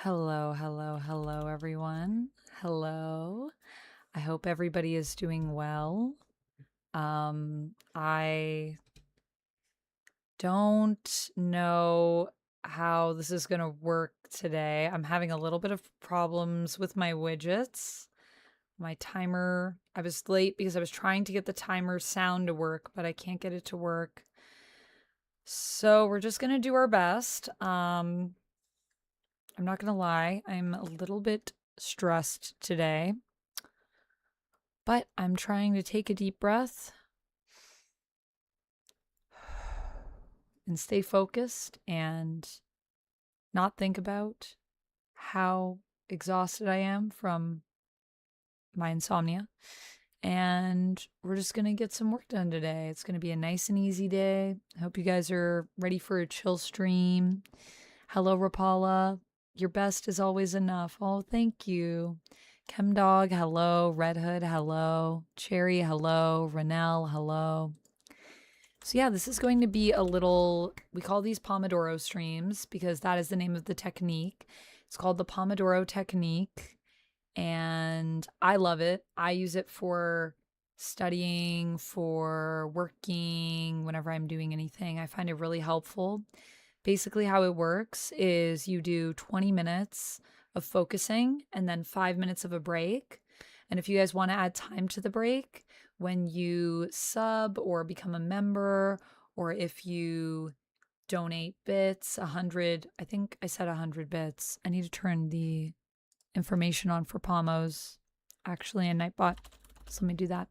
Hello, hello, hello, everyone. Hello. I hope everybody is doing well. I don't know how this is going to work today. I'm having a little bit of problems with my widgets. My timer, I was late because I was trying to get the timer sound to work, but I can't get it to work. So we're just going to do our best. I'm not going to lie, I'm a little bit stressed today, but I'm trying to take a deep breath and stay focused and not think about how exhausted I am from my insomnia. And we're just going to get some work done today. It's going to be a nice and easy day. I hope you guys are ready for a chill stream. Hello, Rapala. Your best is always enough. Oh, thank you. Chemdog, hello. Red Hood, hello. Cherry, hello. Renell, hello. So yeah, this is going to be a little, we call these Pomodoro streams because that is the name of the technique. It's called the Pomodoro technique, and I love it. I use it for studying, for working, whenever I'm doing anything. I find it really helpful. Basically, how it works is you do 20 minutes of focusing and then 5 minutes of a break. And if you guys want to add time to the break, when you sub or become a member, or if you donate bits, 100, I think I said 100 bits. I need to turn the information on for Pomos, actually, in Nightbot. So let me do that.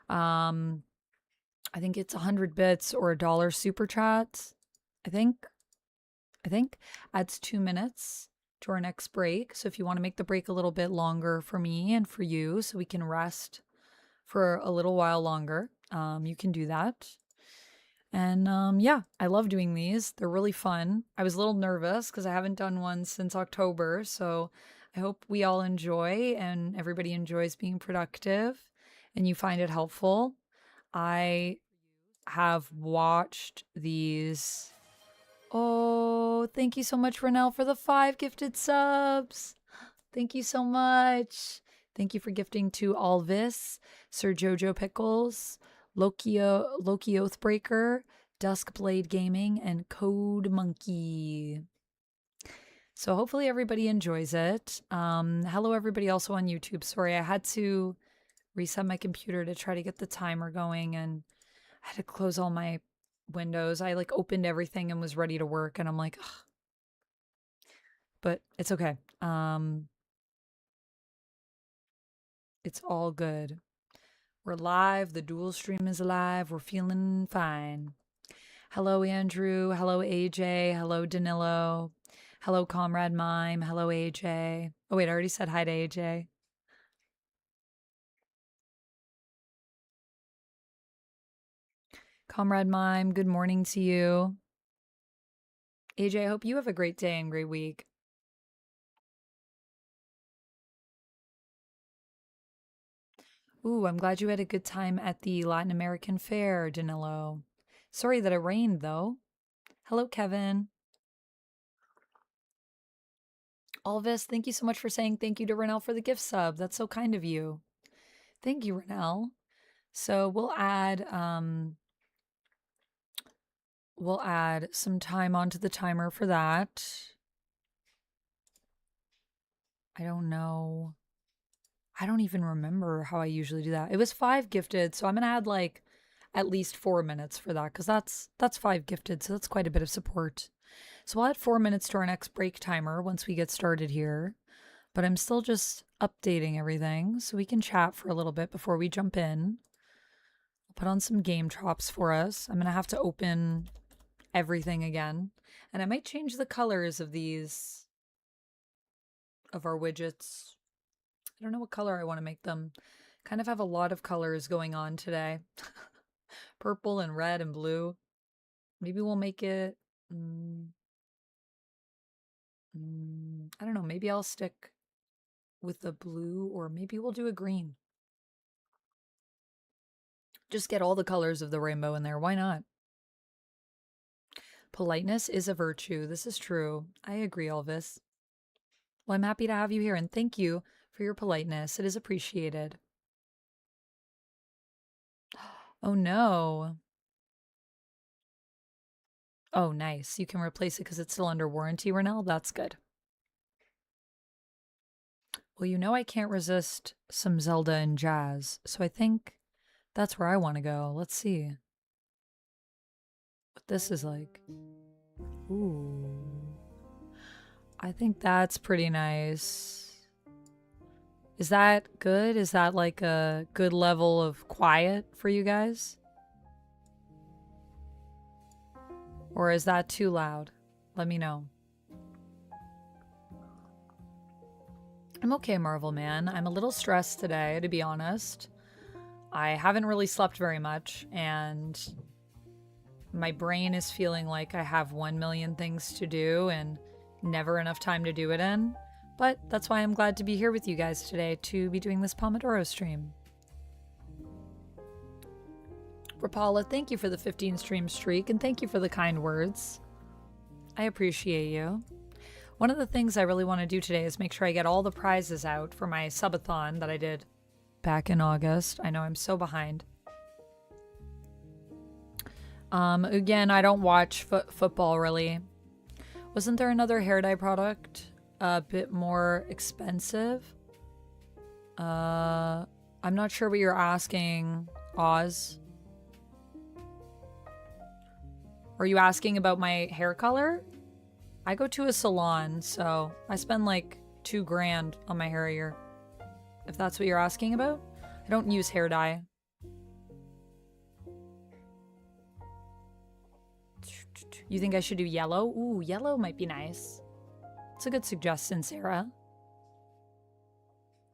I think it's 100 bits or $1 super chat. I think adds 2 minutes to our next break. So if you want to make the break a little bit longer for me and for you, so we can rest for a little while longer, you can do that. And yeah, I love doing these. They're really fun. I was a little nervous because I haven't done one since October. So I hope we all enjoy and everybody enjoys being productive and you find it helpful. I have watched these. Oh, thank you so much, Renell, for the 5 gifted subs. Thank you so much. Thank you for gifting to Alvis, Sir Jojo Pickles, Loki Oathbreaker, Duskblade Gaming, and Code Monkey. So hopefully everybody enjoys it. Hello, everybody also on YouTube. Sorry, I had to reset my computer to try to get the timer going, and I had to close all my windows. I like opened everything and was ready to work, and I'm like, ugh. But it's okay. It's all good. We're live. The dual stream is live. We're feeling fine. Hello, Andrew. Hello, AJ. Hello, Danilo. Hello, Comrade Mime. Hello, AJ. Oh, wait, I already said hi to AJ. Comrade Mime, good morning to you. AJ, I hope you have a great day and great week. Ooh, I'm glad you had a good time at the Latin American Fair, Danilo. Sorry that it rained, though. Hello, Kevin. Alvis, thank you so much for saying thank you to Renell for the gift sub. That's so kind of you. Thank you, Renell. So we'll add some time onto the timer for that. I don't know. I don't even remember how I usually do that. It was 5 gifted, so I'm gonna add like at least 4 minutes for that because that's 5 gifted, so that's quite a bit of support. So we'll add 4 minutes to our next break timer once we get started here. But I'm still just updating everything so we can chat for a little bit before we jump in. I'll put on some game drops for us. I'm gonna have to open everything again, and I might change the colors of these of our widgets. I don't know what color I want to make them. Kind of have a lot of colors going on today. Purple and red and blue. Maybe we'll make it I don't know, maybe I'll stick with the blue, or maybe we'll do a green. Just get all the colors of the rainbow in there. Why not? Politeness is a virtue. This is true. I agree, Elvis. Well, I'm happy to have you here, and thank you for your politeness. It is appreciated. Oh, no. Oh, nice. You can replace it because it's still under warranty, Renell? That's good. Well, you know I can't resist some Zelda and jazz, so I think that's where I want to go. Let's see what this is like. Ooh. I think that's pretty nice. Is that good? Is that like a good level of quiet for you guys? Or is that too loud? Let me know. I'm okay, Marvel Man. I'm a little stressed today, to be honest. I haven't really slept very much, and my brain is feeling like I have 1 million things to do and never enough time to do it in. But that's why I'm glad to be here with you guys today to be doing this Pomodoro stream. Rapala, thank you for the 15 stream streak, and thank you for the kind words. I appreciate you. One of the things I really want to do today is make sure I get all the prizes out for my subathon that I did back in August. I know I'm so behind. Again, I don't watch football really. Wasn't there another hair dye product a bit more expensive? I'm not sure what you're asking, Oz. Are you asking about my hair color? I go to a salon, so I spend like $2 grand on my hair a year. If that's what you're asking about. I don't use hair dye. You think I should do yellow? Ooh, yellow might be nice. It's a good suggestion, Sarah.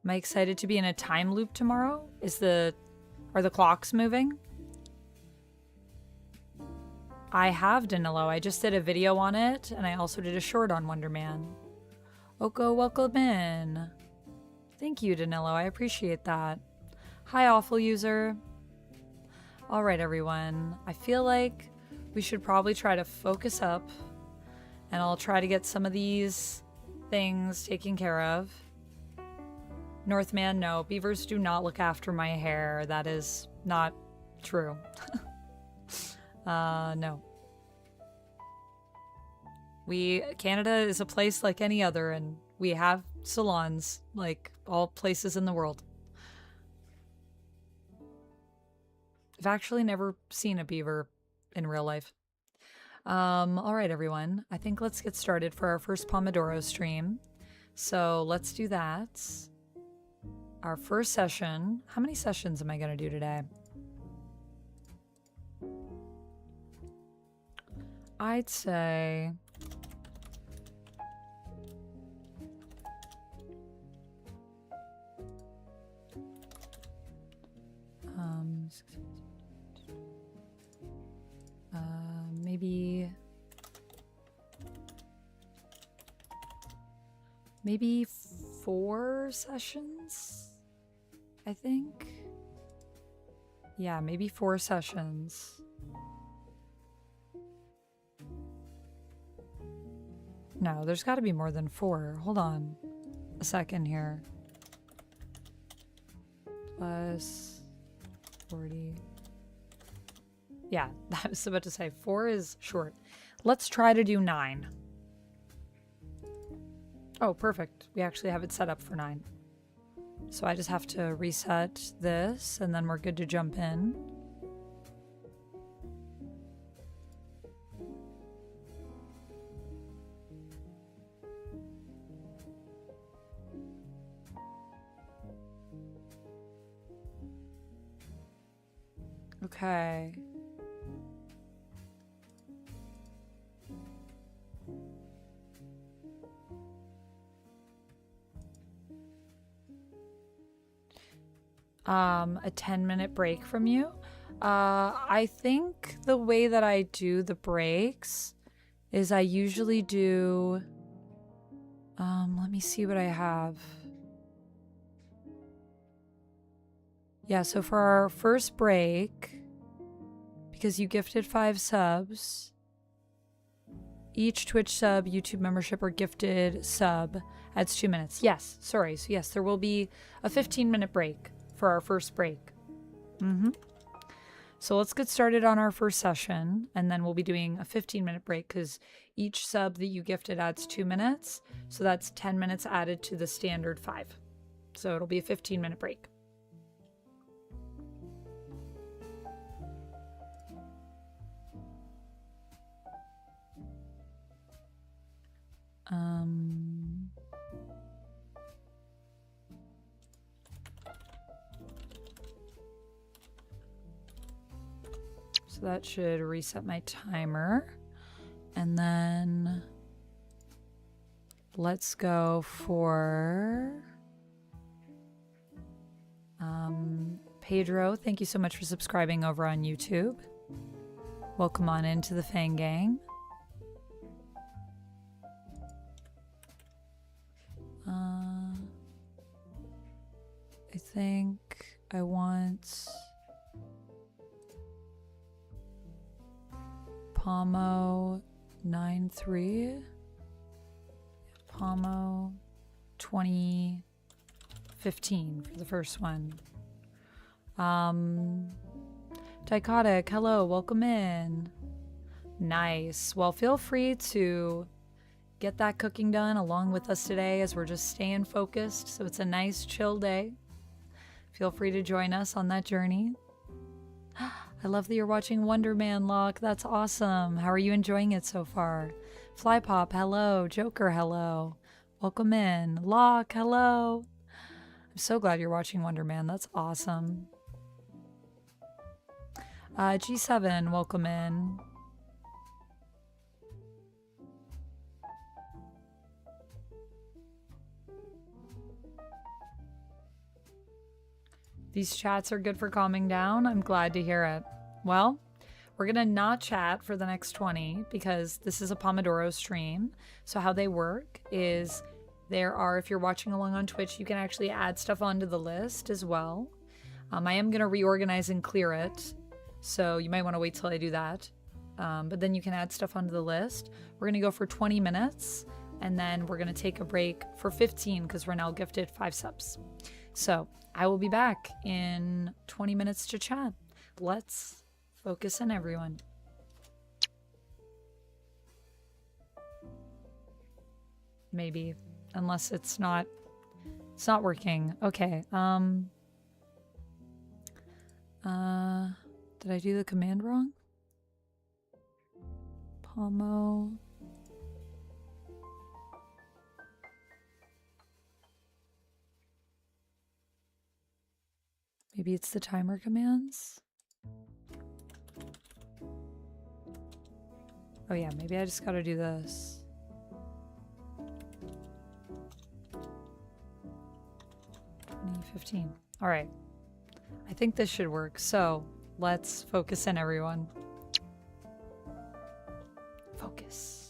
Am I excited to be in a time loop tomorrow? Are the clocks moving? I have Danilo. I just did a video on it, and I also did a short on Wonder Man. Oko, welcome in. Thank you, Danilo. I appreciate that. Hi, awful user. All right, everyone. I feel like we should probably try to focus up, and I'll try to get some of these things taken care of. Northman, no. Beavers do not look after my hair. That is not true. No. Canada is a place like any other, and we have salons like all places in the world. I've actually never seen a beaver in real life. All right, everyone. I think let's get started for our first Pomodoro stream. So let's do that. Our first session. How many sessions am I going to do today? I'd say... maybe 4 sessions, I think. Yeah, maybe 4 sessions. No, there's got to be more than 4. Hold on a second here. Plus 40. Yeah, I was about to say 4 is short. Let's try to do 9. Oh, perfect. We actually have it set up for 9. So I just have to reset this, and then we're good to jump in. Okay. A 10-minute break from you. I think the way that I do the breaks is I usually do, let me see what I have. Yeah, so for our first break, because you gifted 5 subs, Each Twitch sub, YouTube membership, or gifted sub adds 2 minutes. Yes, sorry. So yes, there will be a 15-minute break for our first break. So let's get started on our first session, and then we'll be doing a 15-minute break because each sub that you gifted adds 2 minutes. So that's 10 minutes added to the standard 5. So it'll be a 15-minute break. So that should reset my timer. And then let's go for Pedro. Thank you so much for subscribing over on YouTube. Welcome on into the Fang Gang. I think I want Pomo 93, Pomo 2015 for the first one. Dichotic, hello, welcome in. Nice. Well, feel free to get that cooking done along with us today as we're just staying focused. So it's a nice chill day. Feel free to join us on that journey. I love that you're watching Wonder Man, Locke. That's awesome. How are you enjoying it so far? Flypop, hello. Joker, hello. Welcome in. Locke, hello. I'm so glad you're watching Wonder Man. That's awesome. G7, welcome in. These chats are good for calming down. I'm glad to hear it. Well, we're going to not chat for the next 20 because this is a Pomodoro stream. So how they work is there are, if you're watching along on Twitch, you can actually add stuff onto the list as well. I am going to reorganize and clear it. So you might want to wait till I do that. But then you can add stuff onto the list. We're going to go for 20 minutes and then we're going to take a break for 15 because we're now gifted 5 subs. So I will be back in 20 minutes to chat. Let's focus on everyone. Maybe, unless it's not working. Okay. Did I do the command wrong? Pomo. Maybe it's the timer commands. Oh yeah, maybe I just gotta do this. $20.15. All right. I think this should work. So let's focus in, everyone. Focus.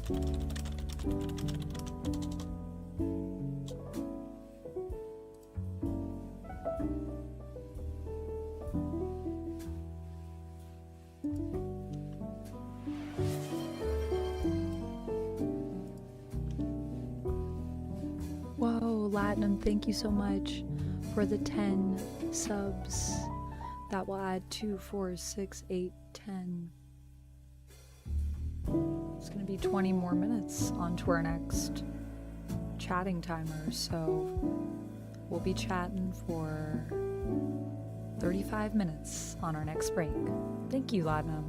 Whoa, Latinum, thank you so much for the 10 subs. That will add 2, 4, 6, 8, 10. It's going to be 20 more minutes onto our next chatting timer, so we'll be chatting for 35 minutes on our next break. Thank you, Latinum.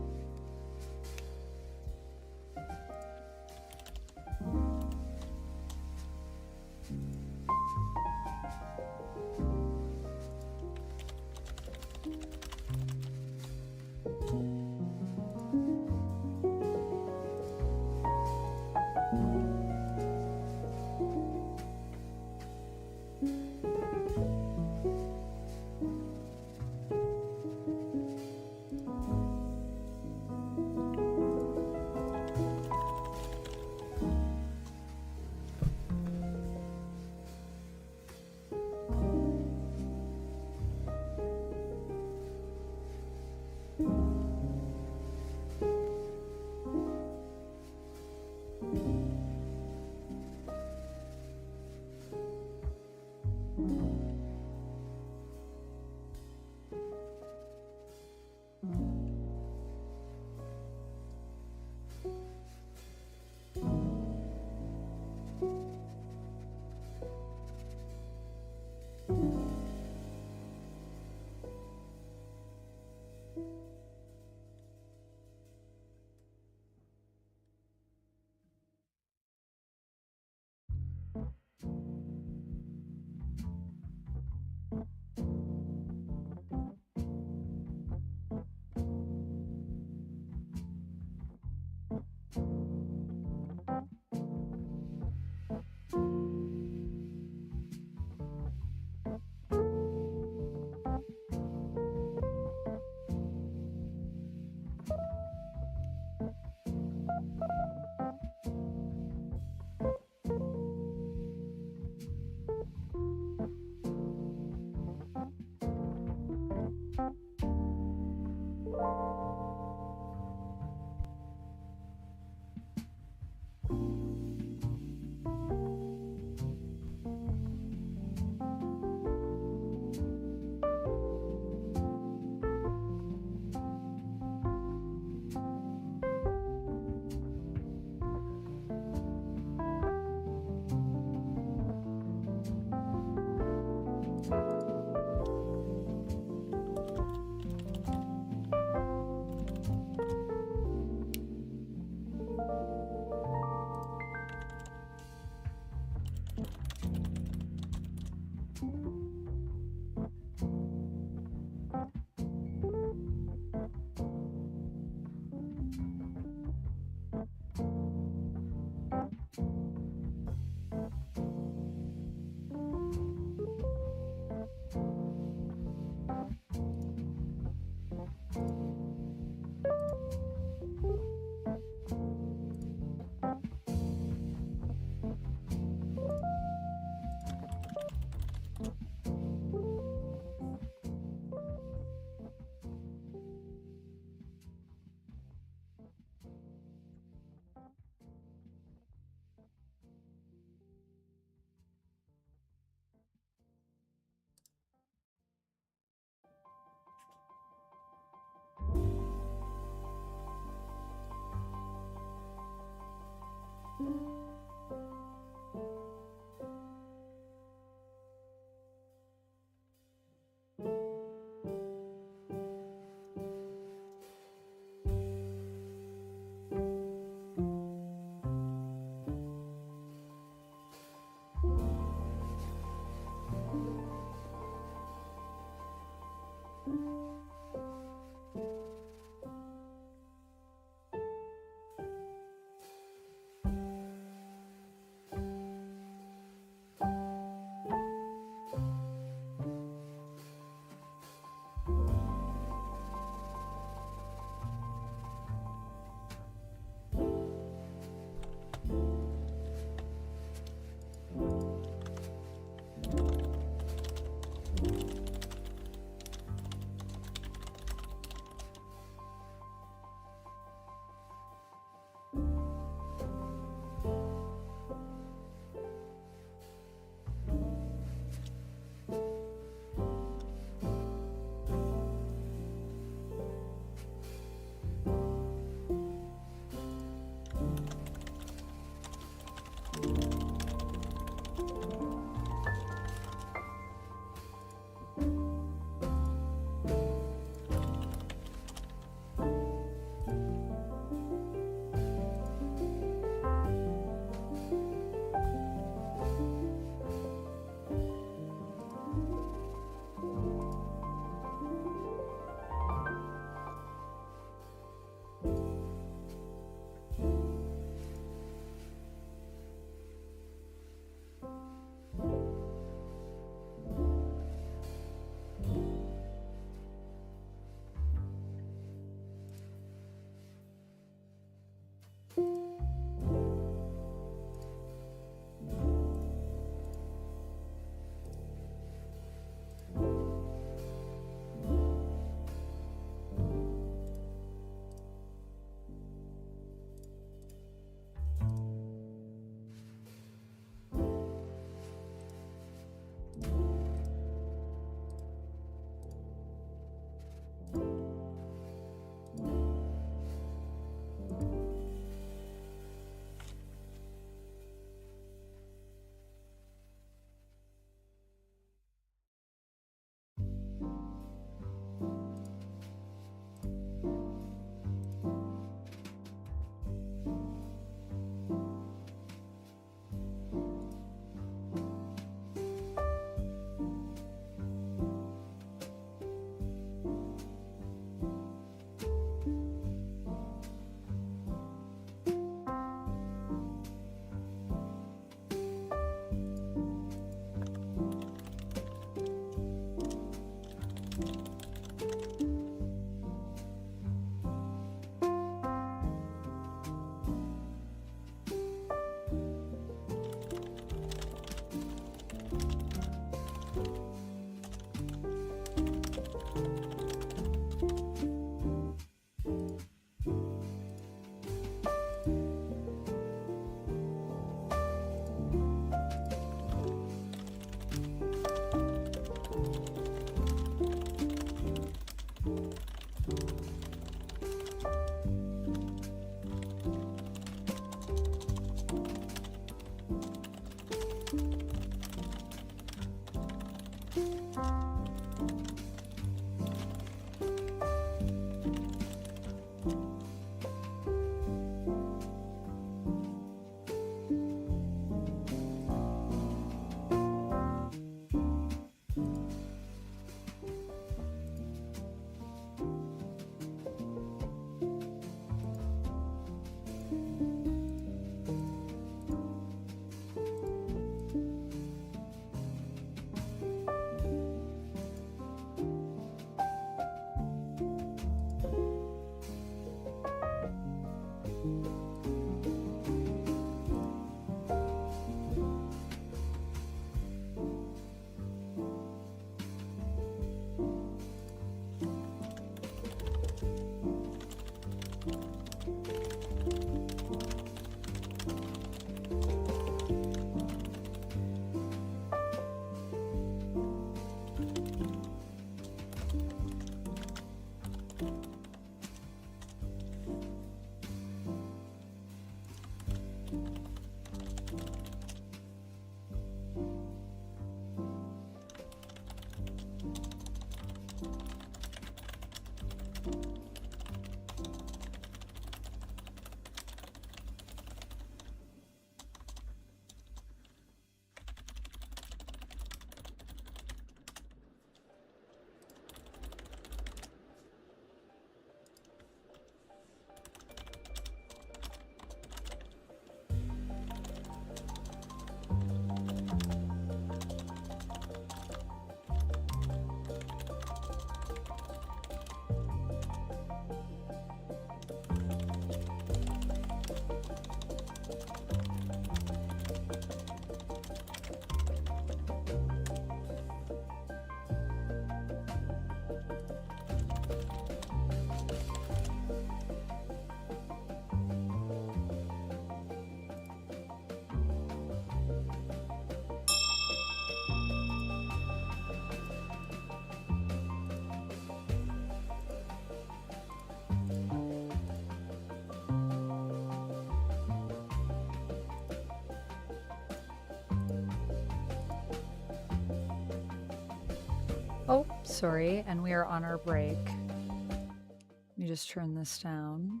Oh, sorry, and we are on our break. Let me just turn this down.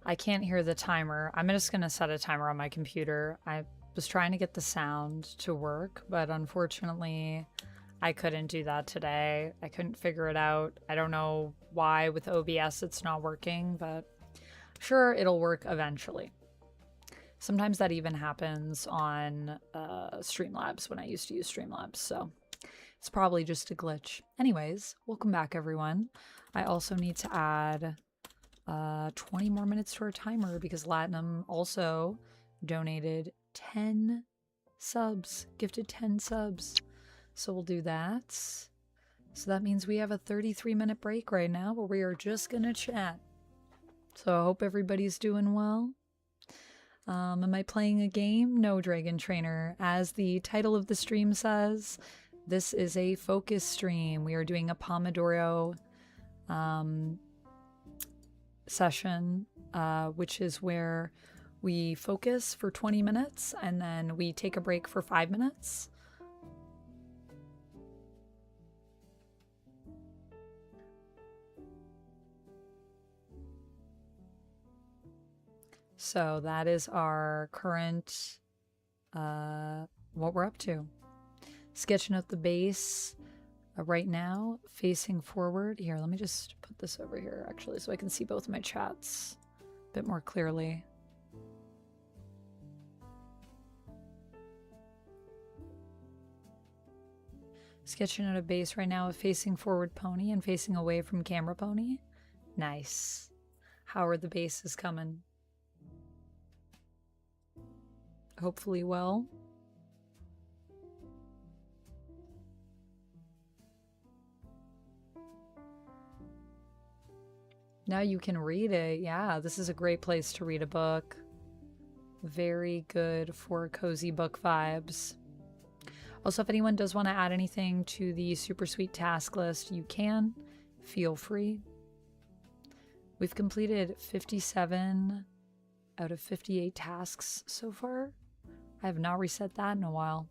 I can't hear the timer. I'm just gonna set a timer on my computer. I was trying to get the sound to work, but unfortunately I couldn't do that today. I couldn't figure it out. I don't know why with OBS it's not working, but sure, it'll work eventually. Sometimes that even happens on Streamlabs when I used to use Streamlabs, so it's probably just a glitch. Anyways, welcome back, everyone. I also need to add 20 more minutes to our timer because Latinum also donated 10 subs, gifted 10 subs. So we'll do that. So that means we have a 33-minute break right now where we are just gonna chat. So I hope everybody's doing well. Am I playing a game? No, Dragon Trainer. As the title of the stream says, this is a focus stream. We are doing a Pomodoro session, which is where we focus for 20 minutes and then we take a break for 5 minutes. So that is our current, what we're up to. Sketching out the base right now, facing forward. Here, let me just put this over here, actually, so I can see both my chats a bit more clearly. Sketching out a base right now of facing forward pony and facing away from camera pony. Nice. How are the bases coming? Hopefully well. Now you can read it. Yeah, this is a great place to read a book. Very good for cozy book vibes. Also, if anyone does want to add anything to the super sweet task list, you can. Feel free. We've completed 57 out of 58 tasks so far I have not reset that in a while.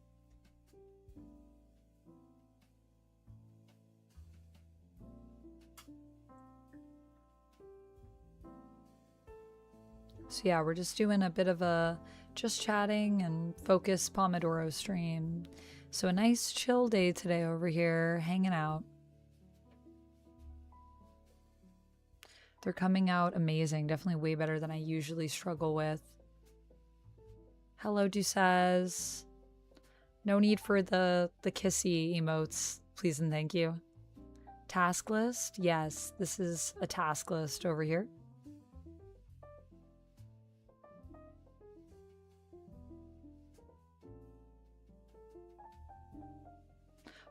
So yeah, we're just doing a bit of a just chatting and focus Pomodoro stream. So a nice chill day today over here, hanging out. They're coming out amazing, definitely way better than I usually struggle with. Hello, Duces. No need for the kissy emotes, please and thank you. Task list? Yes, this is a task list over here.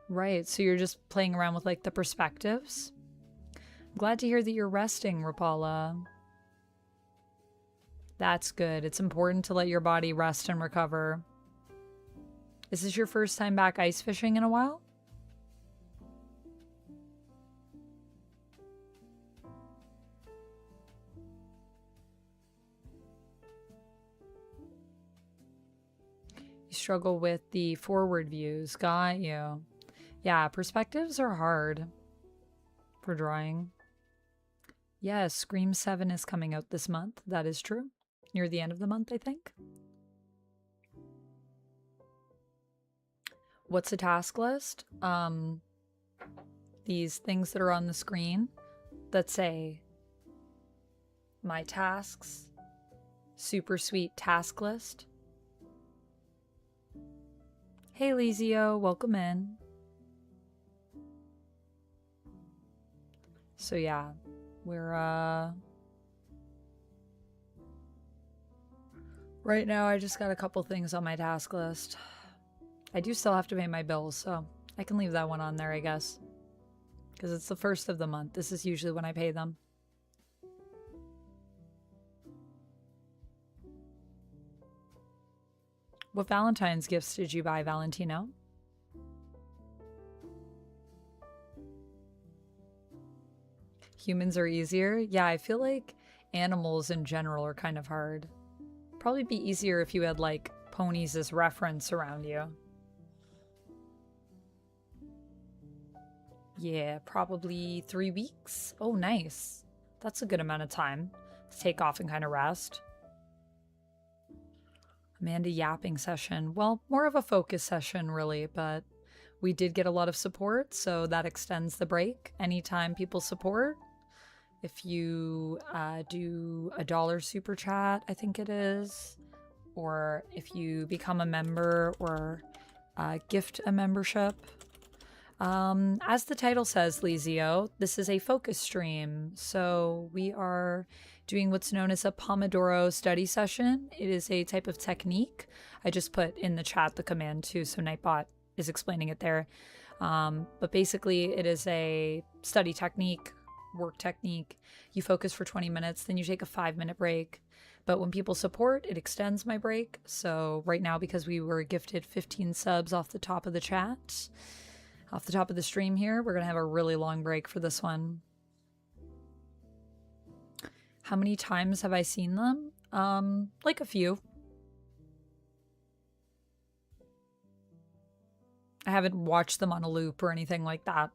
Right, so you're just playing around with like the perspectives? I'm glad to hear that you're resting, Rapala. That's good. It's important to let your body rest and recover. Is this your first time back ice fishing in a while? You struggle with the forward views. Got you. Yeah, perspectives are hard for drawing. Yes, Scream 7 is coming out this month. That is true. Near the end of the month, I think. What's a task list? These things that are on the screen that say my tasks, super sweet task list. Hey, Lizio, welcome in. So yeah, we're right now I just got a couple things on my task list. I do still have to pay my bills, so I can leave that one on there, I guess. Because it's the first of the month. This is usually when I pay them. What Valentine's gifts did you buy, Valentino? Humans are easier? Yeah, I feel like animals in general are kind of hard. Probably be easier if you had like ponies as reference around you. Yeah, probably 3 weeks. Oh, nice. That's a good amount of time to take off and kind of rest. Amanda yapping session. Well, more of a focus session, really, but we did get a lot of support, so that extends the break. Anytime people support, if you do $1 super chat, I think it is, or if you become a member or gift a membership. As the title says, Lizio, this is a focus stream. So we are doing what's known as a Pomodoro study session. It is a type of technique. I just put in the chat the command too, so Nightbot is explaining it there. But basically it is a study technique, work technique. You focus for 20 minutes, then you take a 5-minute break. But when people support, it extends my break. So right now, because we were gifted 15 subs off the top of the chat, off the top of the stream here, we're going to have a really long break for this one. How many times have I seen them? Like a few. I haven't watched them on a loop or anything like that.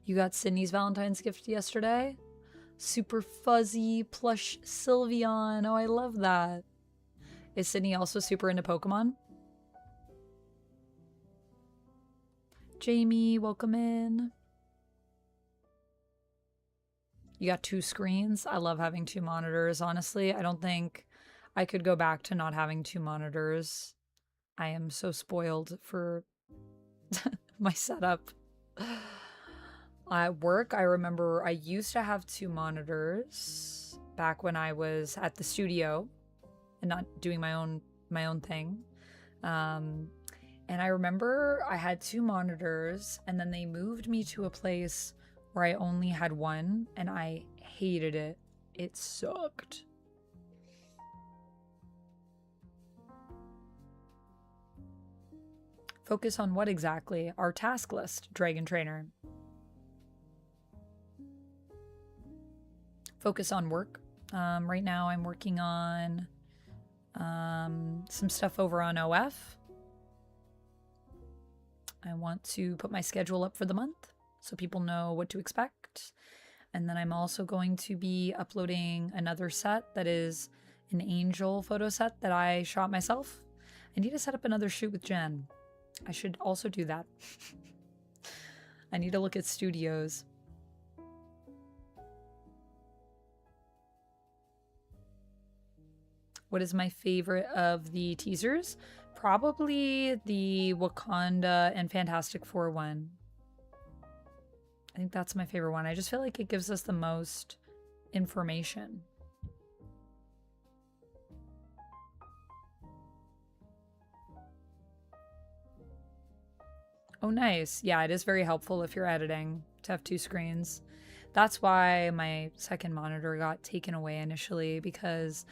You got Sydney's Valentine's gift yesterday? Super fuzzy plush Sylveon. Oh, I love that. Is Sydney also super into Pokemon? Jamie, welcome in. You got 2 screens? I love having 2 monitors, honestly. I don't think I could go back to not having 2 monitors. I am so spoiled for my setup. At work, I remember I used to have 2 monitors back when I was at the studio and not doing my own thing. And I remember I had 2 monitors, and then they moved me to a place where I only had 1, and I hated it. It sucked. Focus on what exactly? Our task list, Dragon Trainer. Focus on work. Right now I'm working on some stuff over on OF. I want to put my schedule up for the month so people know what to expect. And then I'm also going to be uploading another set that is an angel photo set that I shot myself. I need to set up another shoot with Jen. I should also do that. I need to look at studios. What is my favorite of the teasers? Probably the Wakanda and Fantastic Four one. I think that's my favorite one. I just feel like it gives us the most information. Oh, nice. Yeah, it is very helpful if you're editing to have two screens. That's why my second monitor got taken away initially, because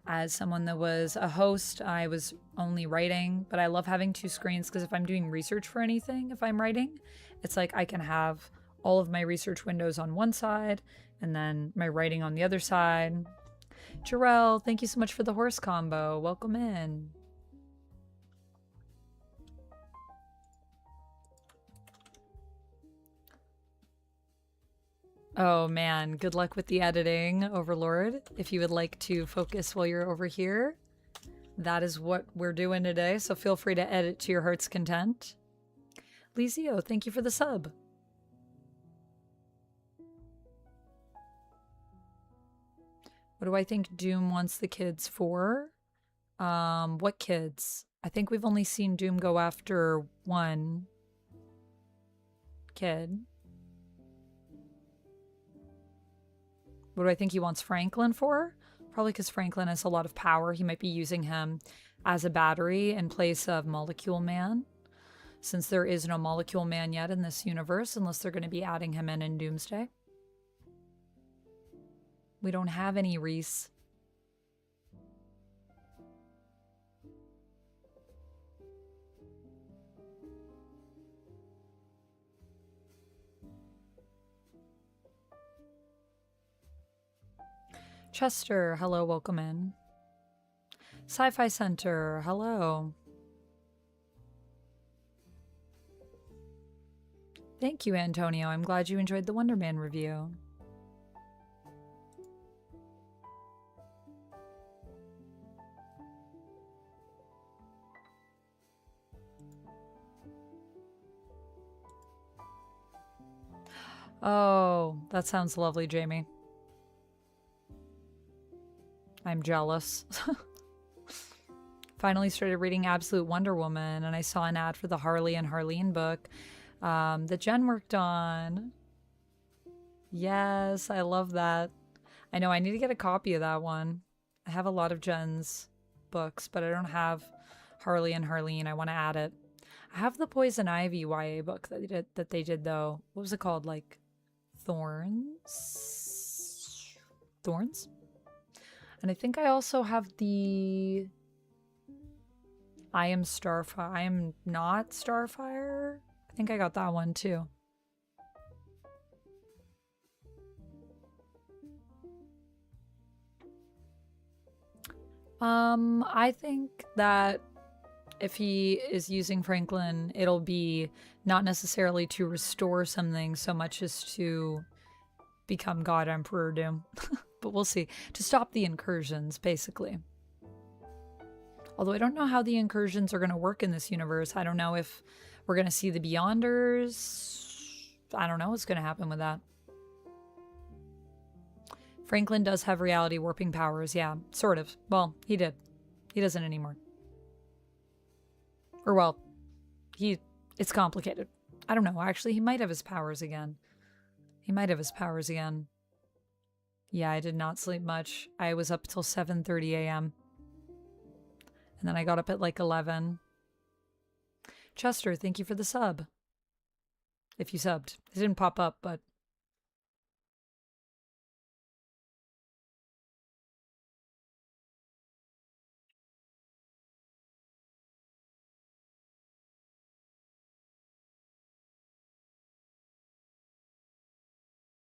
as someone that was a host, I was only writing, but I love having two screens because if I'm doing research for anything, if I'm writing, it's like I can have all of my research windows on one side and then my writing on the other side. Jarrell, thank you so much for the horse combo. Welcome in. Oh man, good luck with the editing, Overlord. If you would like to focus while you're over here, that is what we're doing today, so feel free to edit to your heart's content. Lizio, thank you for the sub. What do I think Doom wants the kids for? What kids? I think we've only seen Doom go after one kid. What do I think he wants Franklin for? Probably because Franklin has a lot of power. He might be using him as a battery in place of Molecule Man, since there is no Molecule Man yet in this universe, unless they're going to be adding him in Doomsday. We don't have any Reese. Chester, hello, welcome in. Sci-Fi Center, hello. Thank you, Antonio. I'm glad you enjoyed the Wonder Man review. Oh, that sounds lovely, Jamie. I'm jealous. Finally started reading Absolute Wonder Woman, and I saw an ad for the Harley and Harleen book that Jen worked on. Yes, I love that. I know I need to get a copy of that one. I have a lot of Jen's books, but I don't have Harley and Harleen. I want to add it. I have the Poison Ivy YA book that they did though. What was it called? Like Thorns? Thorns? And I think I also have the I Am Starfire. I Am Not Starfire. I think I got that one too. I think that if he is using Franklin, it'll be not necessarily to restore something so much as to become God Emperor Doom. But we'll see. To stop the incursions, basically. Although I don't know how the incursions are going to work in this universe. I don't know if we're going to see the Beyonders. I don't know what's going to happen with that. Franklin does have reality warping powers. Yeah, sort of. Well, he did. He doesn't anymore. Or, well, it's complicated. I don't know. Actually, he might have his powers again. He might have his powers again. Yeah, I did not sleep much. I was up till 7:30 a.m. And then I got up at like 11. Chester, thank you for the sub. If you subbed. It didn't pop up, but...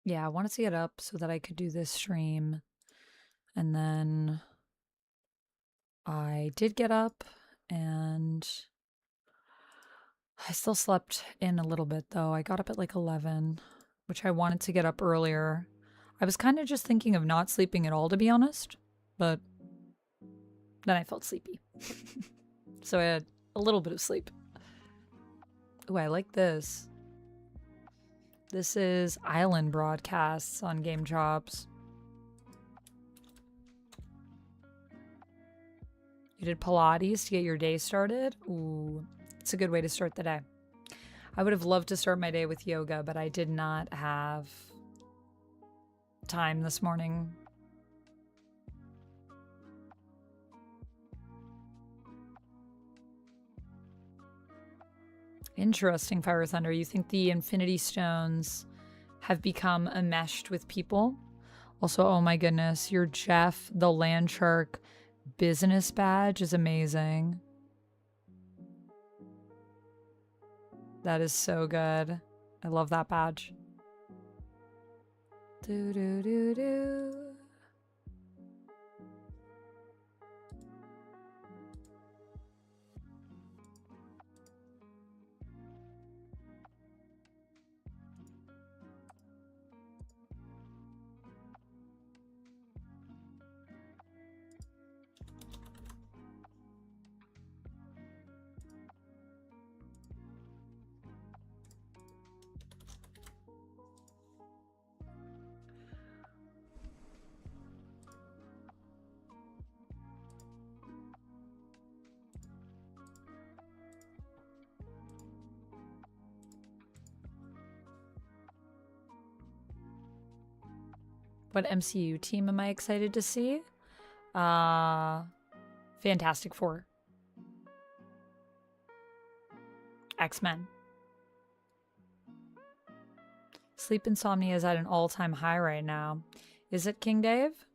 yeah, I wanted to get up so that I could do this stream. And then I did get up and I still slept in a little bit though. I got up at like 11, which I wanted to get up earlier. I was kind of just thinking of not sleeping at all, to be honest, but then I felt sleepy. So I had a little bit of sleep. Ooh, I like this. This is Island Broadcasts on Game Jobs. You did Pilates to get your day started? Ooh, it's a good way to start the day. I would have loved to start my day with yoga, but I did not have time this morning. Interesting, Fire Thunder. You think the Infinity Stones have become enmeshed with people? Also, oh my goodness, your Jeff the Land Shark business badge is amazing. That is so good. I love that badge. Do do do do. What MCU team am I excited to see? Fantastic Four. X-Men. Sleep insomnia is at an all-time high right now. Is it, King Dave?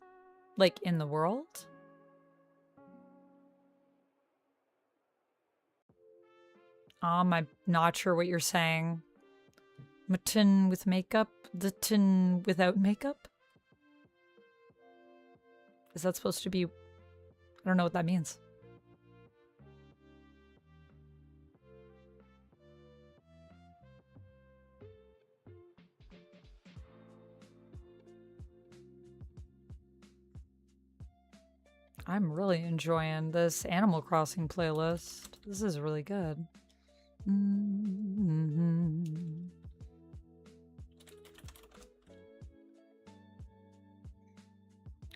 Like, in the world? I'm not sure what you're saying. Mutton with makeup? The tin without makeup? Is that supposed to be... I don't know what that means. I'm really enjoying this Animal Crossing playlist. This is really good.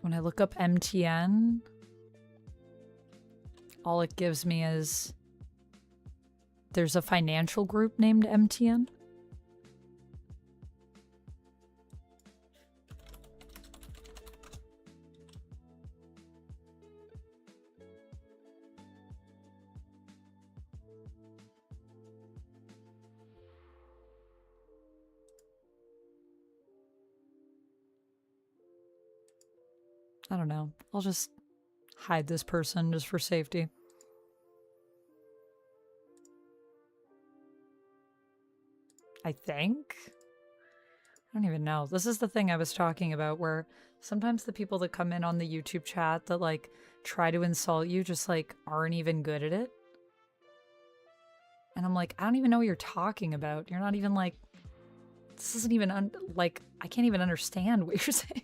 When I look up MTN, all it gives me is there's a financial group named MTN. I don't know. I'll just hide this person just for safety. I think? I don't even know. This is the thing I was talking about where sometimes the people that come in on the YouTube chat that like try to insult you just like aren't even good at it. And I'm like, I don't even know what you're talking about. You're not even like, this isn't even like, I can't even understand what you're saying.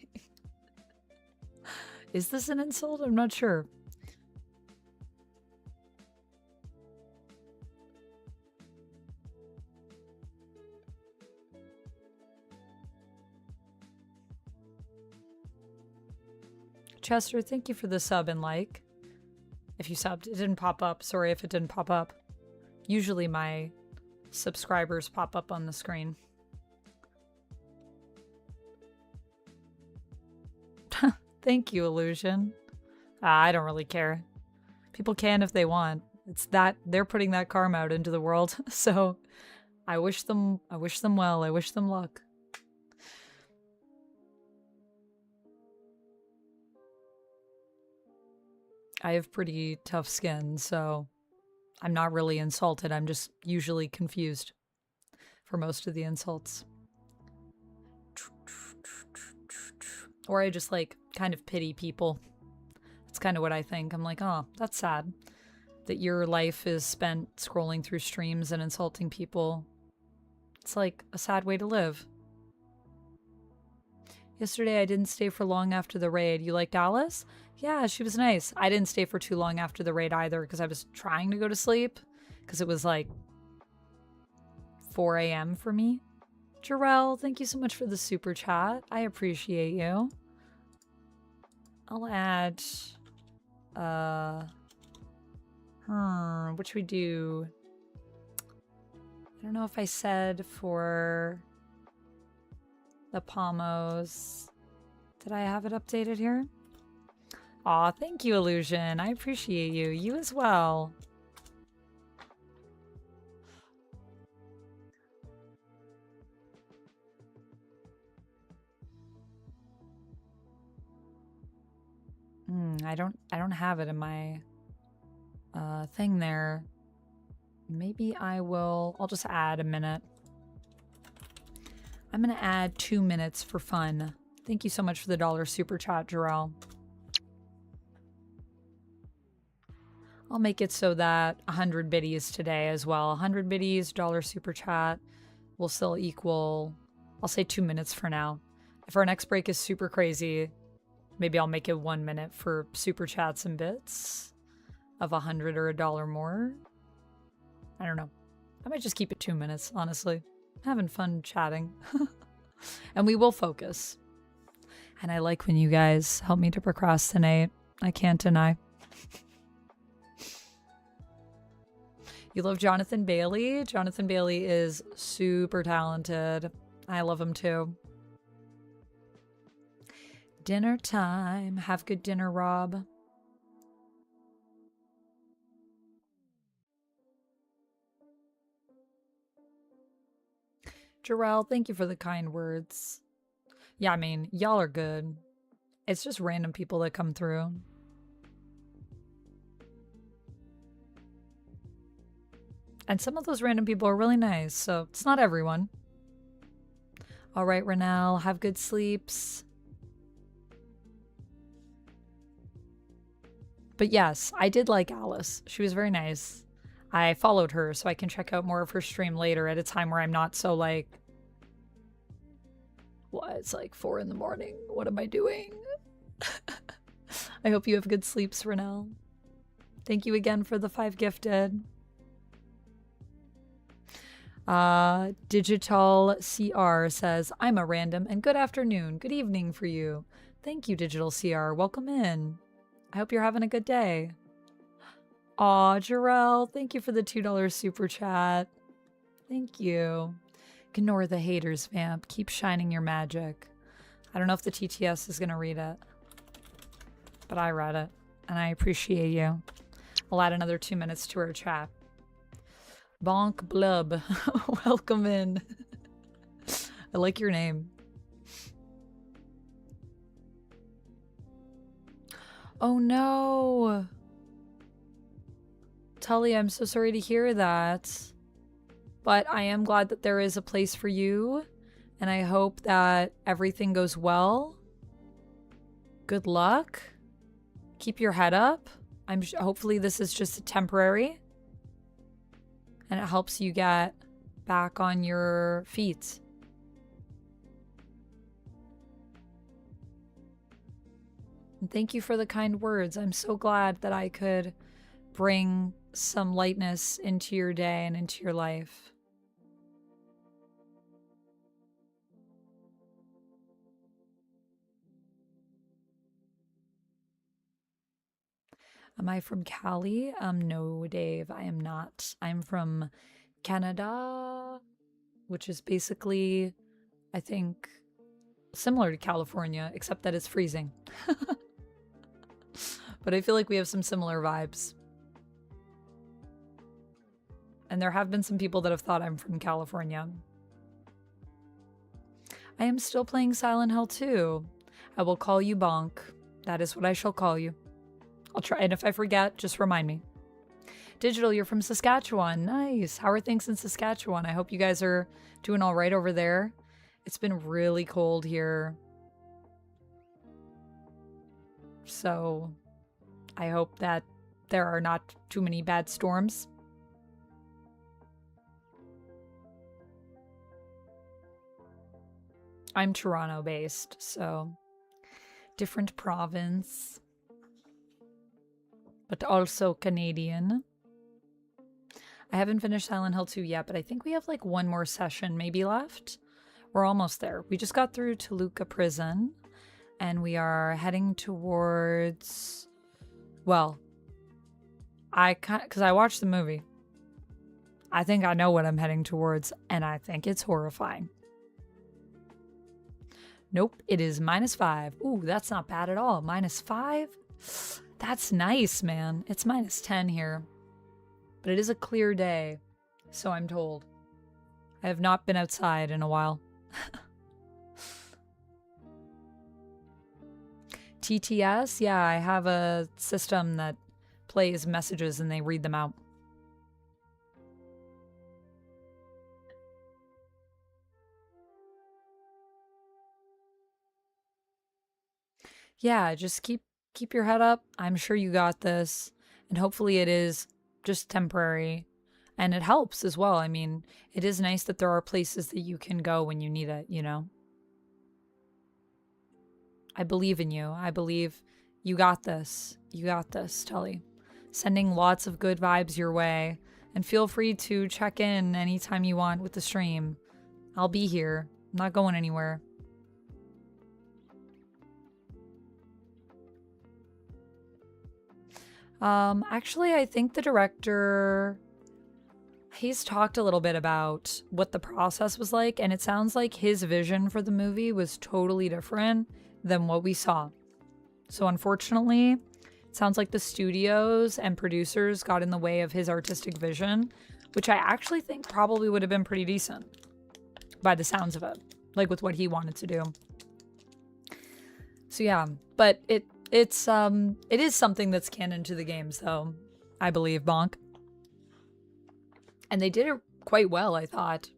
Is this an insult? I'm not sure. Chester, thank you for the sub and like. If you subbed, it didn't pop up. Sorry if it didn't pop up. Usually my subscribers pop up on the screen. Thank you, Illusion. I don't really care. People can if they want. It's that they're putting that karma out into the world. So I wish them well. I wish them luck. I have pretty tough skin, so I'm not really insulted. I'm just usually confused for most of the insults. Or I just like kind of pity people. That's kind of what I think. I'm like, oh, that's sad that your life is spent scrolling through streams and insulting people. It's like a sad way to live. Yesterday I didn't stay for long after the raid. You liked Alice? Yeah, she was nice. I didn't stay for too long after the raid either because I was trying to go to sleep because it was like 4 a.m. for me. Jarrell, thank you so much for the super chat. I appreciate you. I'll add, what should we do? I don't know if I said for the Pomos. Did I have it updated here? Aw, thank you, Illusion. I appreciate you. You as well. I don't have it in my thing there. Maybe I'll just add a minute. I'm gonna add 2 minutes for fun. Thank you so much for the $1 super chat, Jarrell. I'll make it so that 100 biddies today as well. 100 biddies, $1 super chat will still equal, I'll say 2 minutes for now. If our next break is super crazy, maybe I'll make it 1 minute for super chats and bits of 100 or $1 more. I don't know. I might just keep it 2 minutes, honestly. I'm having fun chatting. And we will focus. And I like when you guys help me to procrastinate. I can't deny. You love Jonathan Bailey? Jonathan Bailey is super talented. I love him too. Dinner time. Have good dinner, Rob. Jarrell, thank you for the kind words. Yeah, I mean, y'all are good. It's just random people that come through. And some of those random people are really nice, so it's not everyone. All right, Renelle, have good sleeps. But yes, I did like Alice. She was very nice. I followed her so I can check out more of her stream later at a time where I'm not so like, well, it's like 4 in the morning. What am I doing? I hope you have good sleeps, Renelle. Thank you again for the 5 gifted. Digital CR says, I'm a random and good afternoon. Good evening for you. Thank you, Digital CR. Welcome in. I hope you're having a good day. Aw, Jarrell, thank you for the $2 super chat. Thank you. Ignore the haters, vamp. Keep shining your magic. I don't know if the TTS is going to read it, but I read it, and I appreciate you. I'll add another 2 minutes to our chat. Bonk Blub, welcome in. I like your name. Oh no. Tully, I'm so sorry to hear that. But I am glad that there is a place for you. And I hope that everything goes well. Good luck. Keep your head up. Hopefully this is just a temporary. And it helps you get back on your feet. And thank you for the kind words. I'm so glad that I could bring some lightness into your day and into your life. Am I from Cali? No, Dave, I am not. I'm from Canada, which is basically, I think, similar to California, except that it's freezing. But I feel like we have some similar vibes. And there have been some people that have thought I'm from California. I am still playing Silent Hill 2. I will call you Bonk. That is what I shall call you. I'll try, and if I forget, just remind me. Digital, you're from Saskatchewan. Nice. How are things in Saskatchewan? I hope you guys are doing all right over there. It's been really cold here. So, I hope that there are not too many bad storms. I'm Toronto based, so different province, but also Canadian. I haven't finished Silent Hill 2 yet, but I think we have like one more session maybe left. We're almost there. We just got through Toluca Prison, and we are heading towards, well, because I watched the movie. I think I know what I'm heading towards, and I think it's horrifying. Nope, it is -5. Ooh, that's not bad at all. -5? That's nice, man. It's -10 here. But it is a clear day, so I'm told. I have not been outside in a while. TTS? Yeah, I have a system that plays messages and they read them out. Yeah, just keep your head up. I'm sure you got this. And hopefully it is just temporary. And it helps as well. I mean, it is nice that there are places that you can go when you need it, you know? I believe in you. I believe you got this. You got this, Tully. Sending lots of good vibes your way. And feel free to check in anytime you want with the stream. I'll be here. I'm not going anywhere. Actually, I think the director, he's talked a little bit about what the process was like, and it sounds like his vision for the movie was totally different than what we saw. So unfortunately, it sounds like the studios and producers got in the way of his artistic vision, which I actually think probably would have been pretty decent by the sounds of it, like with what he wanted to do. So yeah, but it is something that's canon to the games, though, I believe, Bonk. And they did it quite well, I thought,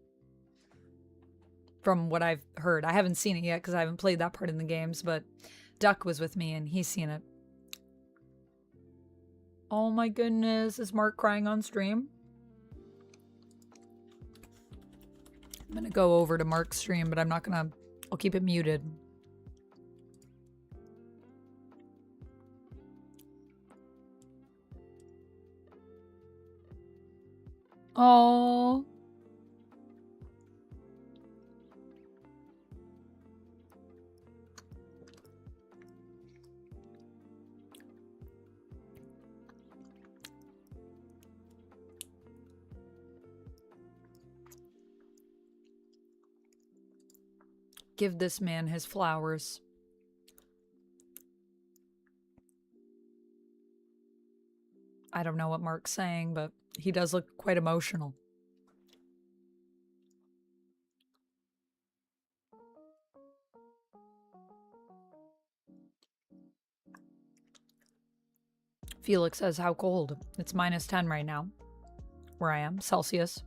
from what I've heard. I haven't seen it yet because I haven't played that part in the games, but Duck was with me and he's seen it. Oh my goodness, is Mark crying on stream? I'm gonna go over to Mark's stream, but I'll keep it muted. Oh. Give this man his flowers. I don't know what Mark's saying, but he does look quite emotional. Felix says, how cold? It's -10 right now, where I am, Celsius.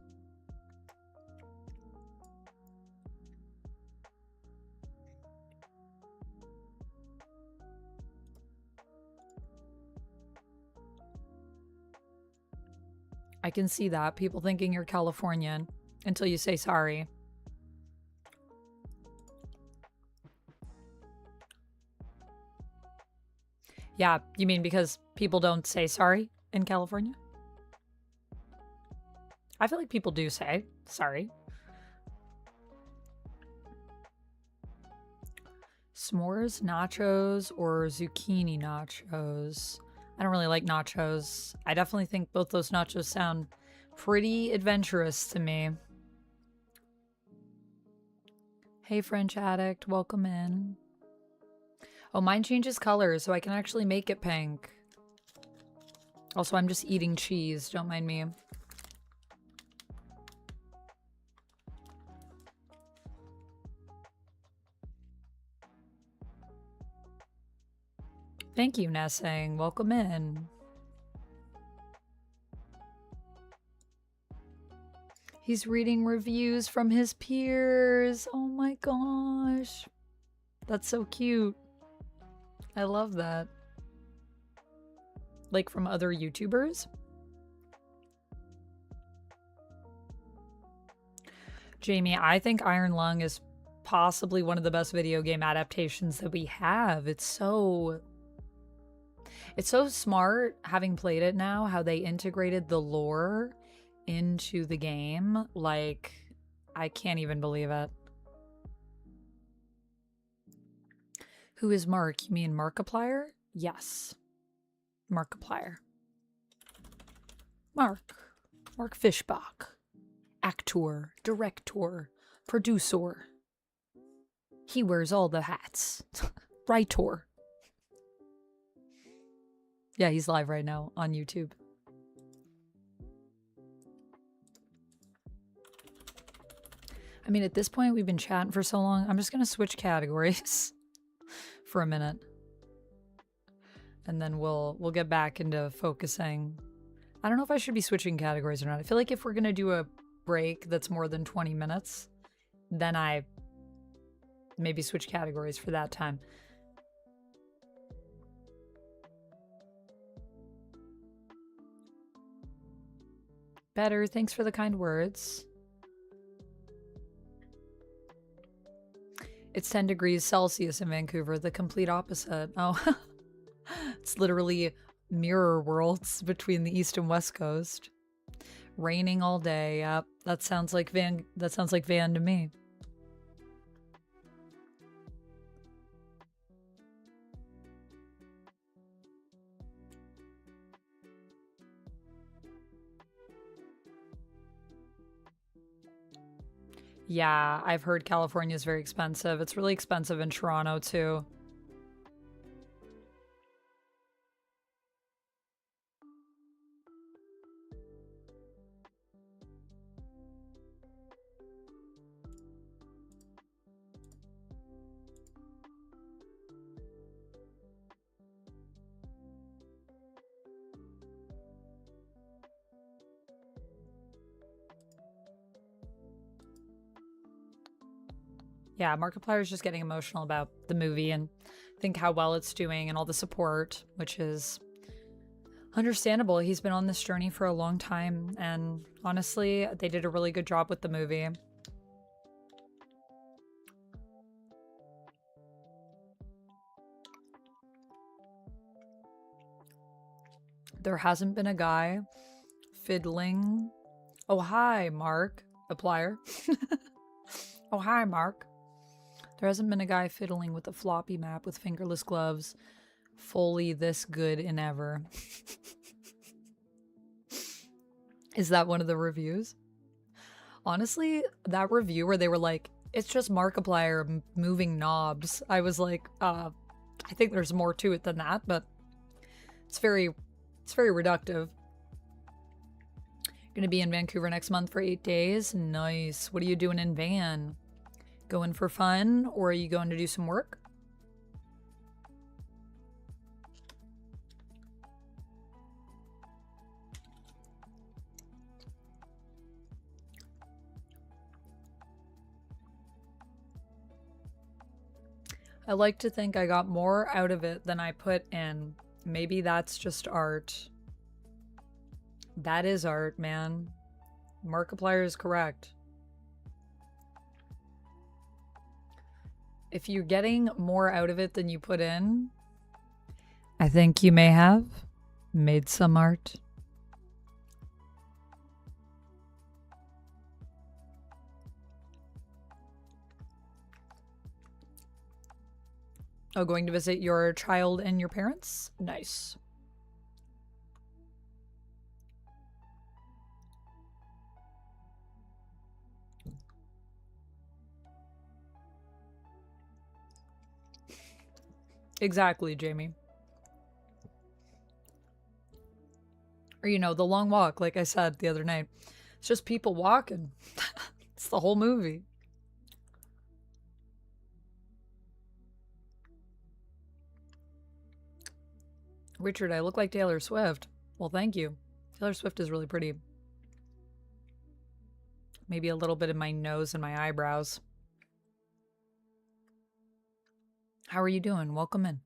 I can see that. People thinking you're Californian until you say sorry. Yeah, you mean because people don't say sorry in California? I feel like people do say sorry. S'mores, nachos, or zucchini nachos? I don't really like nachos. I definitely think both those nachos sound pretty adventurous to me. Hey, French Addict, welcome in. Oh, mine changes colors, so I can actually make it pink. Also, I'm just eating cheese, don't mind me. Thank you, Nessing. Welcome in. He's reading reviews from his peers. Oh my gosh. That's so cute. I love that. like from other YouTubers. Jamie, I think Iron Lung is possibly one of the best video game adaptations that we have. It's so smart, having played it now, how they integrated the lore into the game. Like, I can't even believe it. Who is Mark? You mean Markiplier? Yes. Markiplier. Mark Fischbach. Actor, director, producer. He wears all the hats. Writer. Yeah, he's live right now on YouTube. I mean, at this point, we've been chatting for so long. I'm just going to switch categories for a minute. And then we'll get back into focusing. I don't know if I should be switching categories or not. I feel like if we're going to do a break that's more than 20 minutes, then I maybe switch categories for that time. Better, thanks for the kind words. It's 10 degrees Celsius in Vancouver, the complete opposite. Oh, it's literally mirror worlds between the East and West Coast. Raining all day. Yep, that sounds like Van to me. Yeah, I've heard California is very expensive. It's really expensive in Toronto too. Yeah, Markiplier is just getting emotional about the movie and think how well it's doing and all the support, which is understandable. He's been on this journey for a long time, and honestly, they did a really good job with the movie. There hasn't been a guy fiddling. Oh, hi, Mark. Applier. Oh, hi, Mark. There hasn't been a guy fiddling with a floppy map with fingerless gloves fully this good in ever. Is that one of the reviews? Honestly, that review where they were like, it's just Markiplier moving knobs. I was like, I think there's more to it than that, but it's very reductive. Gonna be in Vancouver next month for 8 days. Nice. What are you doing in Van? Going for fun, or are you going to do some work? I like to think I got more out of it than I put in. Maybe that's just art. That is art, man. Markiplier is correct. If you're getting more out of it than you put in, I think you may have made some art. Oh, going to visit your child and your parents? Nice. Exactly, Jamie. Or, you know, the long walk, like I said the other night. It's just people walking. It's the whole movie. Richard, I look like Taylor Swift. Well, thank you. Taylor Swift is really pretty. Maybe a little bit in my nose and my eyebrows. How are you doing? Welcome in.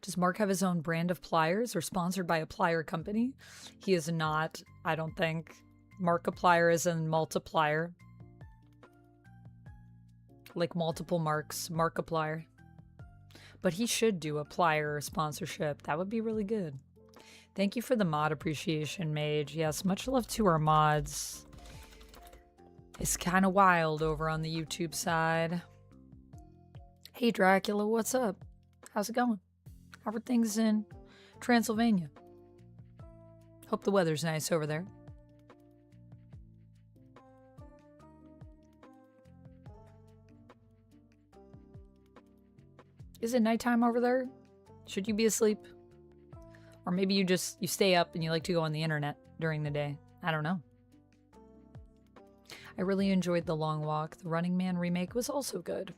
Does Mark have his own brand of pliers or sponsored by a plier company? He is not, I don't think. Markiplier is a multiplier. Like multiple marks, Markiplier. But he should do a plier sponsorship. That would be really good. Thank you for the mod appreciation, Mage. Yes, much love to our mods. It's kind of wild over on the YouTube side. Hey, Dracula, what's up? How's it going? How are things in Transylvania? Hope the weather's nice over there. Is it nighttime over there? Should you be asleep? Or maybe you stay up and you like to go on the internet during the day. I don't know. I really enjoyed The Long Walk. The Running Man remake was also good.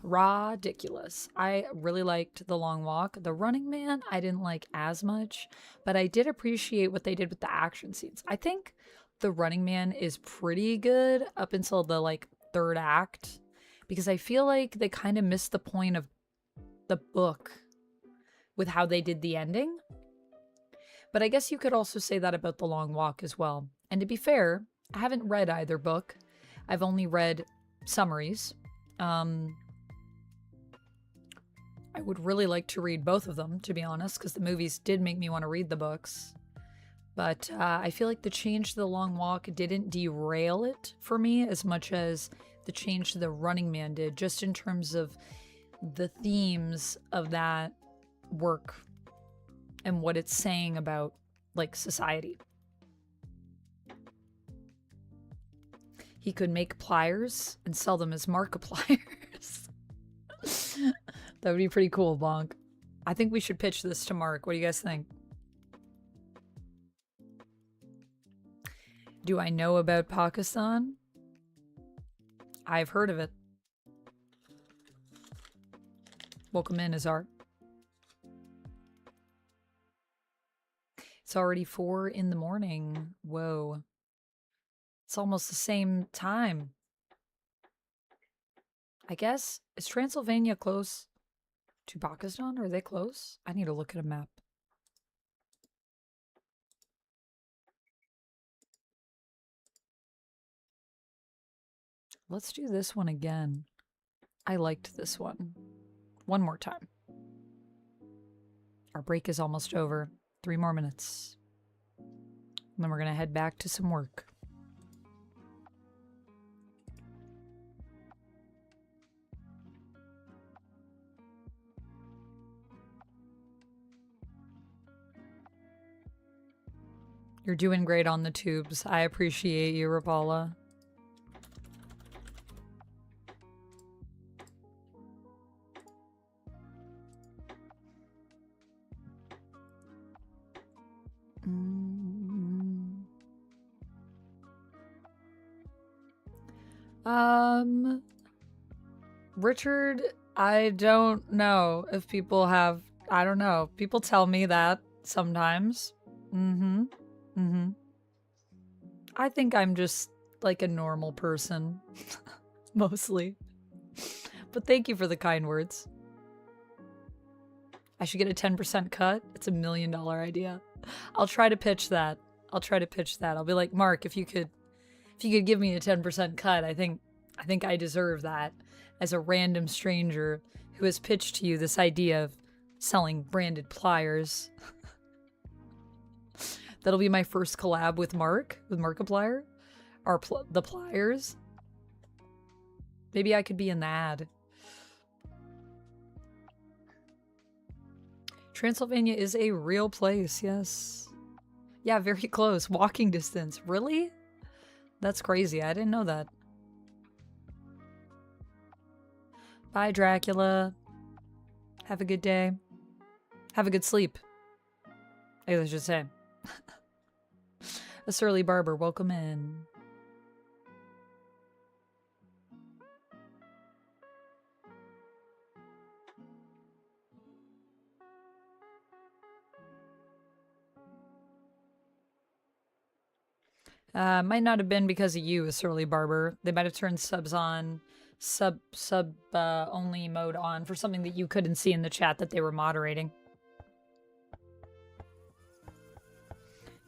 Ridiculous. I really liked The Long Walk. The Running Man, I didn't like as much, but I did appreciate what they did with the action scenes. I think The Running Man is pretty good up until the third act, because I feel like they kind of missed the point of the book with how they did the ending. But I guess you could also say that about The Long Walk as well. And to be fair, I haven't read either book. I've only read summaries. I would really like to read both of them, to be honest, because the movies did make me want to read the books. But I feel like the change to The Long Walk didn't derail it for me as much as the change to The Running Man did, just in terms of the themes of that work and what it's saying about, society. He could make pliers and sell them as Markipliers. That would be pretty cool, Bonk. I think we should pitch this to Mark. What do you guys think? Do I know about Pakistan? I've heard of it. Welcome in, Azar. It's already 4 in the morning. Whoa. It's almost the same time. I guess. Is Transylvania close to Pakistan? Are they close? I need to look at a map. Let's do this one again. I liked this one. One more time. Our break is almost over. 3 more minutes. And then we're going to head back to some work. You're doing great on the tubes. I appreciate you, Rapala. Richard, I don't know if people have, I don't know. People tell me that sometimes. I think I'm just like a normal person. Mostly. But thank you for the kind words. I should get a 10% cut. It's $1 million idea. I'll try to pitch that. I'll be like, Mark, if you could give me a 10% cut, I think I deserve that as a random stranger who has pitched to you this idea of selling branded pliers. That'll be my first collab with Mark, with Markiplier. The pliers. Maybe I could be in the ad. Transylvania is a real place, yes. Yeah, very close. Walking distance. Really? That's crazy. I didn't know that. Bye, Dracula. Have a good day. Have a good sleep, I guess I should say. A surly barber, welcome in. Might not have been because of you, a surly barber. They might have turned subs on, sub only mode on for something that you couldn't see in the chat that they were moderating.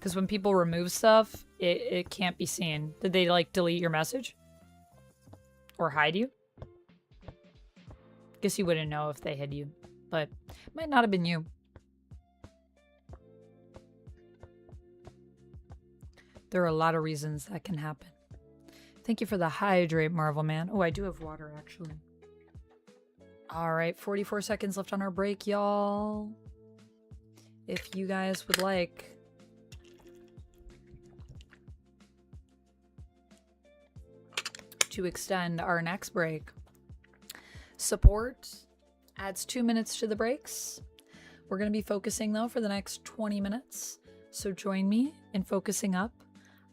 Because when people remove stuff, it can't be seen. Did they, like, delete your message? Or hide you? Guess you wouldn't know if they hid you. But it might not have been you. There are a lot of reasons that can happen. Thank you for the hydrate, Marvel Man. Oh, I do have water, actually. All right, 44 seconds left on our break, y'all. If you guys would like to extend our next break, support adds 2 minutes to the breaks. We're going to be focusing, though, for the next 20 minutes. So join me in focusing up.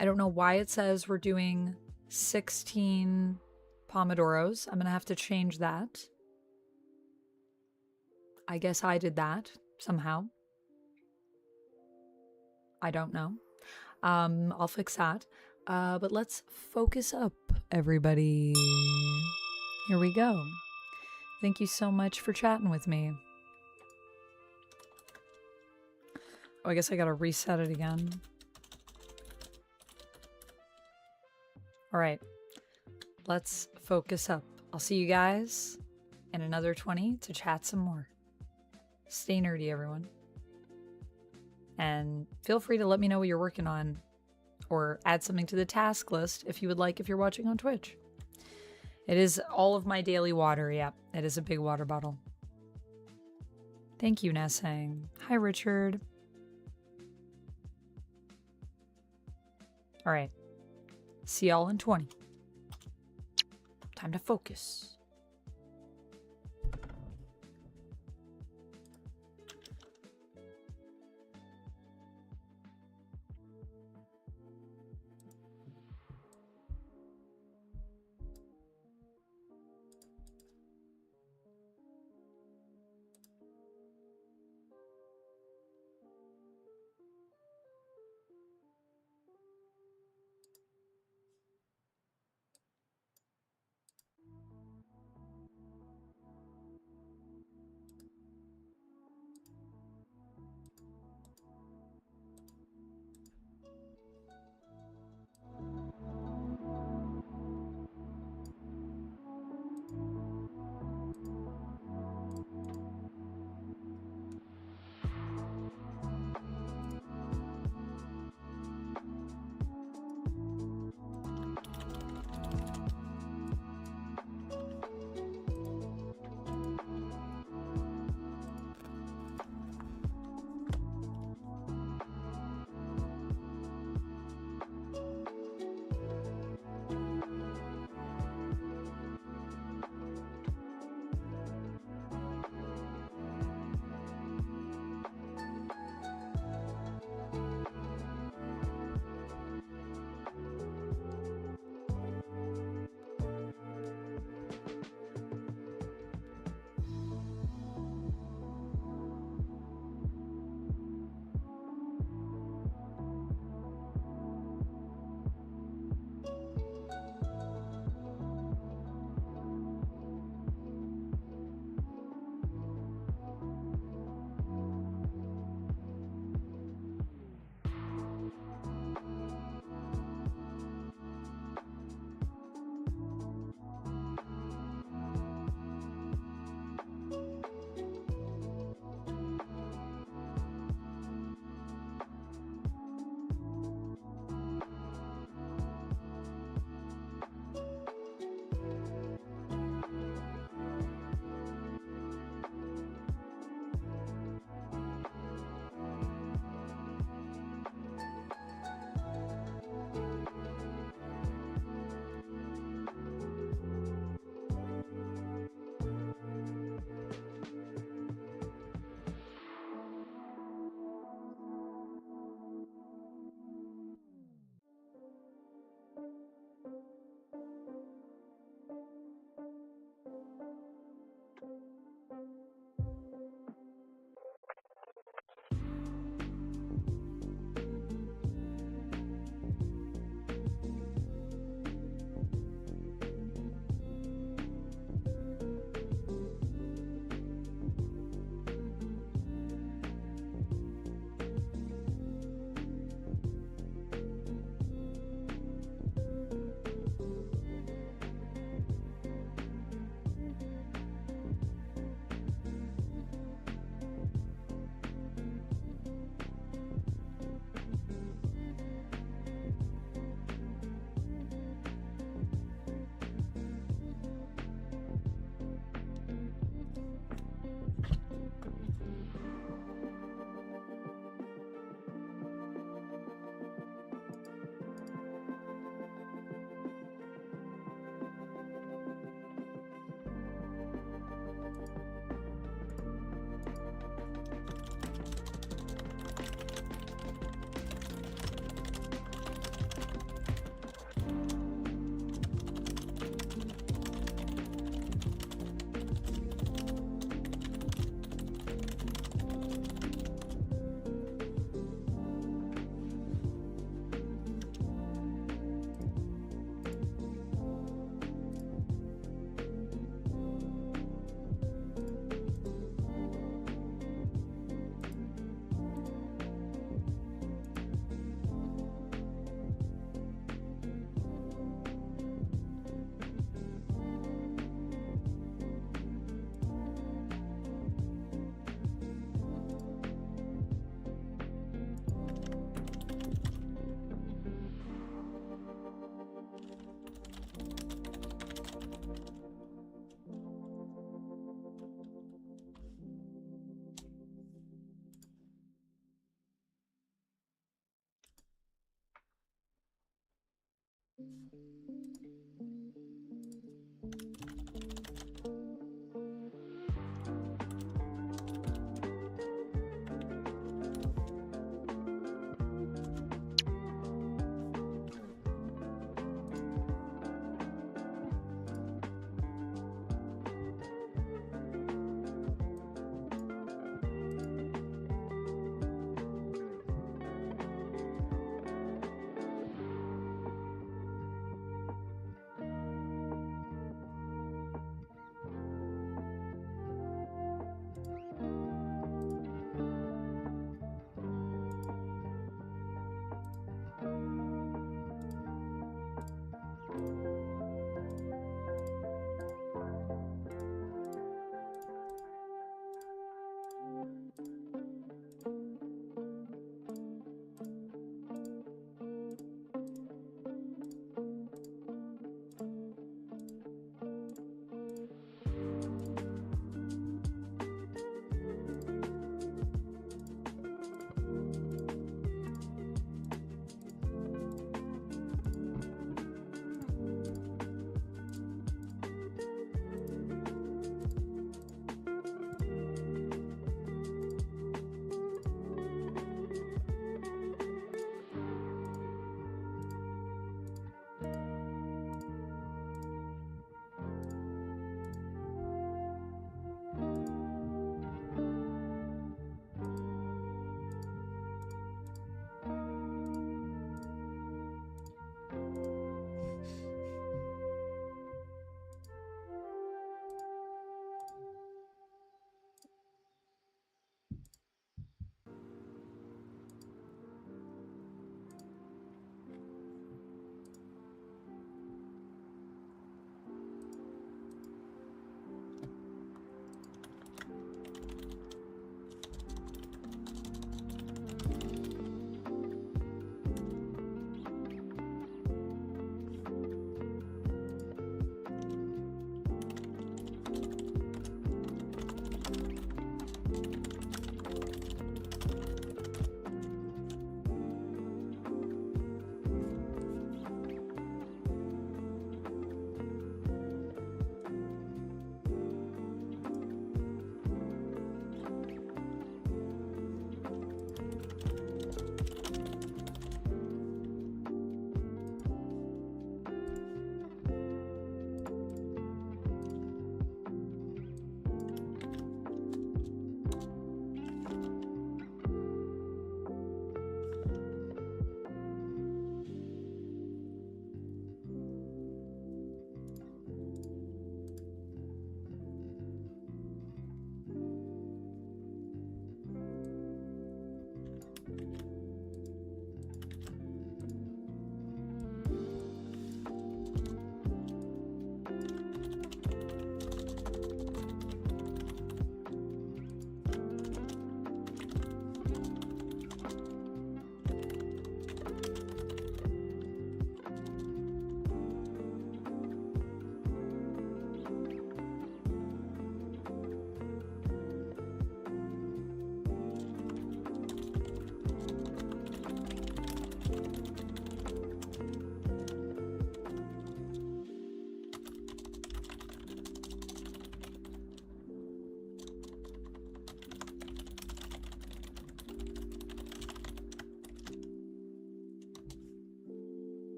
I don't know why it says we're doing 16 pomodoros. I'm going to have to change that. I guess I did that somehow. I don't know. I'll fix that. But let's focus up, everybody. Here we go. Thank you so much for chatting with me. Oh, I guess I gotta reset it again. All right, let's focus up. I'll see you guys in another 20 to chat some more. Stay nerdy, everyone. And feel free to let me know what you're working on or add something to the task list if you would like, if you're watching on Twitch. It is all of my daily water. Yep, it is a big water bottle. Thank you, Nessang. Hi, Richard. All right. See y'all in 20. Time to focus.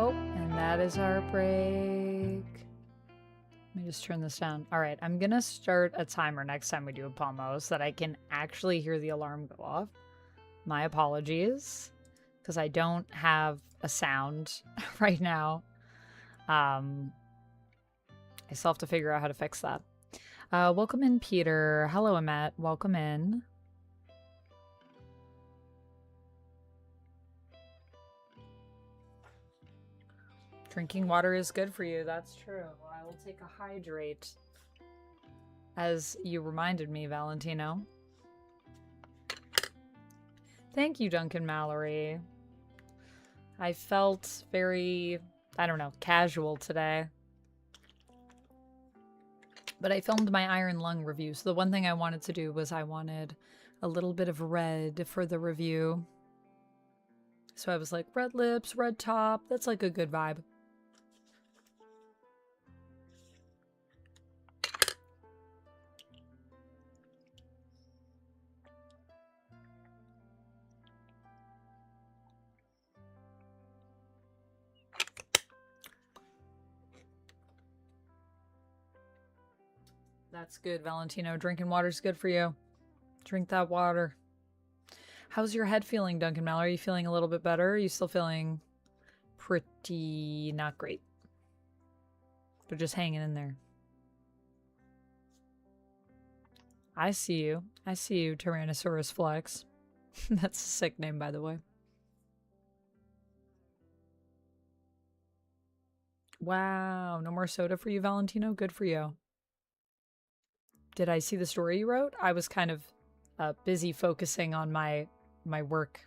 Oh, and that is our break. Let me just turn this down. All right, I'm gonna start a timer next time we do a pomo so that I can actually hear the alarm go off. My apologies, because I don't have a sound right now. I still have to figure out how to fix that. Welcome in, Peter. Hello, Annette. Welcome in. Drinking water is good for you. That's true. I will take a hydrate. As you reminded me, Valentino. Thank you, Duncan Mallory. I felt very, I don't know, casual today. But I filmed my Iron Lung review, so the one thing I wanted to do was I wanted a little bit of red for the review. So I was like, red lips, red top, that's like a good vibe. That's good, Valentino. Drinking water's good for you. Drink that water. How's your head feeling, Duncan Mallory? Are you feeling a little bit better? Are you still feeling pretty not great? But just hanging in there. I see you. I see you, Tyrannosaurus Flex. That's a sick name, by the way. Wow, no more soda for you, Valentino? Good for you. Did I see the story you wrote? I was kind of busy focusing on my work,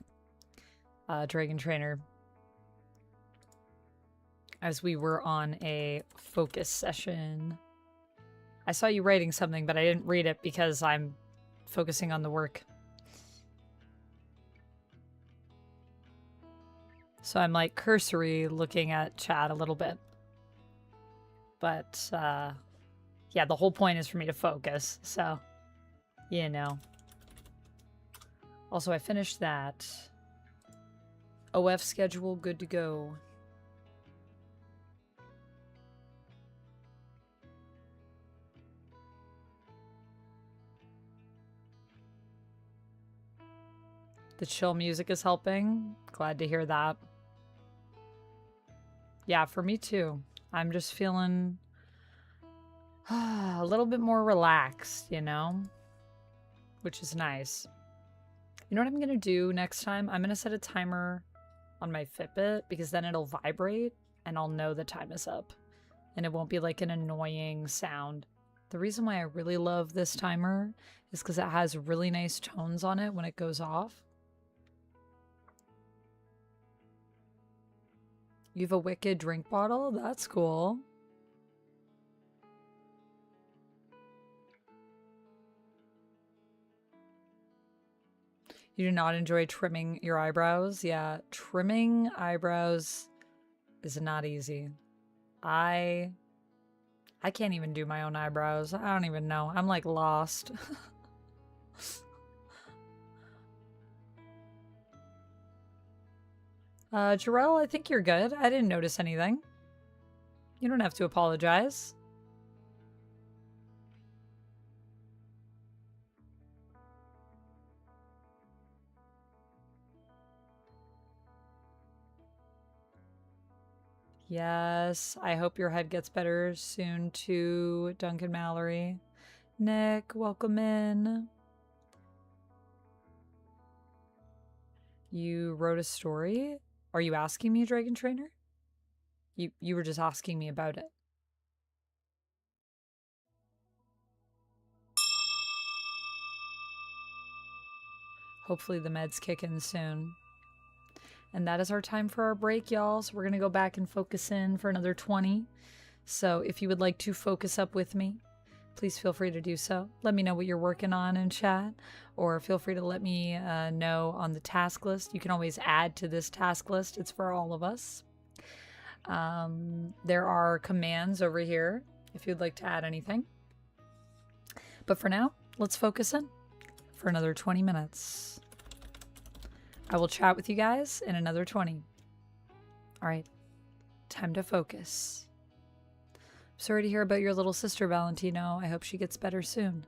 Dragon Trainer, as we were on a focus session. I saw you writing something, but I didn't read it because I'm focusing on the work. So I'm like cursory looking at chat a little bit. But yeah, the whole point is for me to focus, so you know. Also, I finished that. OF schedule good to go. The chill music is helping. Glad to hear that. Yeah, for me too. I'm just feeling a little bit more relaxed, you know? Which is nice. You know what I'm going to do next time? I'm going to set a timer on my Fitbit because then it'll vibrate and I'll know the time is up. And it won't be like an annoying sound. The reason why I really love this timer is because it has really nice tones on it when it goes off. You have a Wicked drink bottle? That's cool. You do not enjoy trimming your eyebrows? Yeah, trimming eyebrows is not easy. I can't even do my own eyebrows. I don't even know. I'm like lost. Jarrell, I think you're good. I didn't notice anything. You don't have to apologize. Yes, I hope your head gets better soon too, Duncan Mallory. Nick, welcome in. You wrote a story? Are you asking me, Dragon Trainer? You were just asking me about it. Hopefully the meds kick in soon. And that is our time for our break, y'all. So we're going to go back and focus in for another 20. So if you would like to focus up with me, please feel free to do so. Let me know what you're working on in chat, or feel free to let me know on the task list. You can always add to this task list. It's for all of us. There are commands over here if you'd like to add anything. But for now, let's focus in for another 20 minutes. I will chat with you guys in another 20. All right, time to focus. Sorry to hear about your little sister, Valentino. I hope she gets better soon.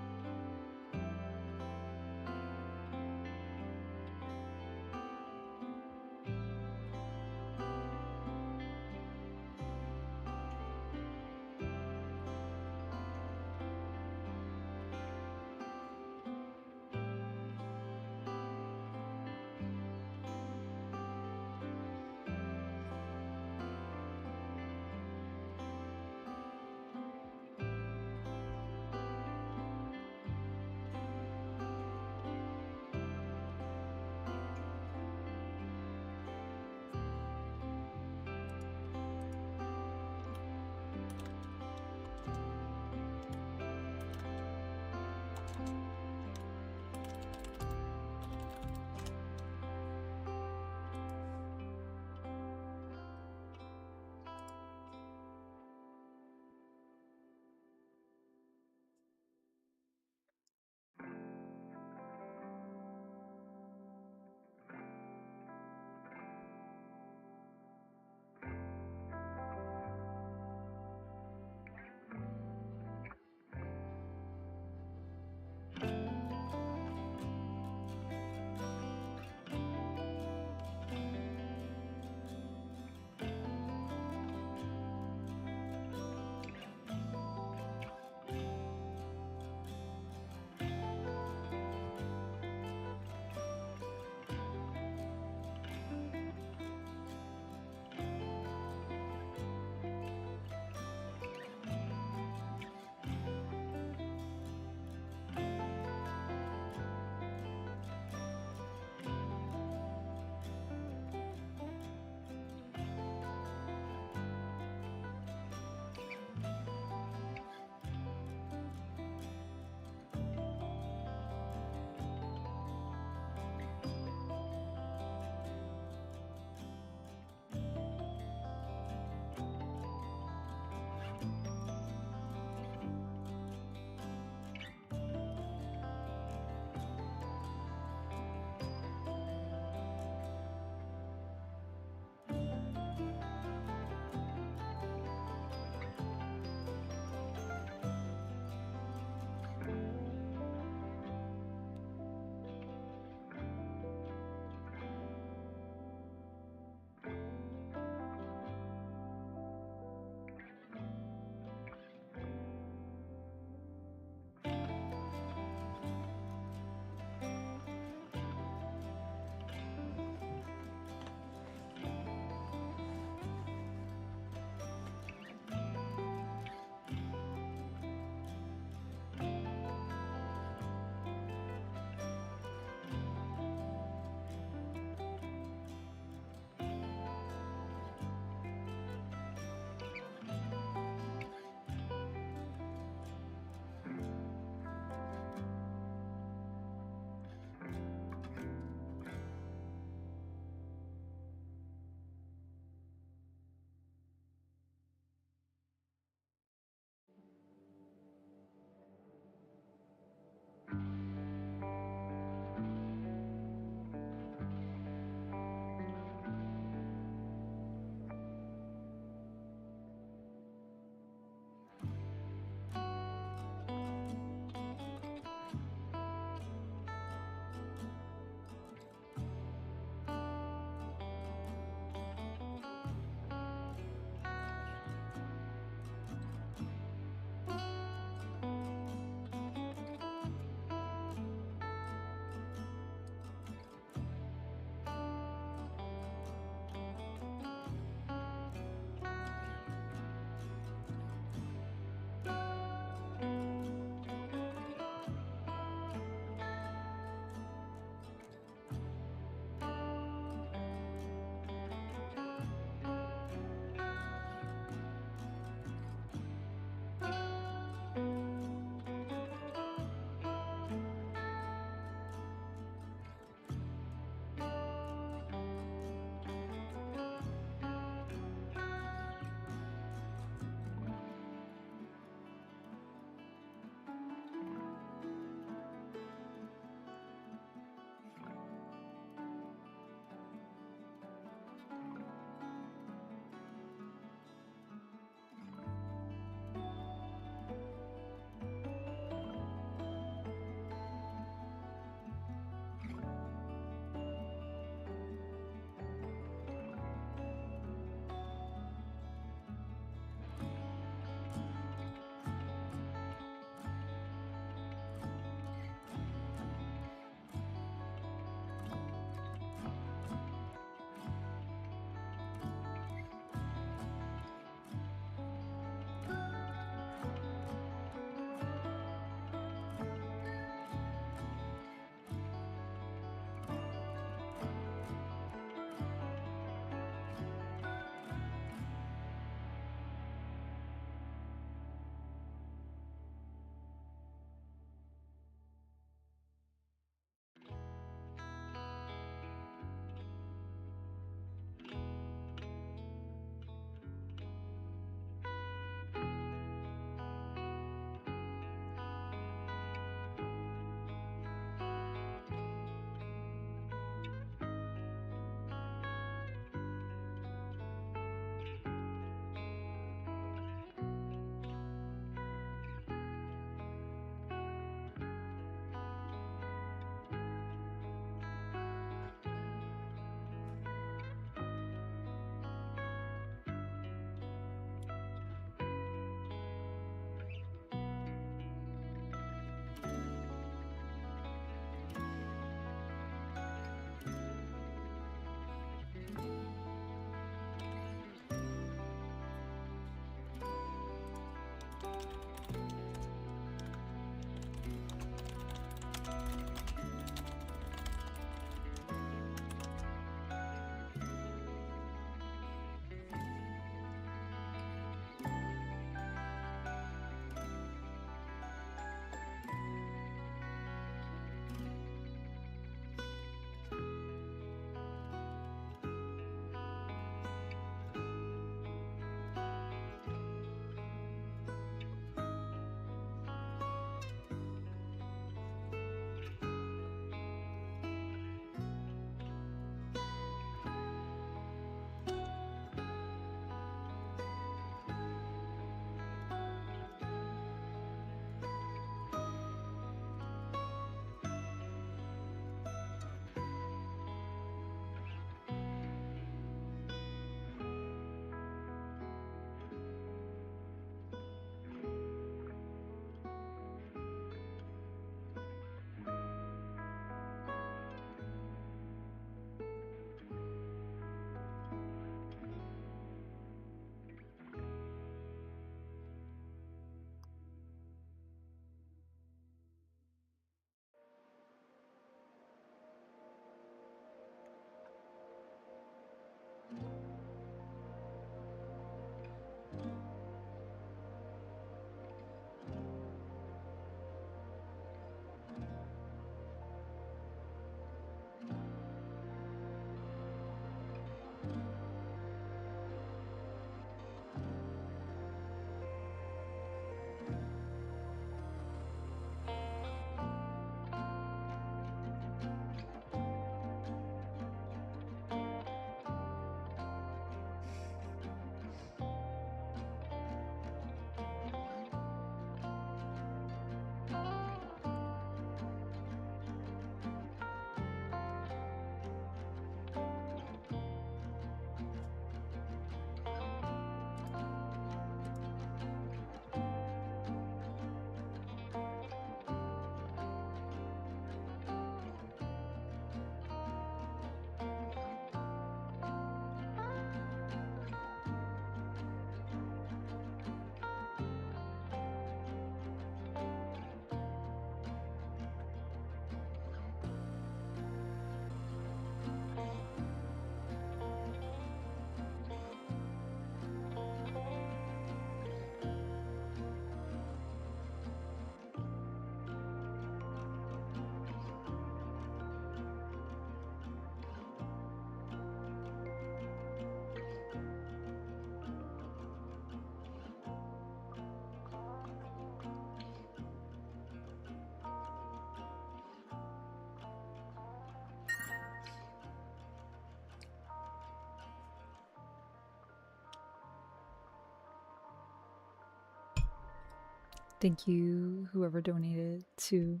Thank you, whoever donated to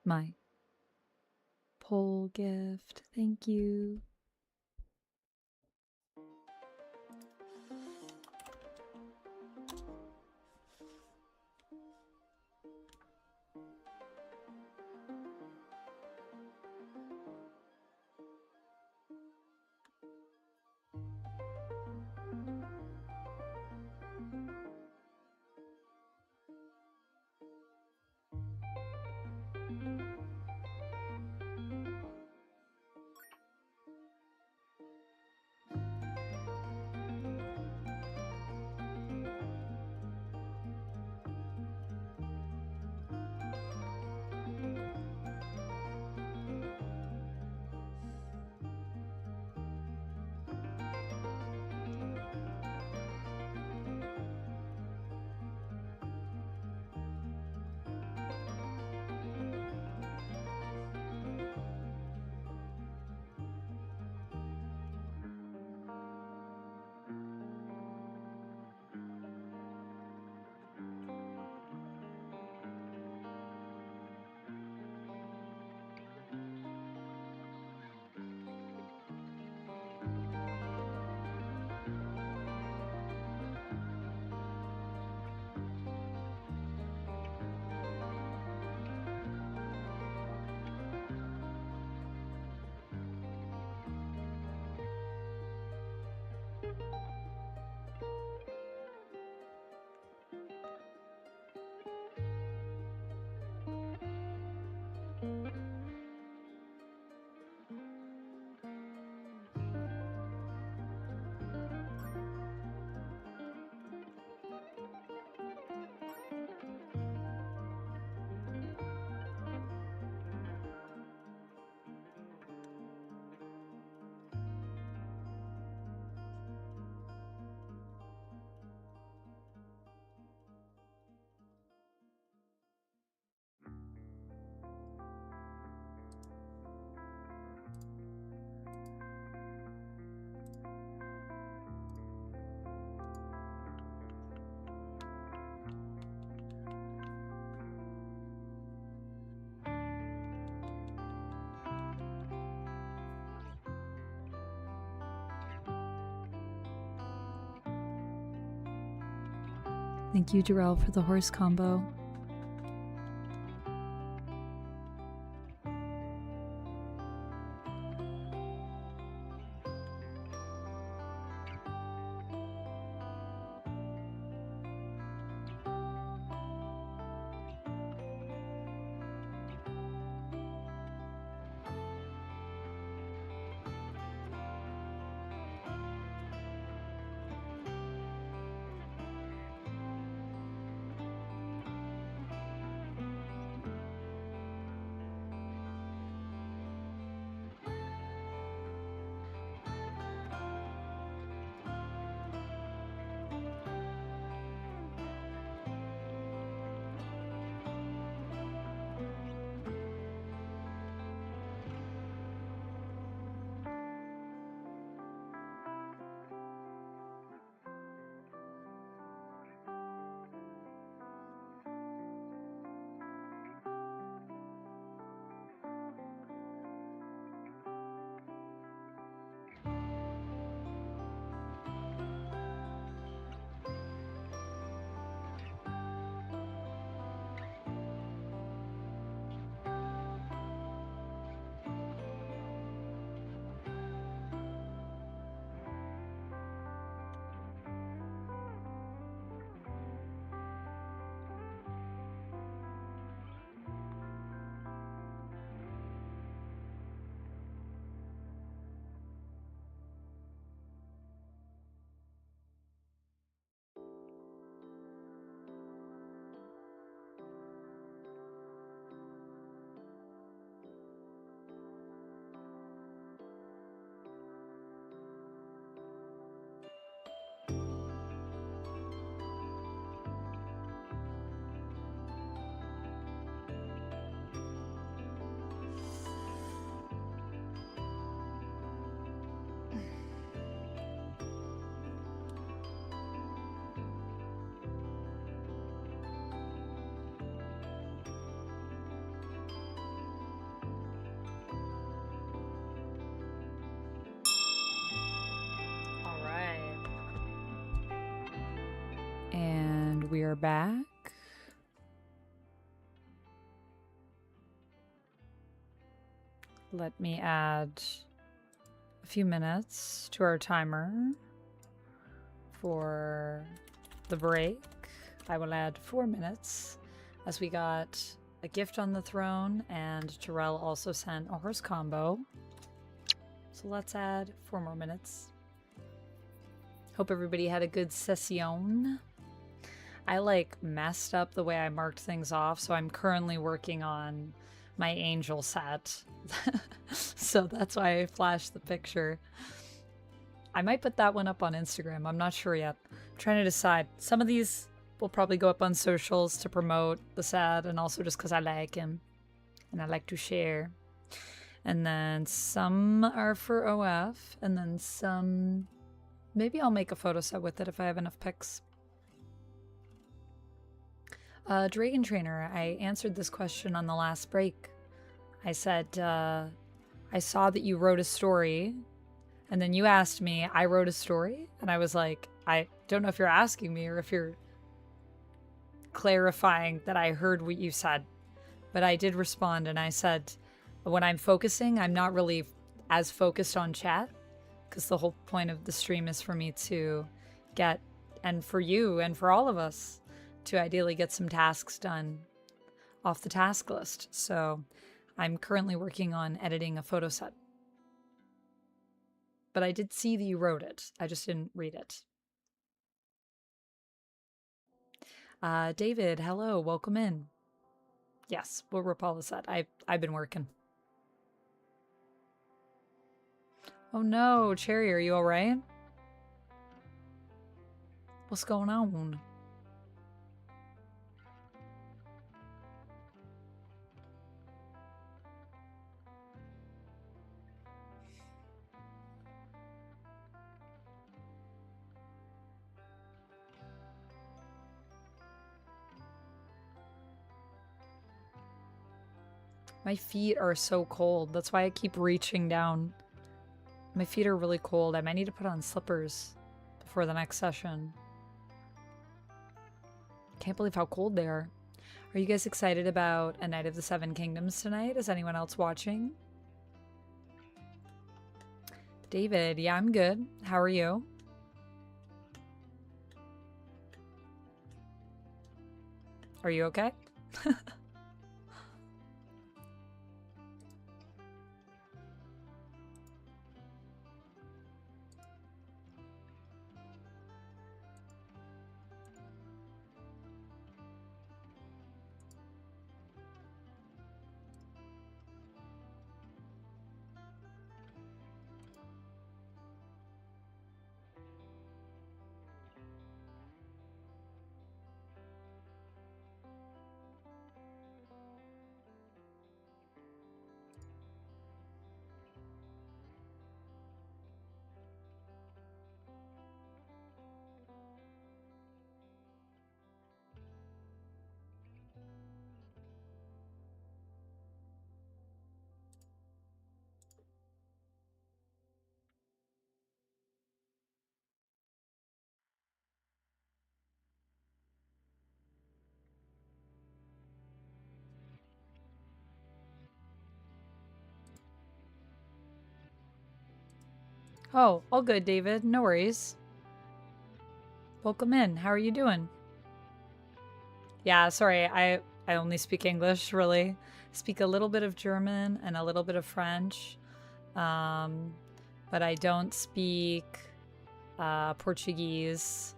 my poll gift. Thank you. Thank you, Darrell, for the horse combo. And we are back. Let me add a few minutes to our timer for the break. I will add 4 minutes as we got a gift on the throne and Terrell also sent a horse combo. So let's add 4 more minutes. Hope everybody had a good session. I like messed up the way I marked things off, so I'm currently working on my angel set. So that's why I flashed the picture. I might put that one up on Instagram. I'm not sure yet. I'm trying to decide. Some of these will probably go up on socials to promote the set and also just because I like him and I like to share. And then some are for OF and then some... Maybe I'll make a photo set with it if I have enough pics. Dragon Trainer, I answered this question on the last break. I said, I saw that you wrote a story, and then you asked me, I wrote a story? And I was like, I don't know if you're asking me or if you're clarifying that I heard what you said. But I did respond, and I said, when I'm focusing, I'm not really as focused on chat, because the whole point of the stream is for me to get, and for you, and for all of us, to ideally get some tasks done off the task list. So I'm currently working on editing a photo set. But I did see that you wrote it. I just didn't read it. David, hello, welcome in. Yes, we'll rip all the set. I've been working. Oh no, Cherry, are you alright? What's going on? My feet are so cold. That's why I keep reaching down. My feet are really cold. I might need to put on slippers before the next session. Can't believe how cold they are. Are you guys excited about A Night of the Seven Kingdoms tonight? Is anyone else watching? David, yeah, I'm good. How are you? Are you okay? Oh, all good, David. No worries. Welcome in. How are you doing? Yeah, sorry. I only speak English, really. Speak a little bit of German and a little bit of French. But I don't speak Portuguese,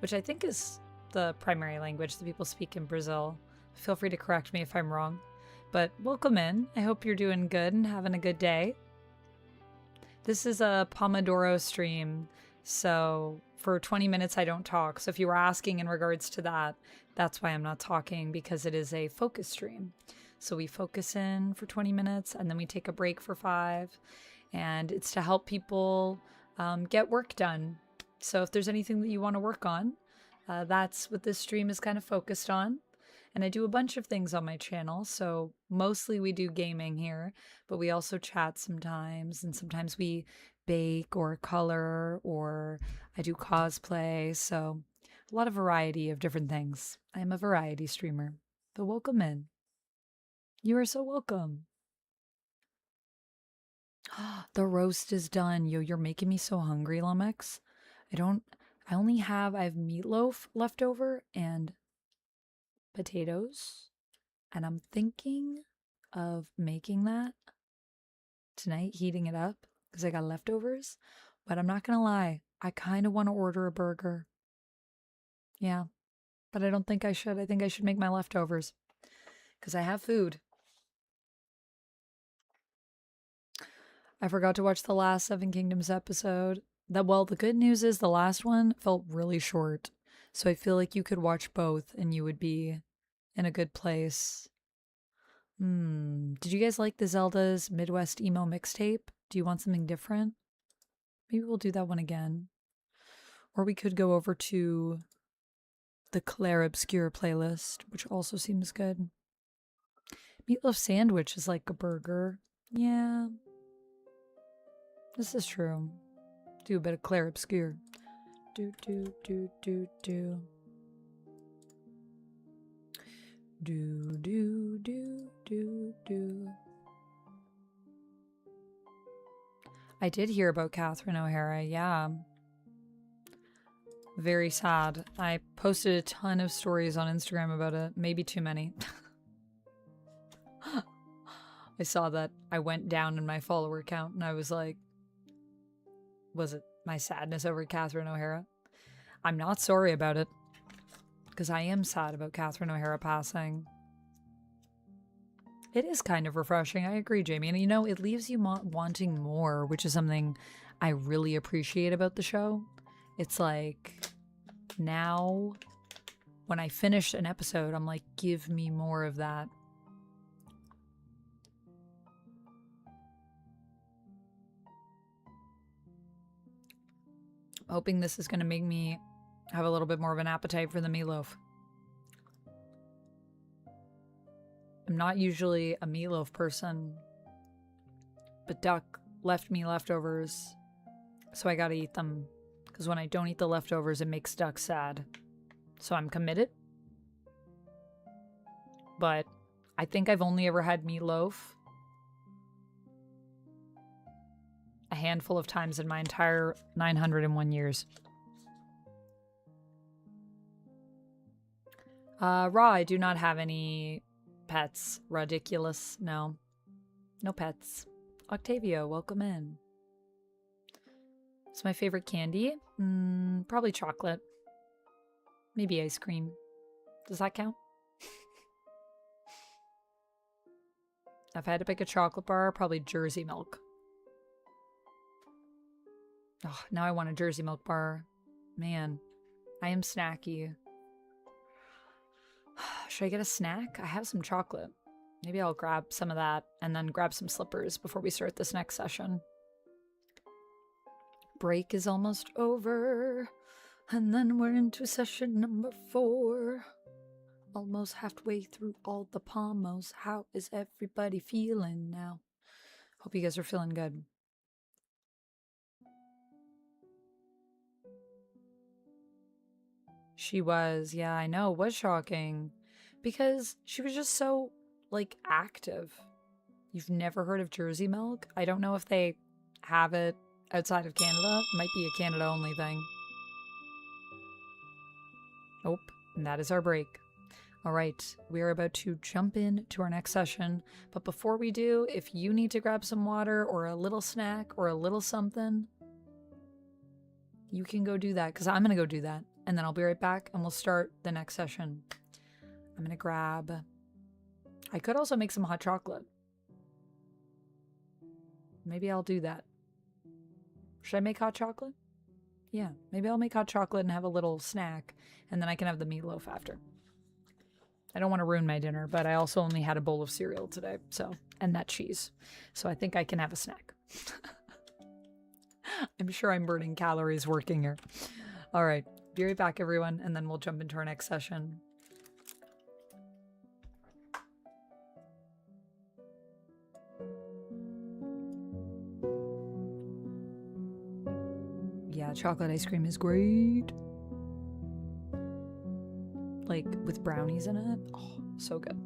which I think is the primary language that people speak in Brazil. Feel free to correct me if I'm wrong. But welcome in. I hope you're doing good and having a good day. This is a pomodoro stream, so for 20 minutes I don't talk. So if you were asking in regards to that, that's why I'm not talking, because it is a focus stream. So we focus in for 20 minutes and then we take a break for 5. And it's to help people get work done. So if there's anything that you want to work on, that's what this stream is kind of focused on. And I do a bunch of things on my channel. So mostly we do gaming here, but we also chat sometimes. And sometimes we bake or color, or I do cosplay. So a lot of variety of different things. I'm a variety streamer. But welcome in. You are so welcome. The roast is done. Yo, you're making me so hungry, Lumix. I have meatloaf left over and potatoes. And I'm thinking of making that tonight, heating it up, because I got leftovers. But I'm not going to lie, I kind of want to order a burger. Yeah, but I don't think I should. I think I should make my leftovers, because I have food. I forgot to watch the last Seven Kingdoms episode. The good news is the last one felt really short. So I feel like you could watch both and you would be in a good place. Did you guys like the Zelda's Midwest Emo mixtape? Do you want something different? Maybe we'll do that one again. Or we could go over to the Claire Obscure playlist, which also seems good. Meatloaf sandwich is like a burger. Yeah. This is true. Do a bit of Claire Obscure. Do. I did hear about Catherine O'Hara, yeah. Very sad. I posted a ton of stories on Instagram about it. Maybe too many. I saw that I went down in my follower count and I was like, was it my sadness over Catherine O'Hara? I'm not sorry about it, because I am sad about Catherine O'Hara passing. It is kind of refreshing. I agree, Jamie. And, it leaves you wanting more, which is something I really appreciate about the show. It's like, now, when I finish an episode, I'm like, give me more of that. I'm hoping this is going to make me have a little bit more of an appetite for the meatloaf. I'm not usually a meatloaf person, but Duck left me leftovers, so I gotta eat them, because when I don't eat the leftovers, it makes Duck sad. So I'm committed. but I think I've only ever had meatloaf a handful of times in my entire 901 years. Raw, I do not have any pets. Ridiculous. No. No pets. Octavio, welcome in. It's my favorite candy. Probably chocolate. Maybe ice cream. Does that count? If I had to pick a chocolate bar, probably Jersey Milk. Oh, now I want a Jersey Milk bar. Man, I am snacky. Should I get a snack? I have some chocolate. Maybe I'll grab some of that and then grab some slippers before we start this next session. Break is almost over, and then we're into session number 4. Almost halfway through all the pomos. How is everybody feeling now? Hope you guys are feeling good. She was, yeah, I know, it was shocking. Because she was just so, like, active. You've never heard of Jersey Milk? I don't know if they have it outside of Canada. It might be a Canada-only thing. Nope, and that is our break. All right, we are about to jump in to our next session. But before we do, if you need to grab some water or a little snack or a little something, you can go do that, because I'm going to go do that. And then I'll be right back and we'll start the next session. I'm going to grab... I could also make some hot chocolate. Maybe I'll do that. Should I make hot chocolate? Yeah, maybe I'll make hot chocolate and have a little snack, and then I can have the meatloaf after. I don't want to ruin my dinner, but I also only had a bowl of cereal today, so, and that cheese. So I think I can have a snack. I'm sure I'm burning calories working here. All right, be right back, everyone, and then we'll jump into our next session. Yeah, chocolate ice cream is great. Like, with brownies in it. Oh, so good.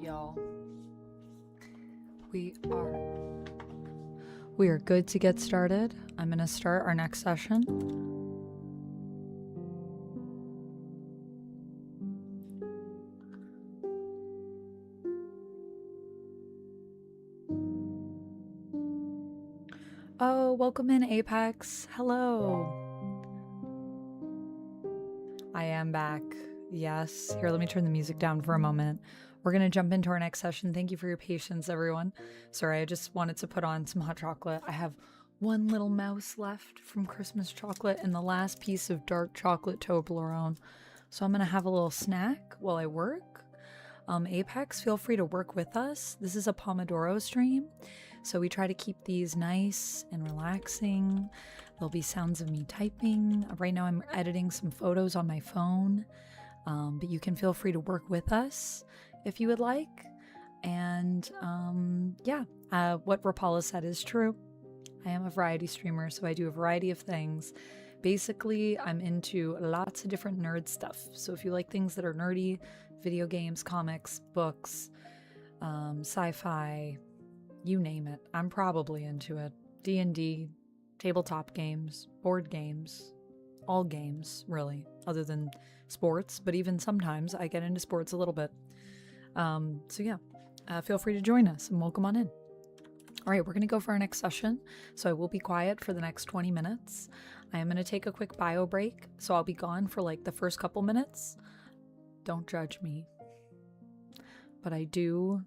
y'all. We are good to get started. I'm going to start our next session. Oh, welcome in, Apex. Hello. I am back. Yes. Here, let me turn the music down for a moment. We're going to jump into our next session. Thank you for your patience, everyone. Sorry, I just wanted to put on some hot chocolate. I have one little mouse left from Christmas chocolate and the last piece of dark chocolate Toblerone. So I'm going to have a little snack while I work. Apex, feel free to work with us. This is a pomodoro stream. So we try to keep these nice and relaxing. There'll be sounds of me typing. Right now I'm editing some photos on my phone. But you can feel free to work with us if you would like. And what Rapala said is true. I am a variety streamer, so I do a variety of things. Basically, I'm into lots of different nerd stuff. So if you like things that are nerdy, video games, comics, books, sci-fi, you name it, I'm probably into it. D&D, tabletop games, board games, all games, really, other than sports, but even sometimes I get into sports a little bit. Feel free to join us and welcome on in. All right, we're going to go for our next session, so I will be quiet for the next 20 minutes. I am going to take a quick bio break, so I'll be gone for like the first couple minutes. Don't judge me, but I do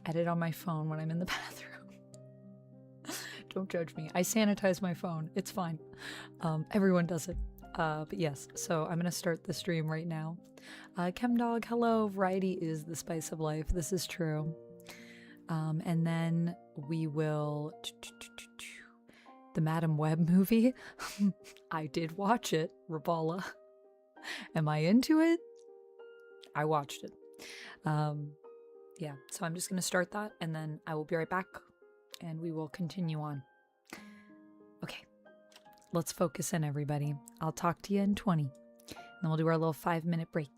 edit on my phone when I'm in the bathroom. Don't judge me. I sanitize my phone. It's fine. Everyone does it. But yes, so I'm going to start the stream right now. Chemdog, hello. Variety is the spice of life. This is true. And then we will... The Madam Web movie. I did watch it, Rapala. Am I into it? I watched it. Yeah, so I'm just going to start that, and then I will be right back, and we will continue on. Okay, let's focus in, everybody. I'll talk to you in 20, and then we'll do our little 5-minute break.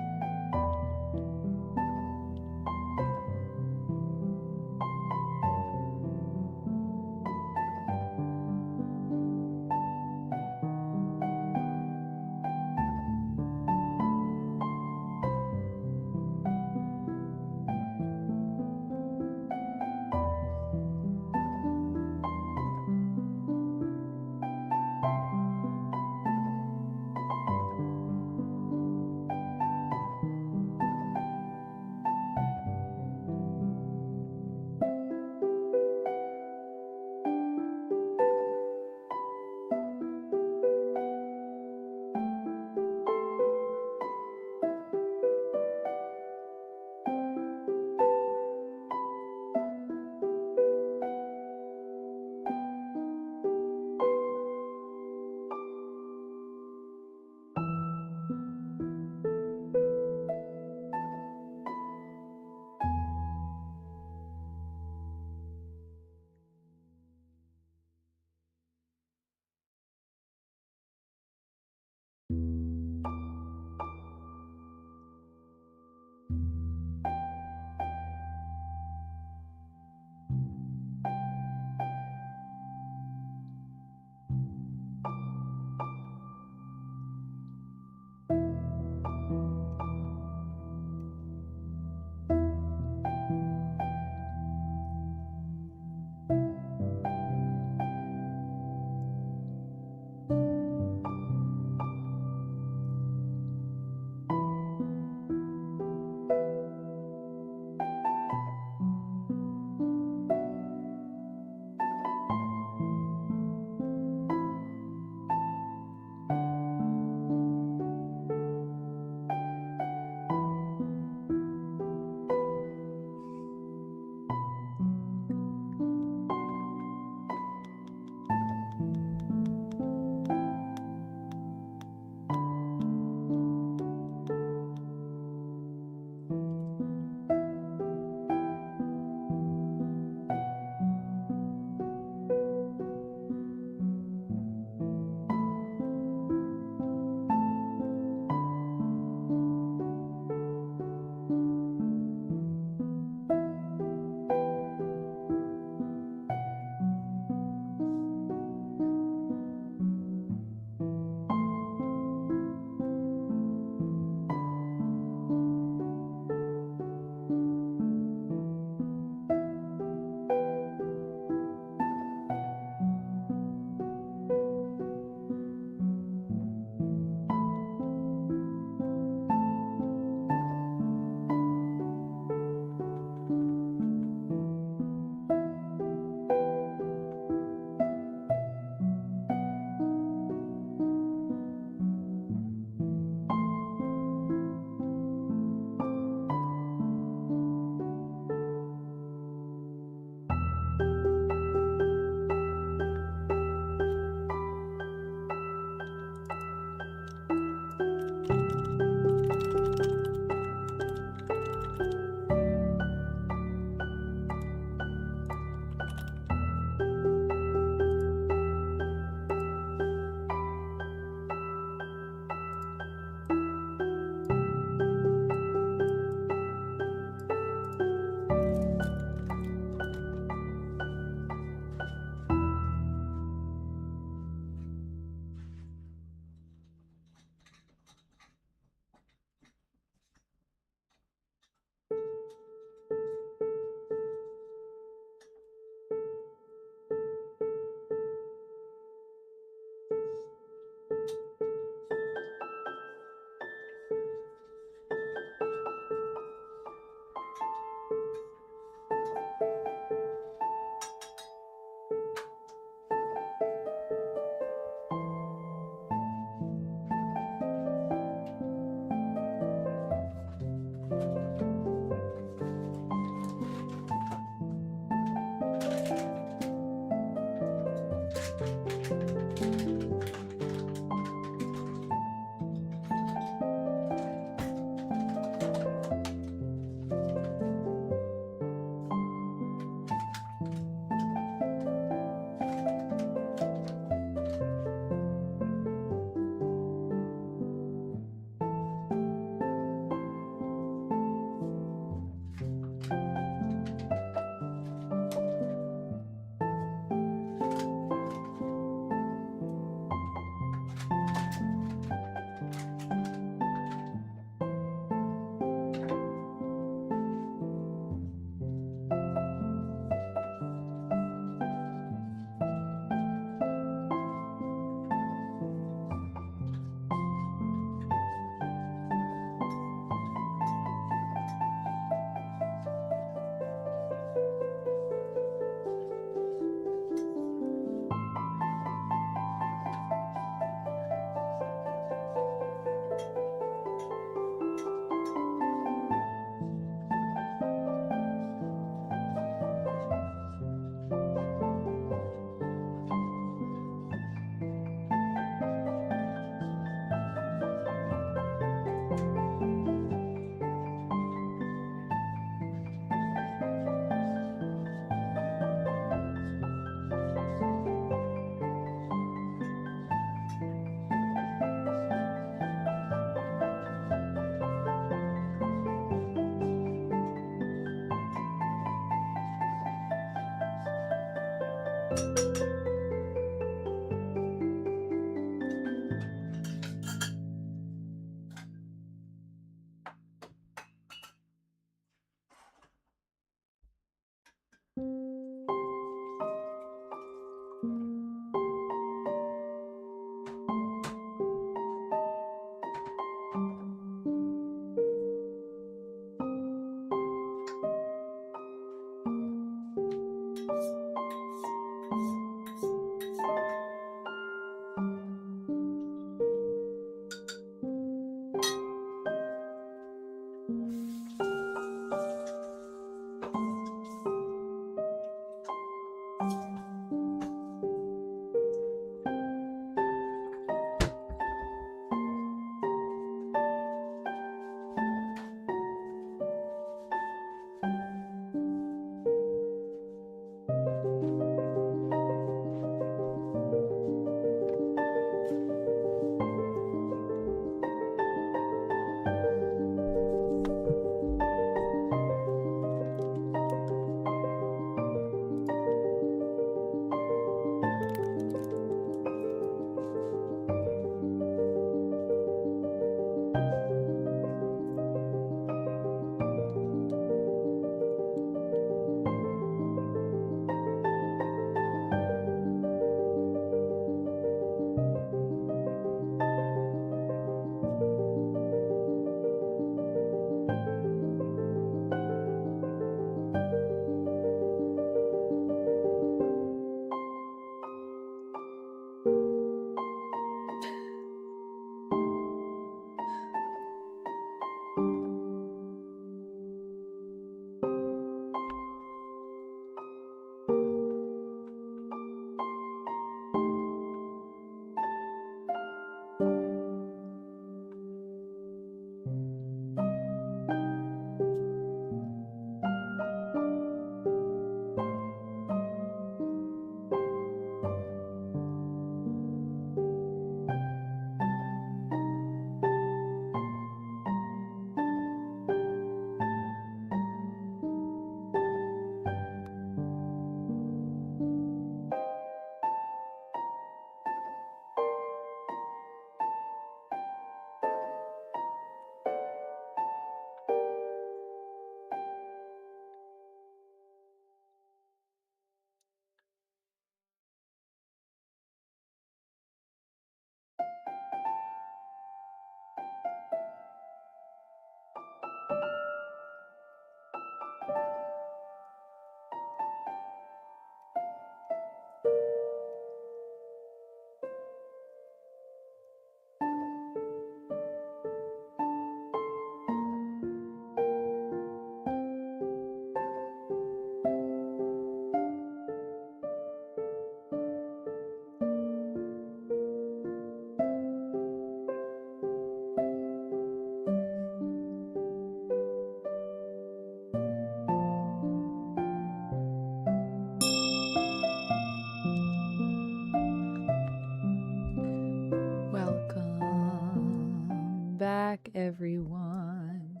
back, everyone.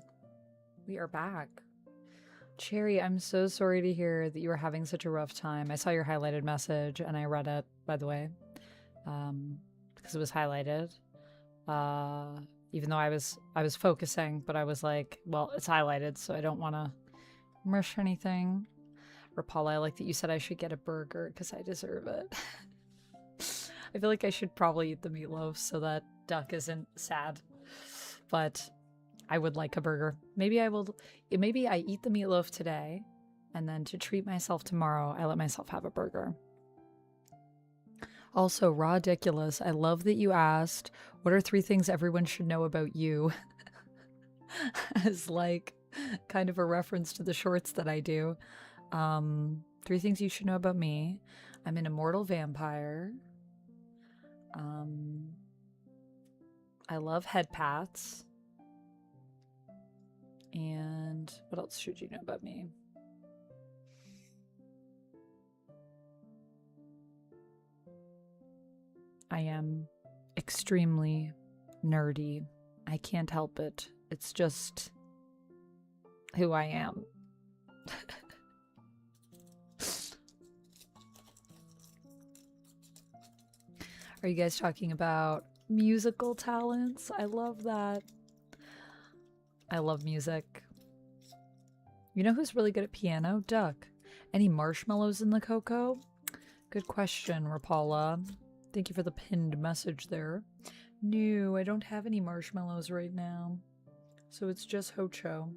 We are back. Cherry, I'm so sorry to hear that you were having such a rough time. I saw your highlighted message and I read it, by the way, because it was highlighted. Even though I was focusing, but I was like, well, it's highlighted, so I don't want to mush anything. Rapala, I like that you said I should get a burger because I deserve it. I feel like I should probably eat the meatloaf so that Duck isn't sad, but I would like a burger. Maybe I will. Maybe I eat the meatloaf today, and then to treat myself tomorrow, I let myself have a burger. Also, Ridiculous, I love that you asked, what are 3 things everyone should know about you? As like kind of a reference to the shorts that I do. 3 things you should know about me. I'm an immortal vampire. I love head pats. And what else should you know about me? I am extremely nerdy. I can't help it. It's just who I am. Are you guys talking about musical talents? I love that. I love music. You know who's really good at piano? Duck. Any marshmallows in the cocoa? Good question, Rapala. Thank you for the pinned message there. No, I don't have any marshmallows right now. So it's just Hocho.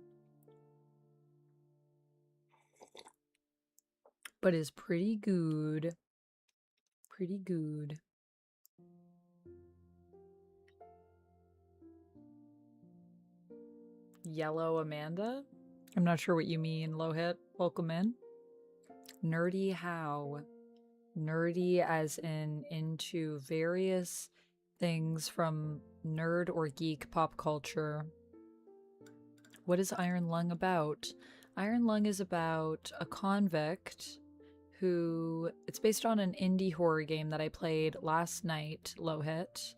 But it's pretty good. Pretty good. Yellow Amanda? I'm not sure what you mean, Lohit. Welcome in. Nerdy how? Nerdy as in into various things from nerd or geek pop culture. What is Iron Lung about? Iron Lung is about a convict who... It's based on an indie horror game that I played last night, Lohit.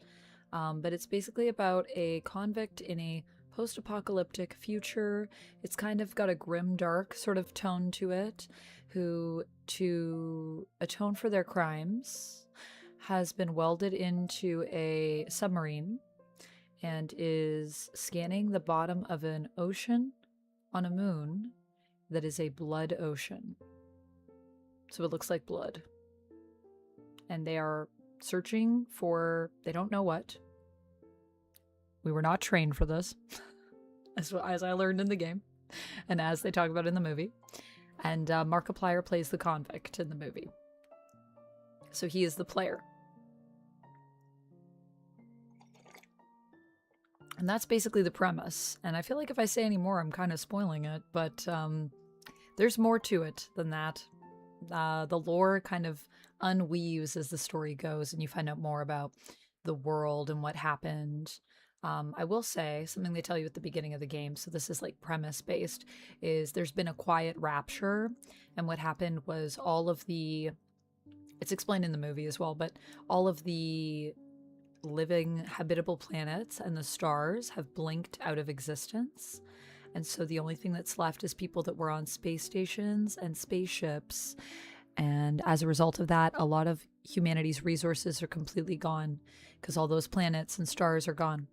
But it's basically about a convict in a post-apocalyptic future. It's kind of got a grim dark sort of tone to it, who, to atone for their crimes, has been welded into a submarine and is scanning the bottom of an ocean on a moon that is a blood ocean. So it looks like blood. And they are searching for, they don't know what. We were not trained for this, as I learned in the game, and as they talk about in the movie. And Markiplier plays the convict in the movie. So he is the player. And that's basically the premise. And I feel like if I say any more, I'm kind of spoiling it, but there's more to it than that. The lore kind of unweaves as the story goes, and you find out more about the world and what happened. I will say something they tell you at the beginning of the game, so this is like premise based, is there's been a quiet rapture, and what happened was all of the, it's explained in the movie as well, but all of the living habitable planets and the stars have blinked out of existence. And so the only thing that's left is people that were on space stations and spaceships. And as a result of that, a lot of humanity's resources are completely gone because all those planets and stars are gone.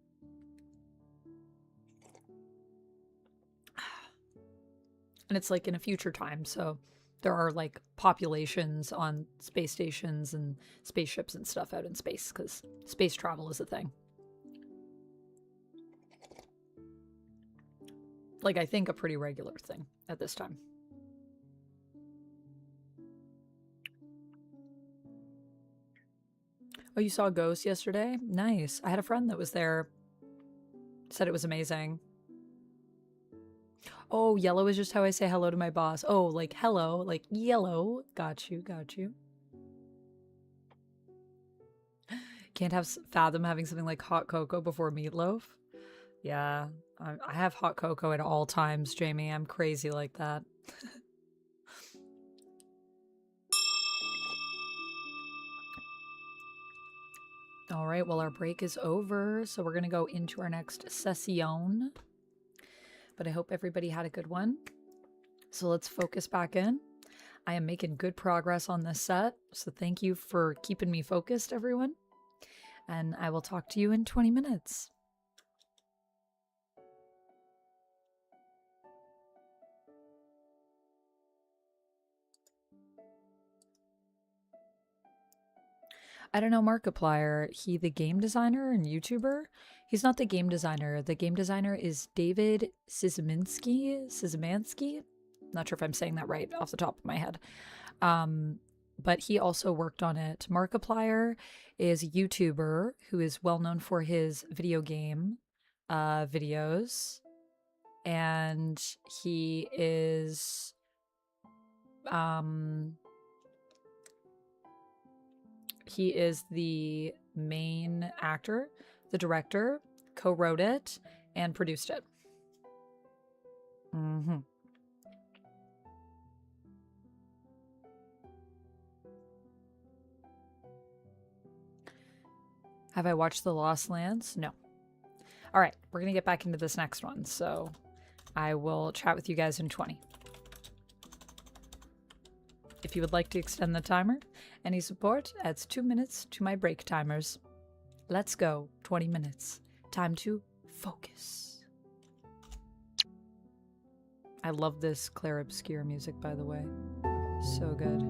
And it's like in a future time, so there are like populations on space stations and spaceships and stuff out in space because space travel is a thing. Like, I think a pretty regular thing at this time. Oh, you saw Ghost yesterday? Nice. I had a friend that was there. Said it was amazing. Oh, yellow is just how I say hello to my boss. Oh, like hello, like yellow. Got you, got you. Can't have fathom having something like hot cocoa before meatloaf. Yeah, I have hot cocoa at all times, Jamie. I'm crazy like that. All right, well, our break is over, so we're going to go into our next session. But I hope everybody had a good one. So let's focus back in. I am making good progress on this set, so thank you for keeping me focused, everyone. And I will talk to you in 20 minutes. I don't know Markiplier. He the game designer and YouTuber? He's not the game designer. The game designer is David Szymanski. Not sure if I'm saying that right off the top of my head. But he also worked on it. Markiplier is a YouTuber who is well known for his video game videos. And he is the main actor, the director, co-wrote it, and produced it. Have I watched The Lost Lands? No. All right, we're going to get back into this next one, so I will chat with you guys in 20. If you would like to extend the timer, any support adds 2 minutes to my break timers. Let's go, 20 minutes. Time to focus. I love this Claire Obscure music, by the way. So good.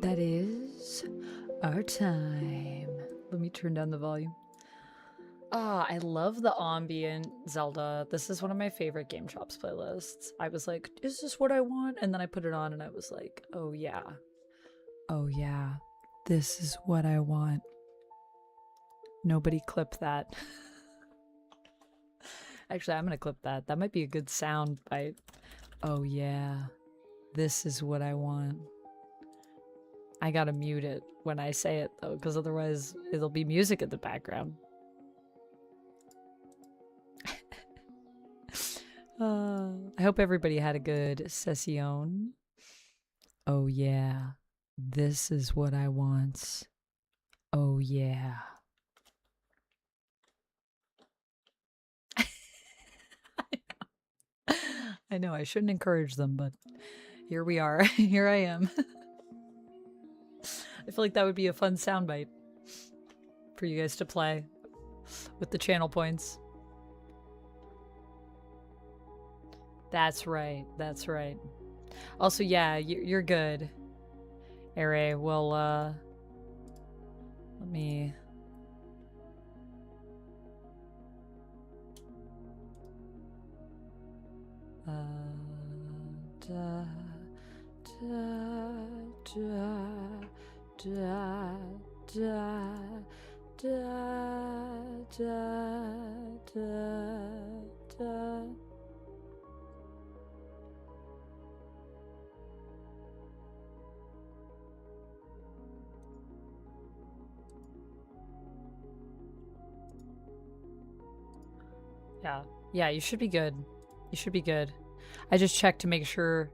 That is our time. Let me turn down the volume. Ah, I love the ambient Zelda. This is one of my favorite Game Chops playlists. I was like, is this what I want? And then I put it on and I was like, oh yeah. Oh yeah. This is what I want. Nobody clip that. Actually, I'm gonna clip that. That might be a good sound bite. Oh yeah. This is what I want. I gotta mute it when I say it though, because otherwise it'll be music in the background. I hope everybody had a good session. Oh yeah, this is what I want. Oh yeah. I know I shouldn't encourage them, but here we are. Here I am. I feel like that would be a fun soundbite for you guys to play with the channel points. That's right. That's right. Also, yeah, you're good. Ere, well, let me... da, da. Yeah, you should be good. You should be good. I just checked to make sure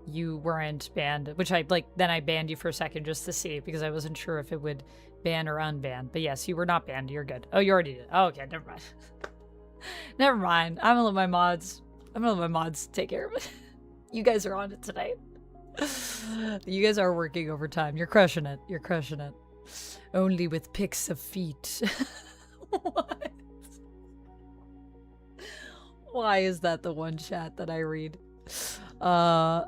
you weren't banned, which then I banned you for a second just to see, because I wasn't sure if it would ban or unban. But yes, you were not banned. You're good. Oh, you already did. Oh, okay, never mind. Never mind. I'm gonna let my mods take care of it. You guys are on it tonight. You guys are working overtime. You're crushing it. You're crushing it. Only with pics of feet. What? Why is that the one chat that I read? Oh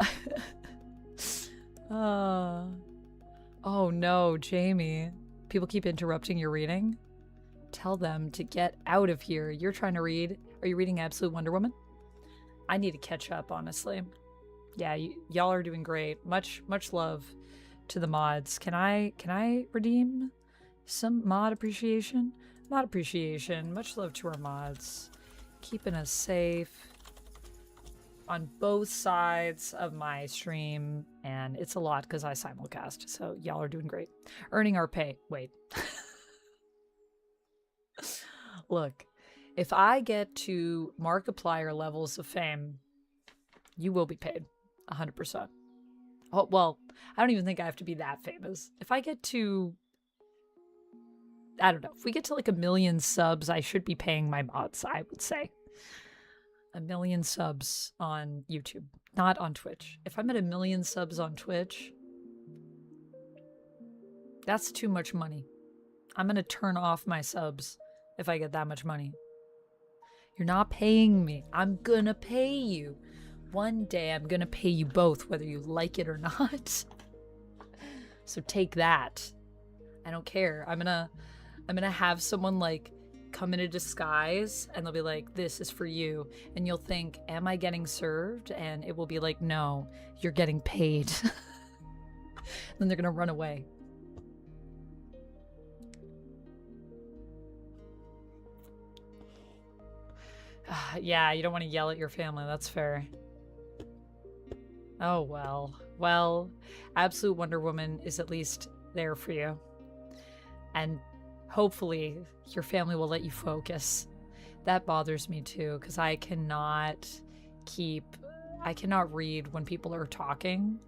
no, Jamie. People keep interrupting your reading. Tell them to get out of here. You're trying to read. Are you reading Absolute Wonder Woman? I need to catch up, honestly. Yeah, y'all are doing great. Much love to the mods. Can I redeem some mod appreciation? Mod appreciation. Much love to our mods. Keeping us safe on both sides of my stream, and it's a lot because I simulcast, so y'all are doing great. Earning our pay. Wait. Look, if I get to Markiplier levels of fame, you will be paid 100%. Oh, well, I don't even think I have to be that famous. If I get to, I don't know, if we get to like 1 million subs, I should be paying my mods, I would say. 1 million subs on YouTube, not on Twitch. If I'm at 1 million subs on Twitch, that's too much money. I'm gonna turn off my subs if I get that much money. You're not paying me. I'm gonna pay you. One day I'm gonna pay you both, whether you like it or not. So take that. I don't care. I'm gonna have someone like come in a disguise and they'll be like, this is for you. And you'll think, am I getting served? And it will be like, no, you're getting paid. Then they're gonna run away. Yeah, you don't want to yell at your family. That's fair. Oh, well. Well, Absolute Wonder Woman is at least there for you. And hopefully your family will let you focus. That bothers me too, because I cannot read when people are talking.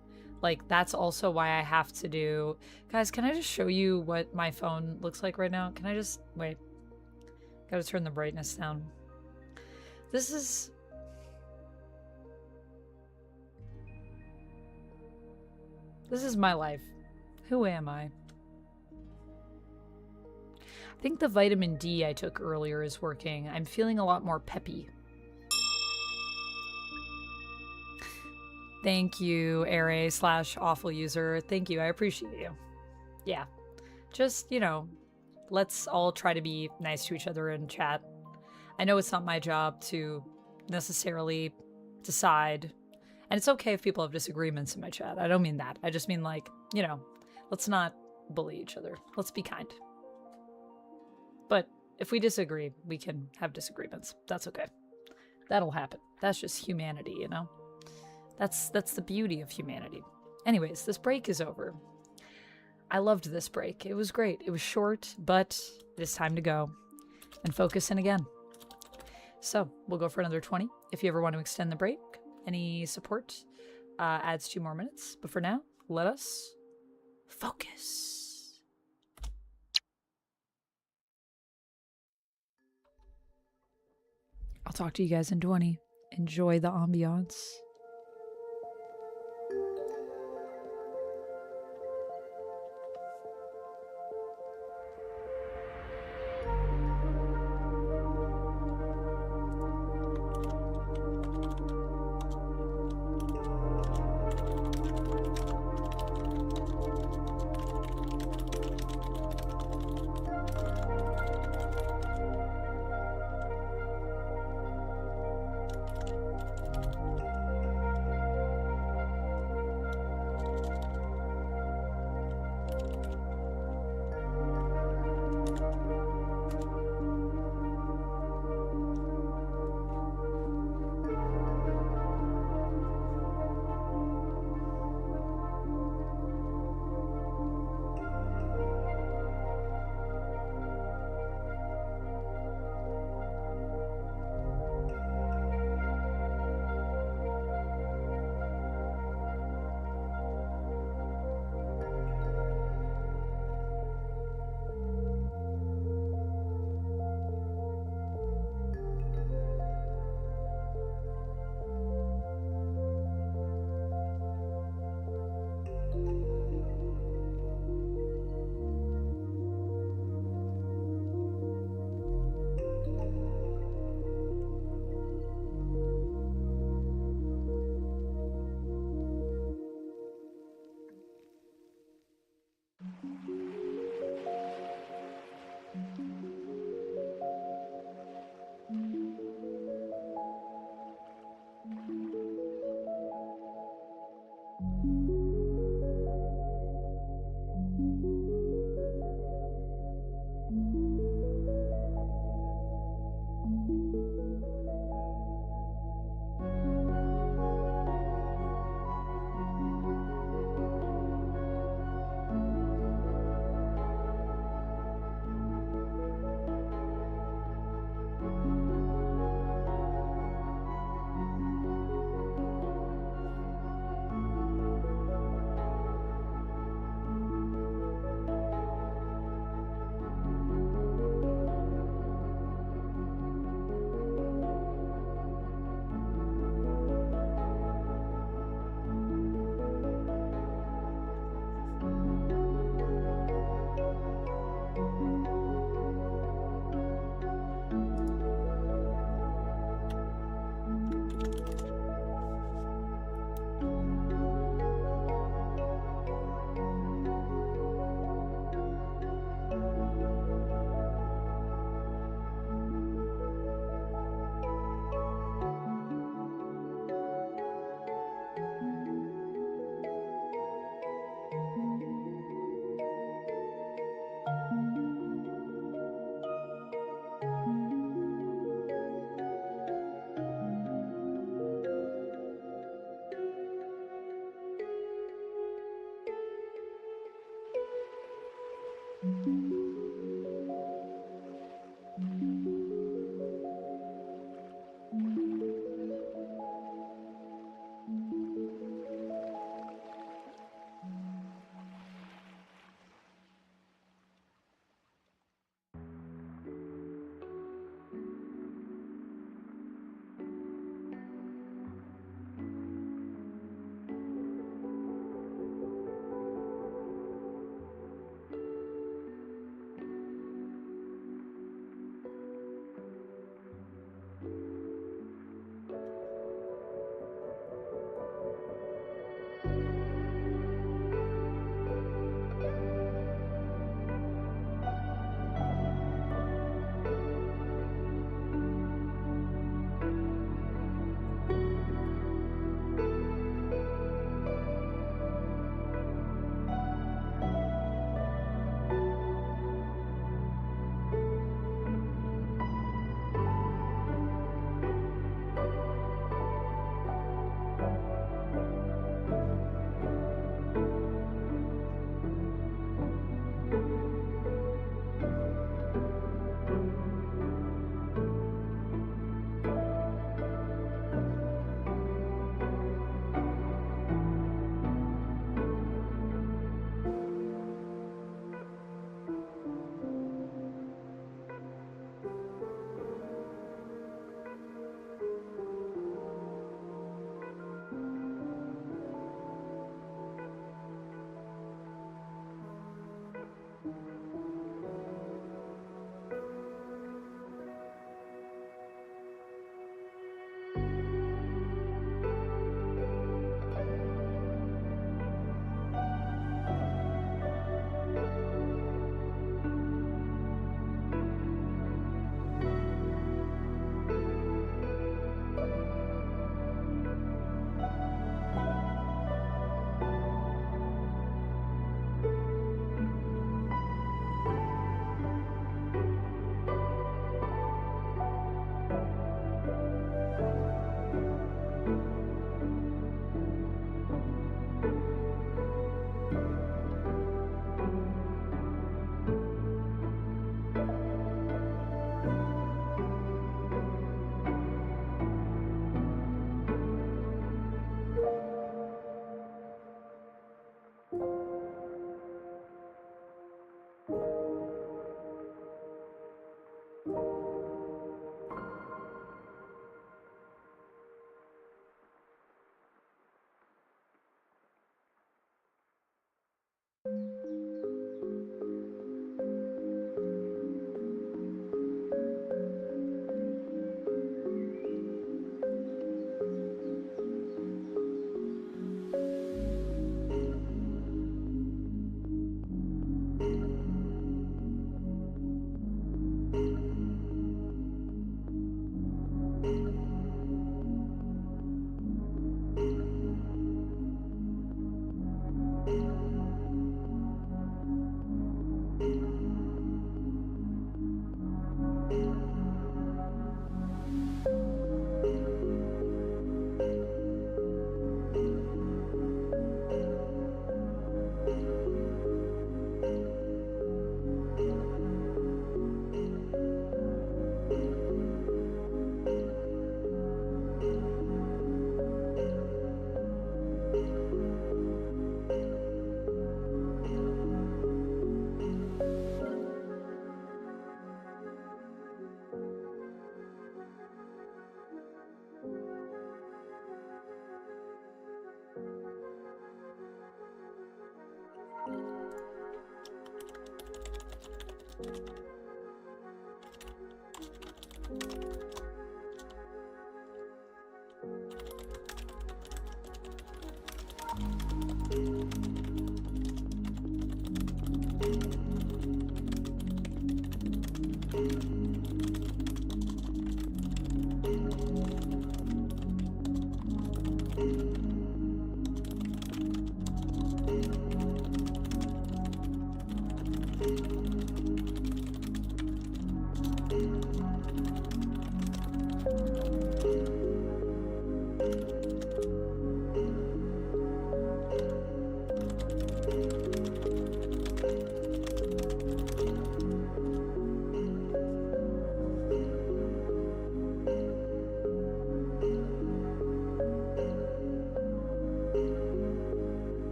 Like, that's also why I have to do... Guys, can I just show you what my phone looks like right now? Can I just... Wait. Gotta turn the brightness down. This is my life. Who am I? I think the vitamin D I took earlier is working. I'm feeling a lot more peppy. Thank you, Ere/awful user. Thank you. I appreciate you. Yeah. Just, you know, let's all try to be nice to each other in chat. I know it's not my job to necessarily decide. And it's okay if people have disagreements in my chat. I don't mean that. I just mean, like, you know, let's not bully each other. Let's be kind. But if we disagree, we can have disagreements. That's okay. That'll happen. That's just humanity, you know? That's the beauty of humanity. Anyways, this break is over. I loved this break. It was great. It was short, but it is time to go and focus in again. So we'll go for another 20. If you ever want to extend the break, any support adds 2 more minutes. But for now, let us focus. I'll talk to you guys in 20. enjoy the ambiance.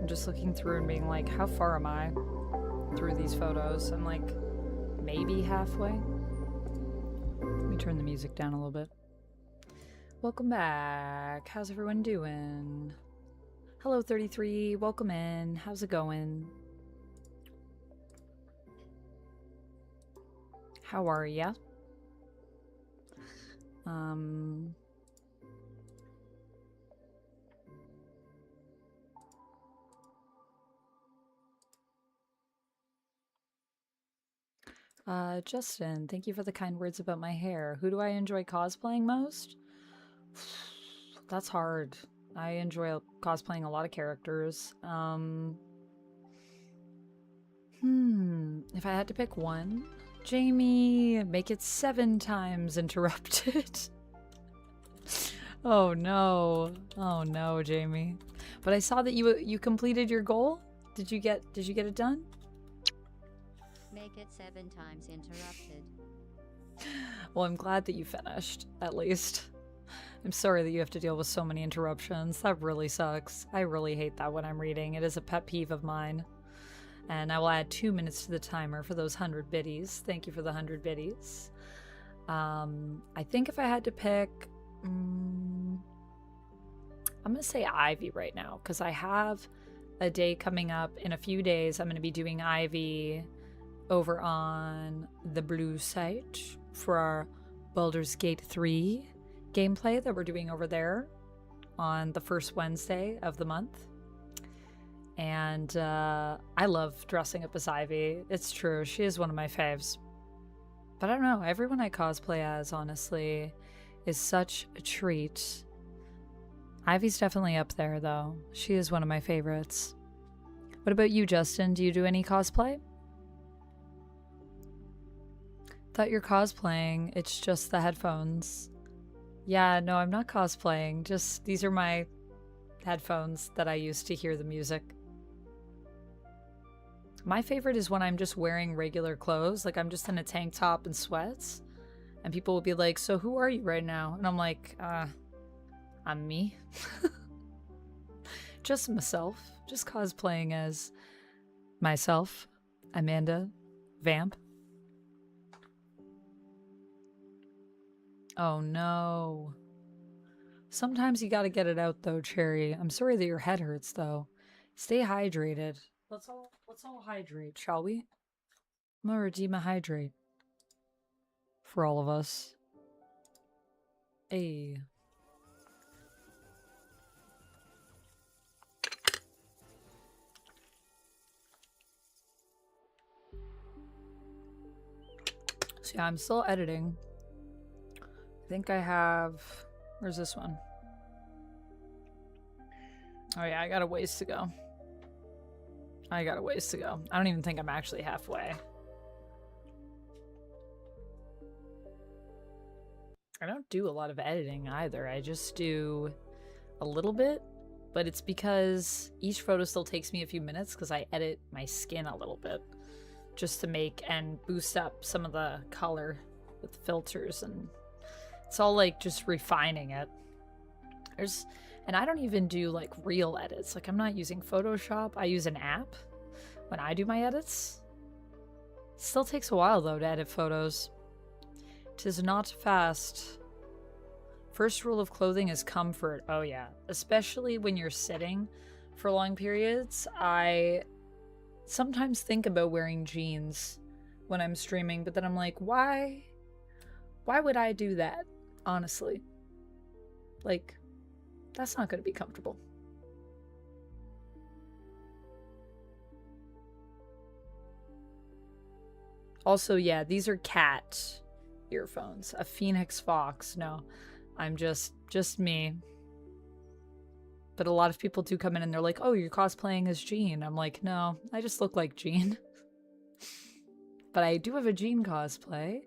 Just looking through and being like, how far am I through these photos? I'm like, maybe halfway. Let me turn the music down a little bit. Welcome back. How's everyone doing? Hello 33, welcome in. How's it going? How are ya? Justin, thank you for the kind words about my hair. Who do I enjoy cosplaying most? That's hard. I enjoy cosplaying a lot of characters. If I had to pick one, Jamie, make it 7 times interrupted. Oh no. Oh no, Jamie. But I saw that you completed your goal. Did you get it done? Make it 7 times interrupted. Well, I'm glad that you finished, at least. I'm sorry that you have to deal with so many interruptions. That really sucks. I really hate that when I'm reading. It is a pet peeve of mine. And I will add 2 minutes to the timer for those 100 biddies. Thank you for the 100 biddies. I think if I had to pick... I'm going to say Ivy right now, because I have a day coming up in a few days. I'm going to be doing Ivy over on the blue site for our Baldur's Gate 3 gameplay that we're doing over there on the first Wednesday of the month. And I love dressing up as Ivy. It's true, she is one of my faves. But I don't know, everyone I cosplay as, honestly, is such a treat. Ivy's definitely up there, though. She is one of my favorites. What about you, Justin? Do you do any cosplay? Thought you're cosplaying. It's just the headphones. Yeah, no, I'm not cosplaying. Just these are my headphones that I use to hear the music. My favorite is when I'm just wearing regular clothes. Like I'm just in a tank top and sweats. And people will be like, so who are you right now? And I'm like, I'm me. Just myself. Just cosplaying as myself, Amanda Vamp. Oh no. Sometimes you gotta get it out though, Cherry. I'm sorry that your head hurts though. Stay hydrated. Let's all hydrate, shall we? I'm gonna redeem a hydrate. For all of us. Hey. So yeah, I'm still editing. I think I have... Where's this one? Oh yeah, I got a ways to go. I got a ways to go. I don't even think I'm actually halfway. I don't do a lot of editing either. I just do a little bit, but it's because each photo still takes me a few minutes because I edit my skin a little bit just to make and boost up some of the color with filters, and it's all like just refining it. And I don't even do like real edits. Like I'm not using Photoshop. I use an app when I do my edits. It still takes a while though to edit photos. 'Tis not fast. First rule of clothing is comfort. Oh yeah, especially when you're sitting for long periods. I sometimes think about wearing jeans when I'm streaming, but then I'm like, why would I do that? Honestly, like, that's not going to be comfortable. Also, yeah, these are cat earphones. A Phoenix Fox. No, I'm just me. But a lot of people do come in and they're like, oh, you're cosplaying as Jean. I'm like, no, I just look like Jean. But I do have a Jean cosplay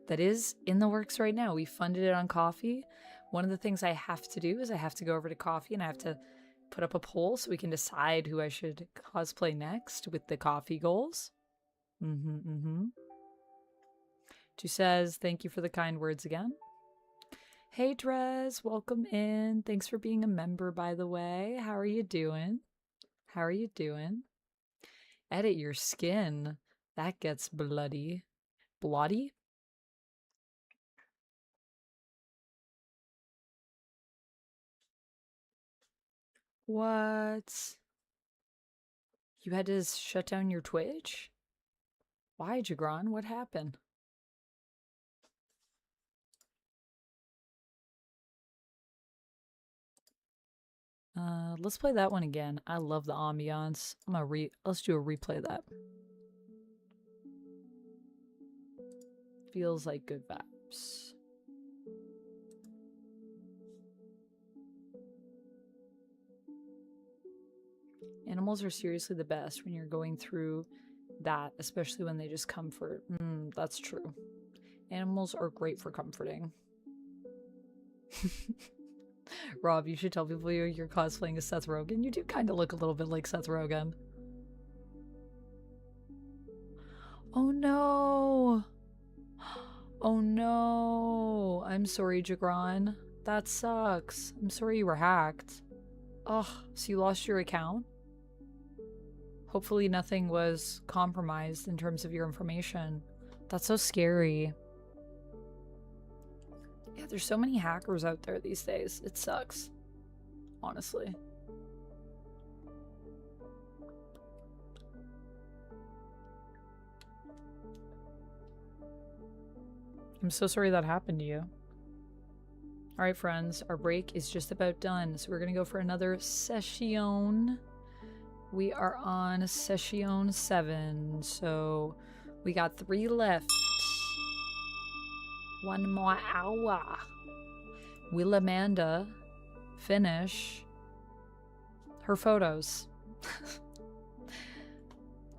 that is in the works right now. We funded it on Coffee. One of the things I have to do is I have to go over to Coffee and I have to put up a poll so we can decide who I should cosplay next with the Coffee goals. She says, thank you for the kind words again. Hey, Drez, welcome in. Thanks for being a member, by the way. How are you doing? How are you doing? Edit your skin. That gets bloody. Bloody? What? You had to shut down your Twitch? Why, Jagron? What happened? Let's play that one again. I love the ambiance. Let's do a replay of that. Feels like good vibes. Animals are seriously the best when you're going through that, especially when they just comfort. That's true. Animals are great for comforting. Rob, you should tell people you're cosplaying as Seth Rogen. You do kind of look a little bit like Seth Rogen. Oh no! Oh no! I'm sorry, Jagron. That sucks. I'm sorry you were hacked. Ugh, so you lost your account? Hopefully nothing was compromised in terms of your information. That's so scary. Yeah, there's so many hackers out there these days. It sucks. Honestly. I'm so sorry that happened to you. Alright, friends. Our break is just about done. So we're going to go for another session. We are on session 7. So we got 3 left. 1 more hour. Will Amanda finish her photos?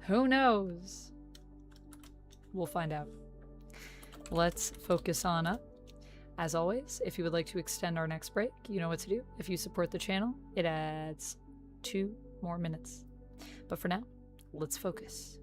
Who knows? We'll find out. Let's focus on up. As always, if you would like to extend our next break, you know what to do. If you support the channel, it adds 2 more minutes. But for now, let's focus.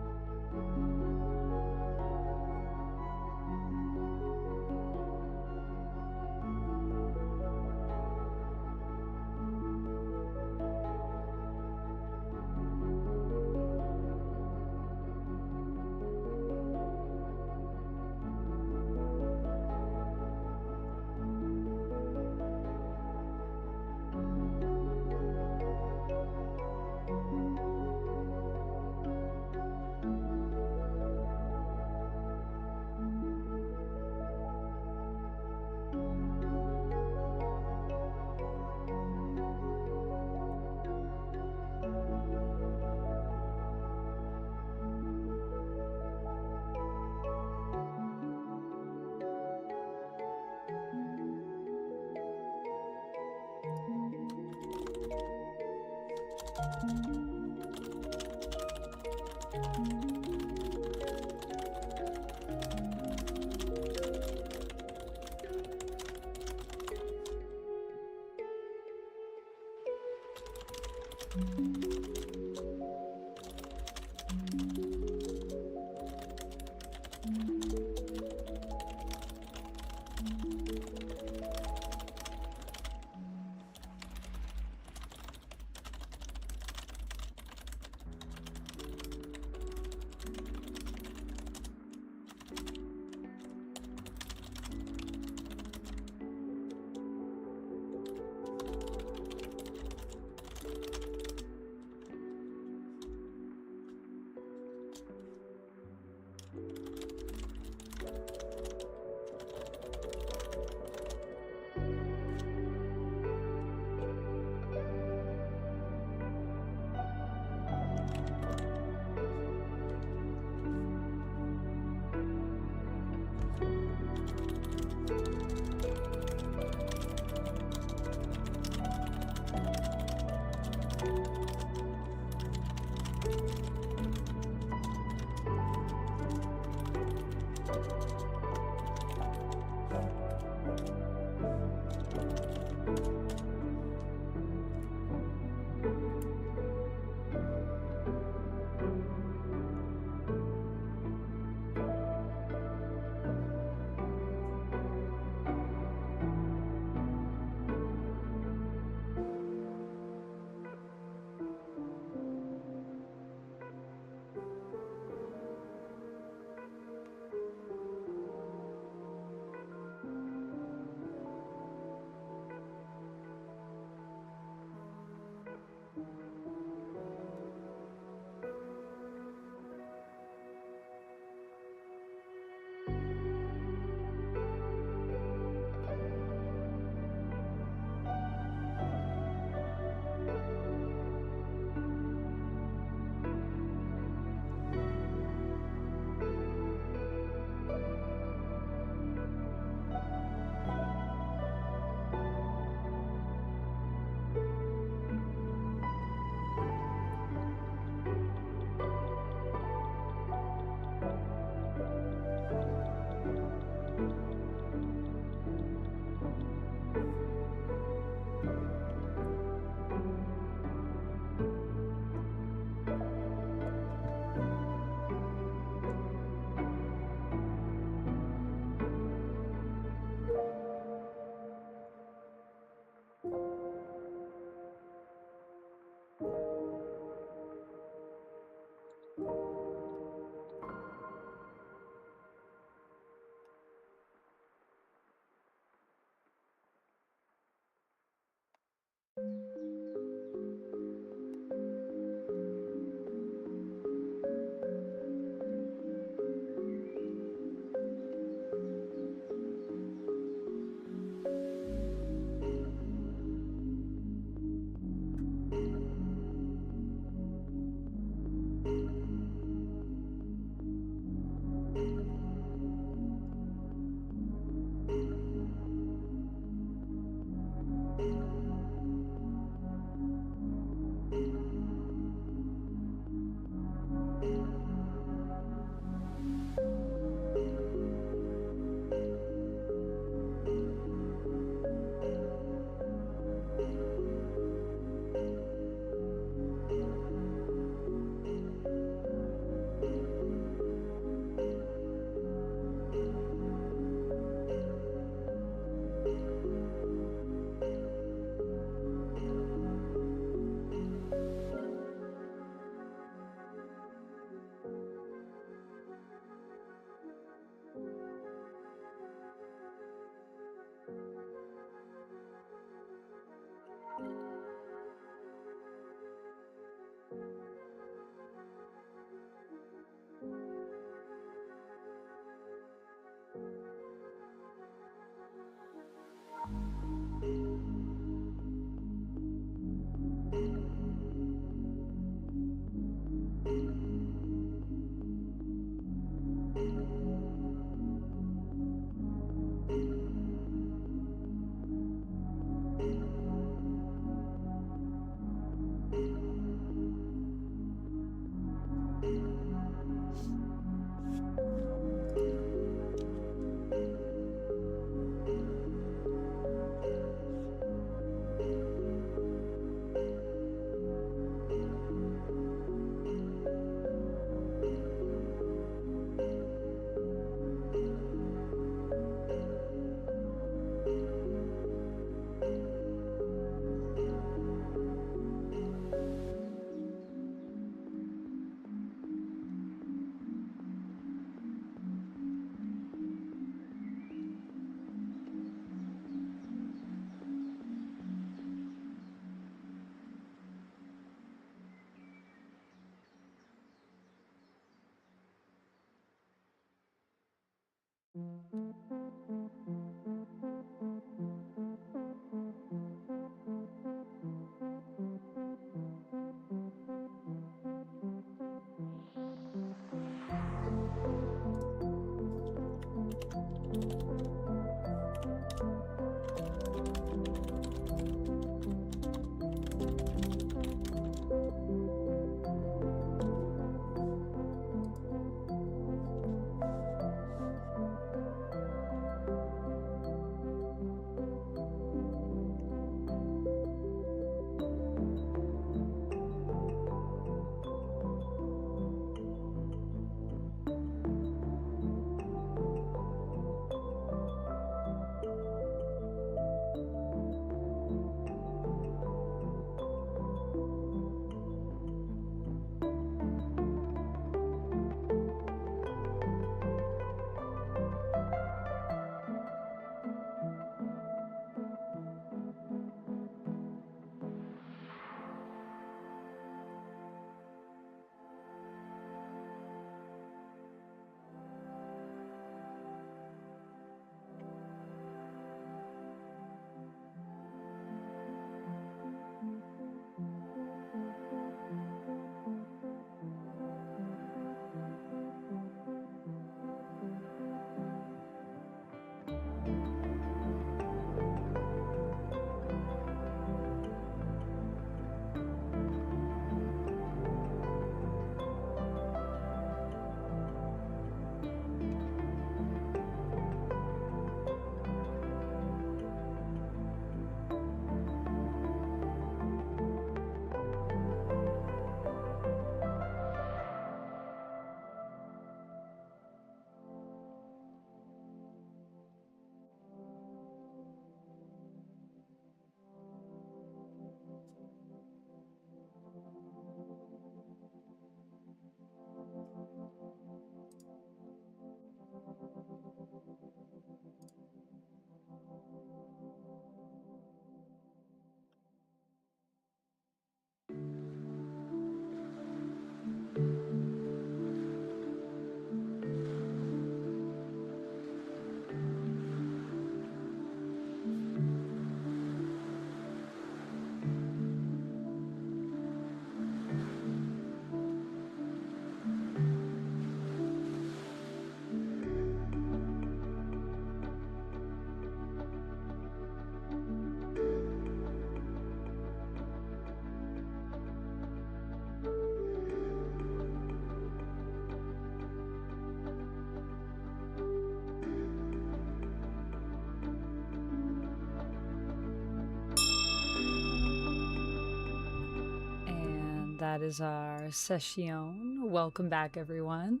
That is our session. Welcome back, everyone.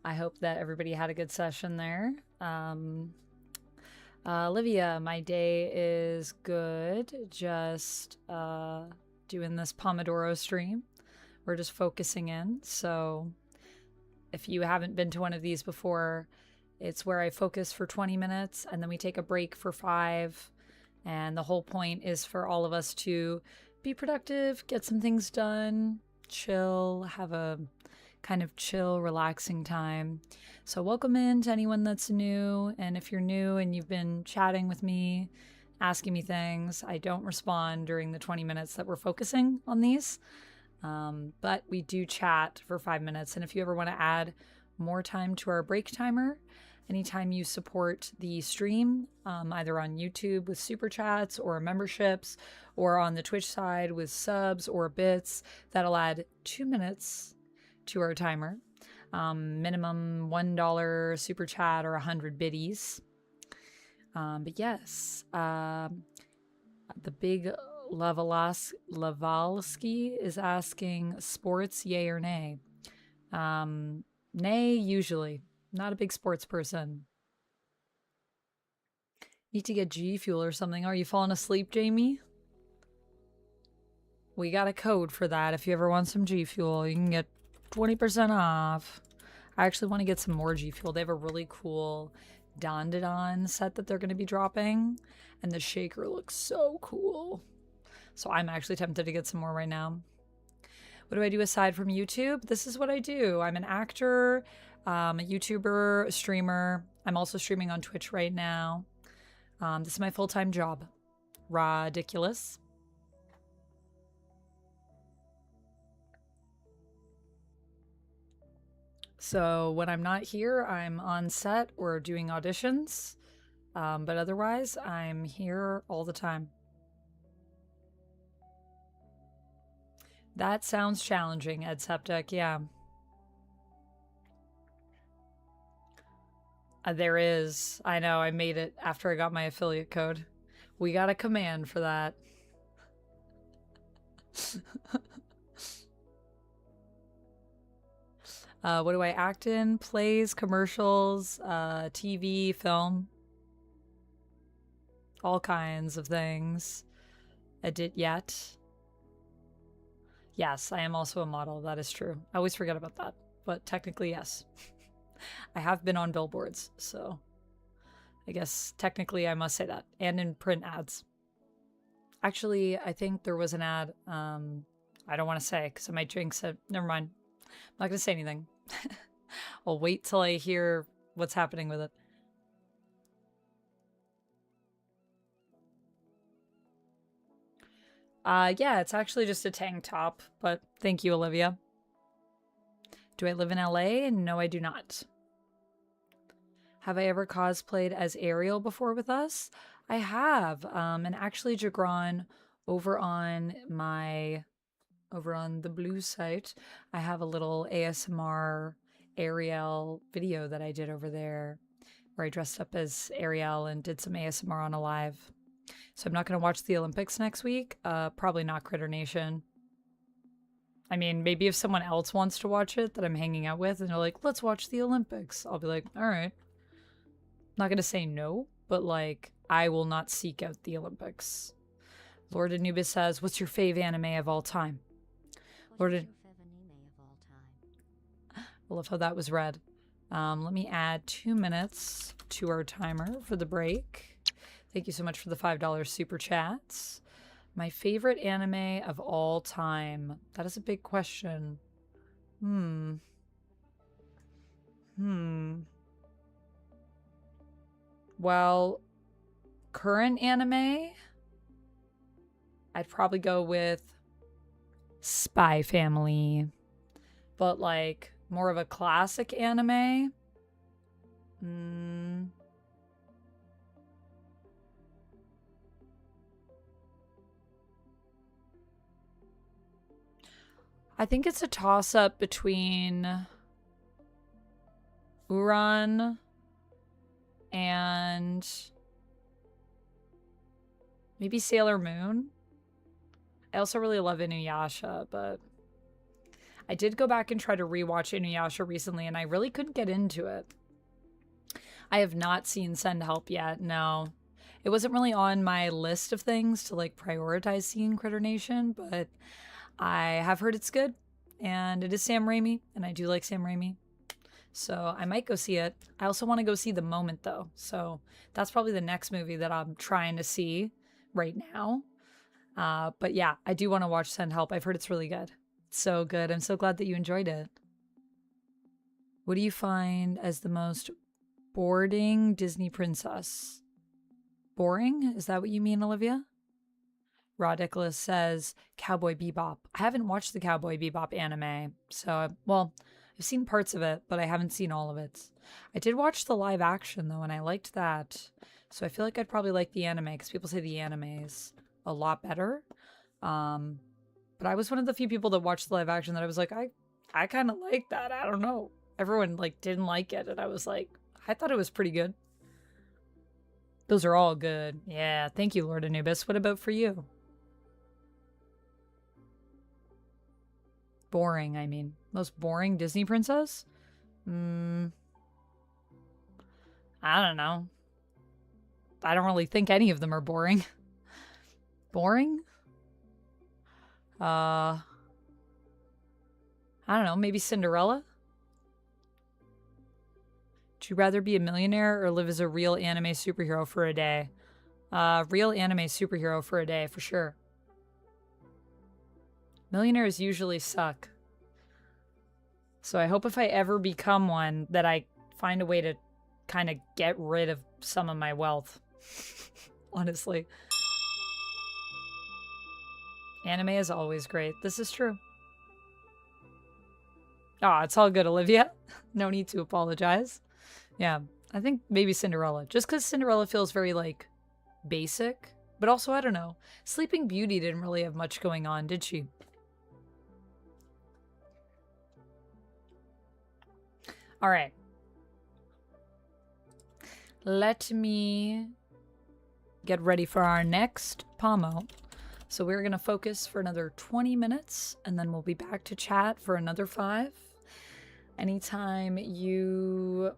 I hope that everybody had a good session there. Olivia, my day is good. Just doing this Pomodoro stream. We're just focusing in. So if you haven't been to one of these before, it's where I focus for 20 minutes and then we take a break for 5. And the whole point is for all of us to be productive, get some things done, chill, have a kind of chill, relaxing time. So welcome in to anyone that's new. And if you're new and you've been chatting with me, asking me things, I don't respond during the 20 minutes that we're focusing on these. But we do chat for 5 minutes. And if you ever want to add more time to our break timer, anytime you support the stream, either on YouTube with super chats or memberships, or on the Twitch side with subs or bits, that'll add 2 minutes to our timer. Minimum $1 super chat or 100 biddies. But yes, the big Lavalski is asking sports, yay or nay? Nay, usually. Not a big sports person. Need to get G Fuel or something. Are you falling asleep, Jamie? We got a code for that. If you ever want some G Fuel, you can get 20% off. I actually want to get some more G Fuel. They have a really cool Don set that they're going to be dropping. And the shaker looks so cool. So I'm actually tempted to get some more right now. What do I do aside from YouTube? This is what I do. I'm an actor, a YouTuber, a streamer. I'm also streaming on Twitch right now. This is my full-time job. Ridiculous. So when I'm not here, I'm on set or doing auditions. But otherwise, I'm here all the time. That sounds challenging, Ed Septic. Yeah. There is. I know. I made it after I got my affiliate code. We got a command for that. What do I act in? Plays, commercials, TV, film. All kinds of things. Edit yet. Yes, I am also a model. That is true. I always forget about that. But technically, yes. I have been on billboards, so I guess technically I must say that. And in print ads. Actually, I think there was an ad. I don't want to say because I might jinx it. Never mind. I'm not going to say anything. I'll wait till I hear what's happening with it. Yeah, it's actually just a tank top, but thank you, Olivia. Do I live in LA? No, I do not. Have I ever cosplayed as Ariel before with us? I have. And actually, Jagron, over on the Blue site, I have a little ASMR Ariel video that I did over there where I dressed up as Ariel and did some ASMR on a live. So I'm not going to watch the Olympics next week. Probably not Critter Nation. I mean, maybe if someone else wants to watch it that I'm hanging out with and they're like, let's watch the Olympics, I'll be like, all right. Not going to say no, but like, I will not seek out the Olympics. Lord Anubis says, what's your fave anime of all time? I love how that was read. Let me add 2 minutes to our timer for the break. Thank you so much for the $5 super chats. My favorite anime of all time. That is a big question. Well, current anime, I'd probably go with Spy Family. But like more of a classic anime. I think it's a toss-up between Uran and maybe Sailor Moon. I also really love Inuyasha, but I did go back and try to rewatch Inuyasha recently, and I really couldn't get into it. I have not seen Send Help yet, no. It wasn't really on my list of things to like prioritize seeing Critter Nation, but I have heard it's good, and it is Sam Raimi, and I do like Sam Raimi. So I might go see it. I also want to go see The Moment, though. So that's probably the next movie that I'm trying to see right now. But yeah, I do want to watch Send Help. I've heard it's really good. It's so good. I'm so glad that you enjoyed it. What do you find as the most boring Disney princess? Boring? Is that what you mean, Olivia? Rodiculous says Cowboy Bebop. I haven't watched the Cowboy Bebop anime, so, well, I've seen parts of it, but I haven't seen all of it. I did watch the live action, though, and I liked that. So I feel like I'd probably like the anime, because people say the anime is a lot better. But I was one of the few people that watched the live action that I was like, I kind of like that. I don't know. Everyone, like, didn't like it, and I was like, I thought it was pretty good. Those are all good. Yeah, thank you, Lord Anubis. What about for you? Boring, I mean. Most boring Disney princess? I don't know. I don't really think any of them are boring. Boring? I don't know, maybe Cinderella? Would you rather be a millionaire or live as a real anime superhero for a day? Real anime superhero for a day, for sure. Millionaires usually suck. So I hope if I ever become one that I find a way to kind of get rid of some of my wealth. Honestly. Anime is always great. This is true. Oh, it's all good, Olivia. No need to apologize. Yeah, I think maybe Cinderella. Just because Cinderella feels very, like, basic. But also, I don't know. Sleeping Beauty didn't really have much going on, did she? All right. Let me get ready for our next pomo. So we're going to focus for another 20 minutes, and then we'll be back to chat for another 5. Anytime you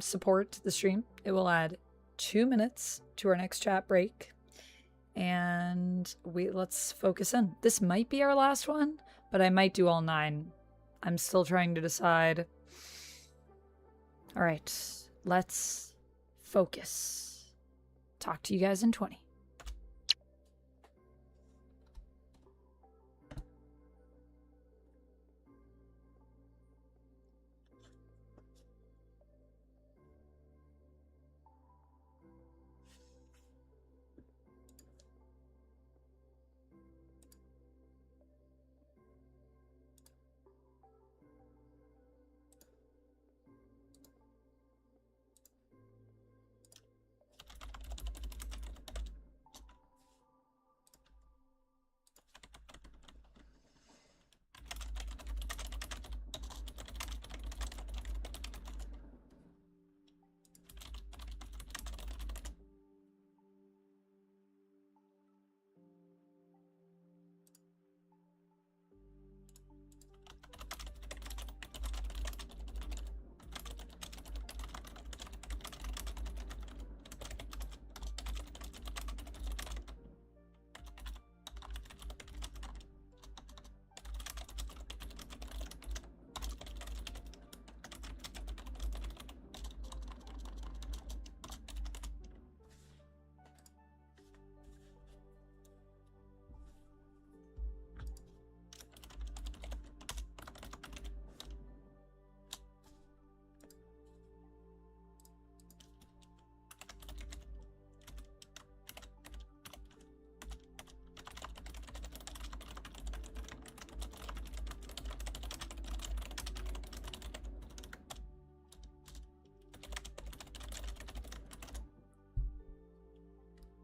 support the stream, it will add 2 minutes to our next chat break. And let's focus in. This might be our last one, but I might do all 9. I'm still trying to decide. All right, let's focus. Talk to you guys in 20.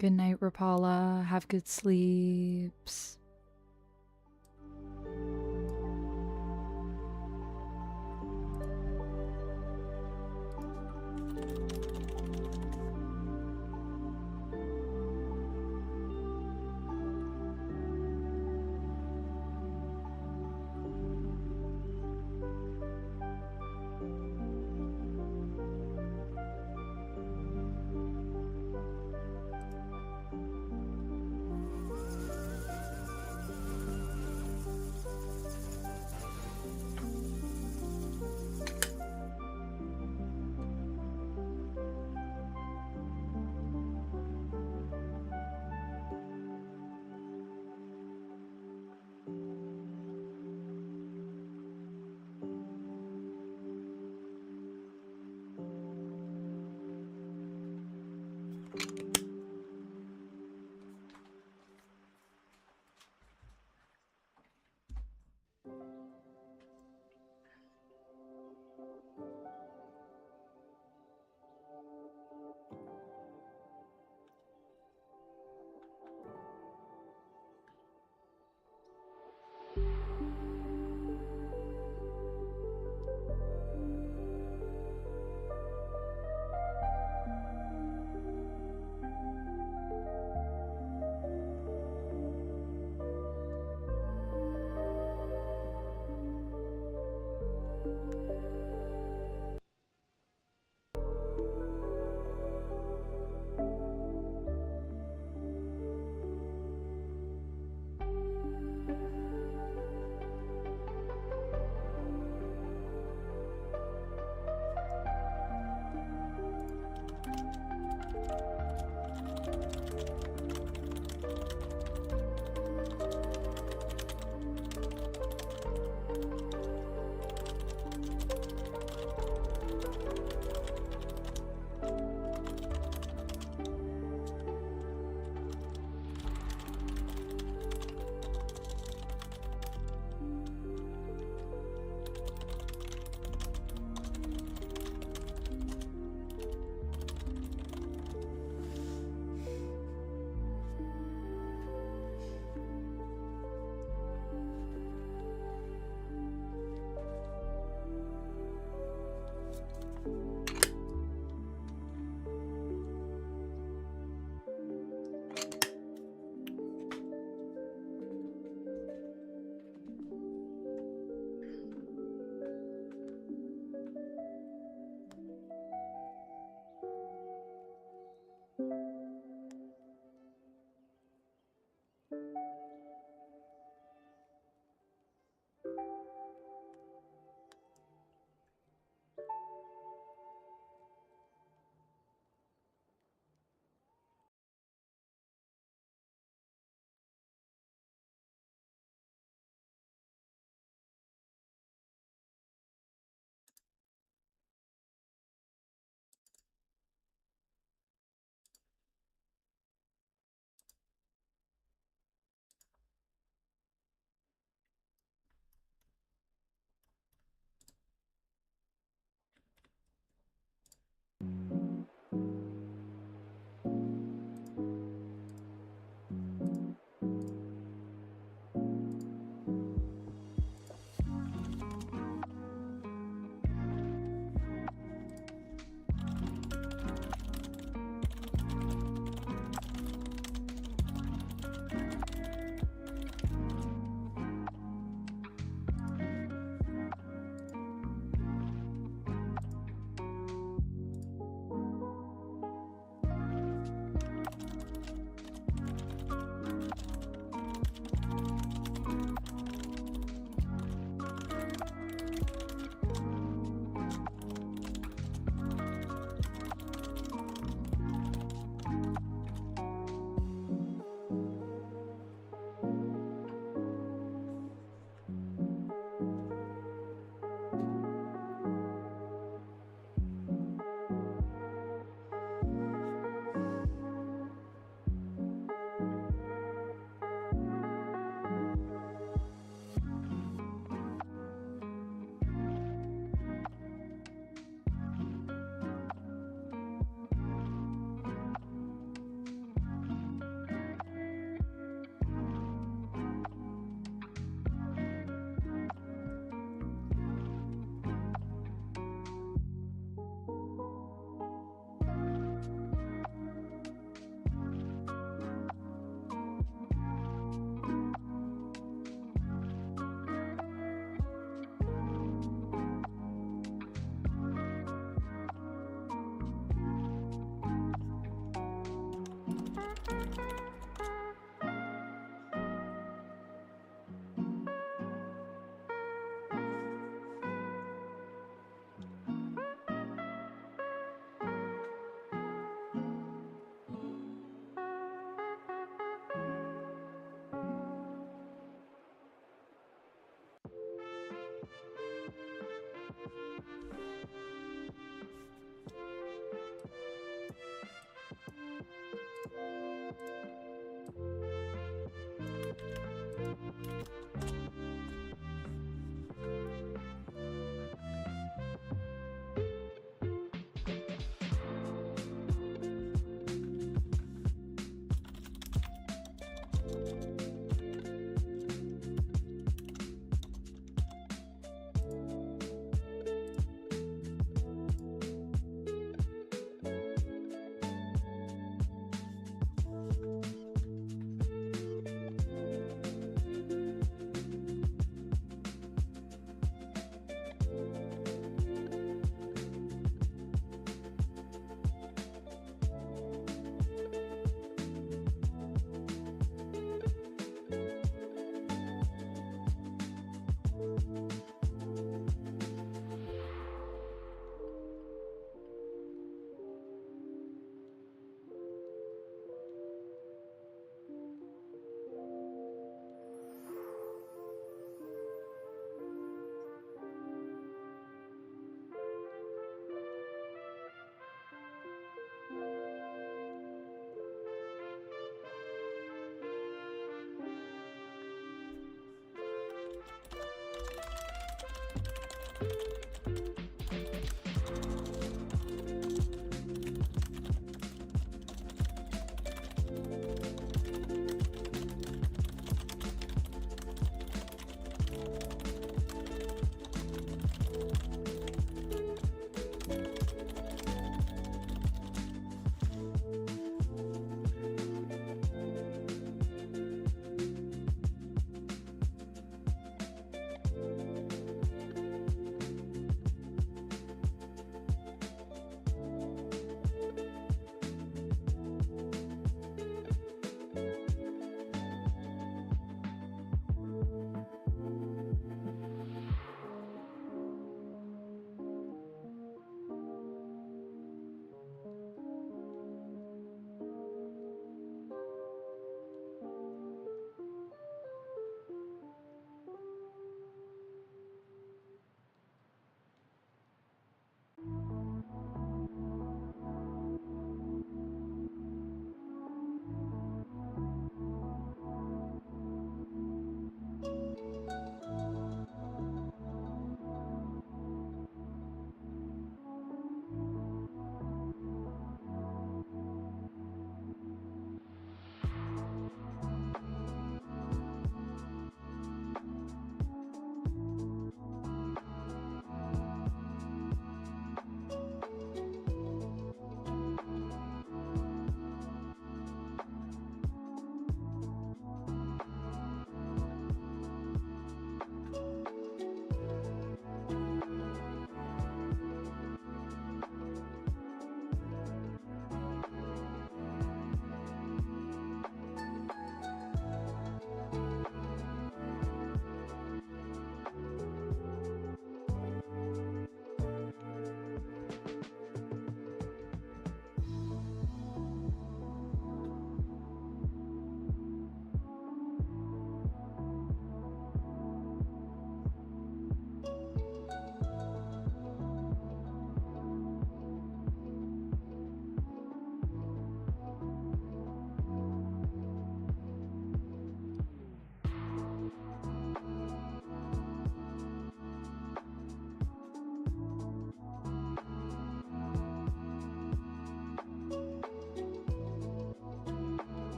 Good night, Rapala. Have good sleeps.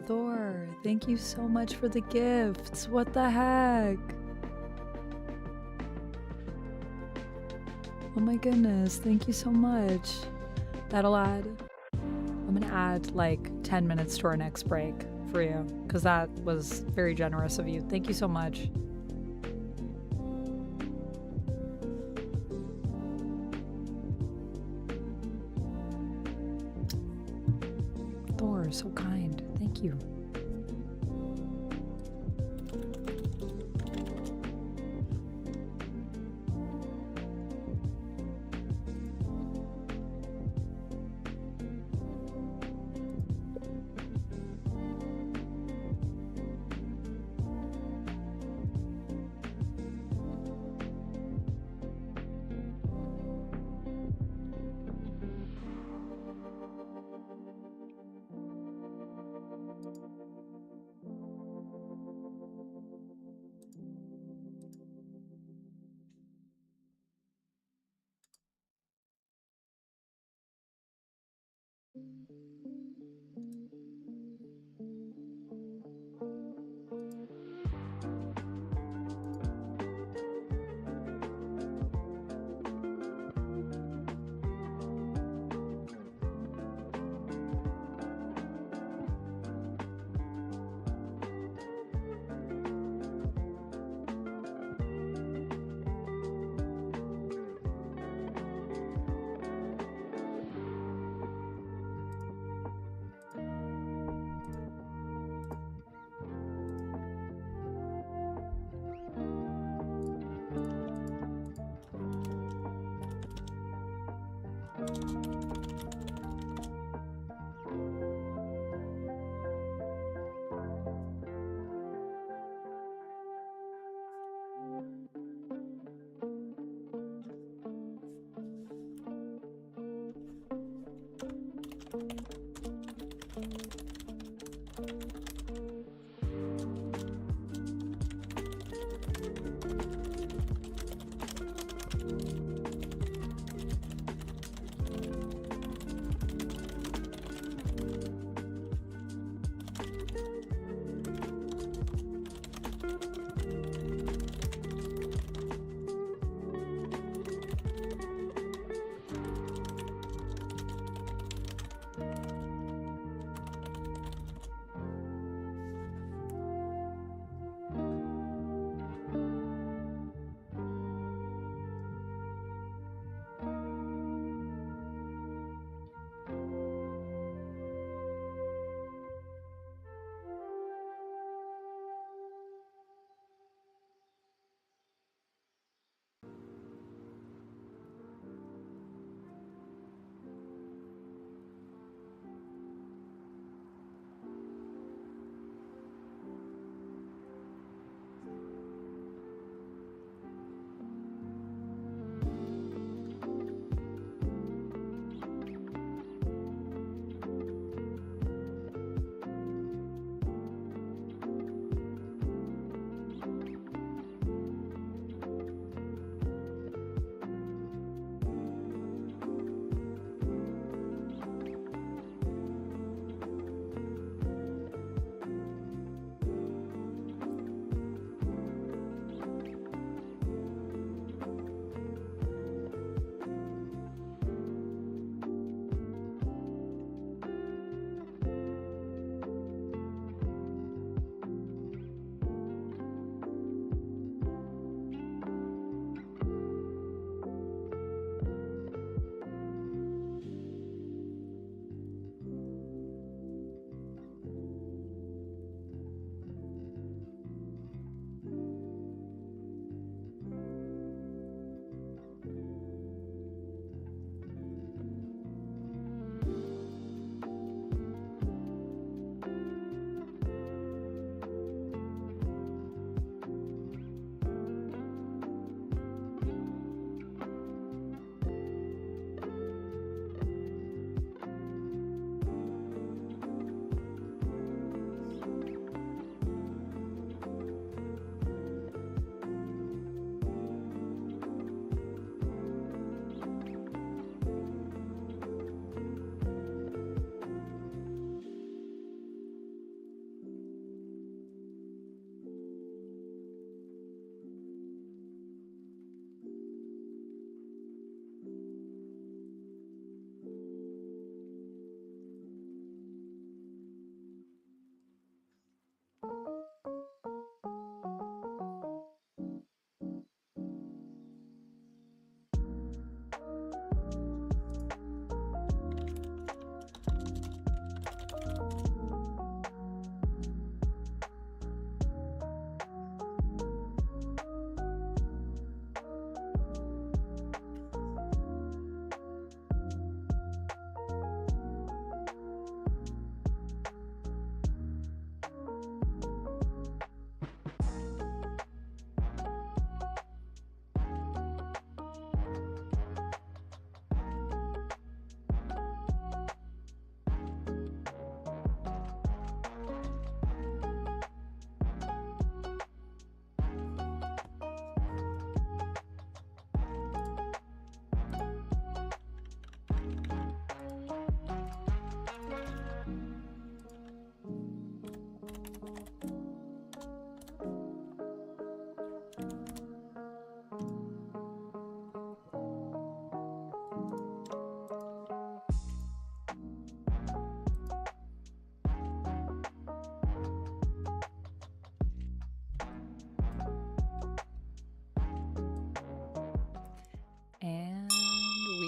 Thor, thank you so much for the gifts. What the heck? Oh my goodness, thank you so much. That'll add, I'm gonna add like 10 minutes to our next break for you, because that was very generous of you. Thank you so much. Thor, so kind. Thank you.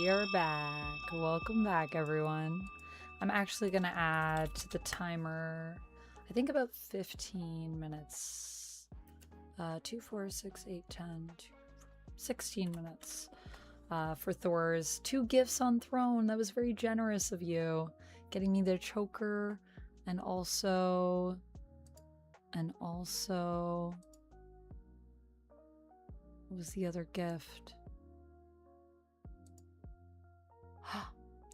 We are back. Welcome back, everyone. I'm actually going to add to the timer, I think about 15 minutes. 2, 4, 6, 8, 10, 16 minutes for Thor's 2 gifts on Throne. That was very generous of you. Getting me their choker and also, what was the other gift?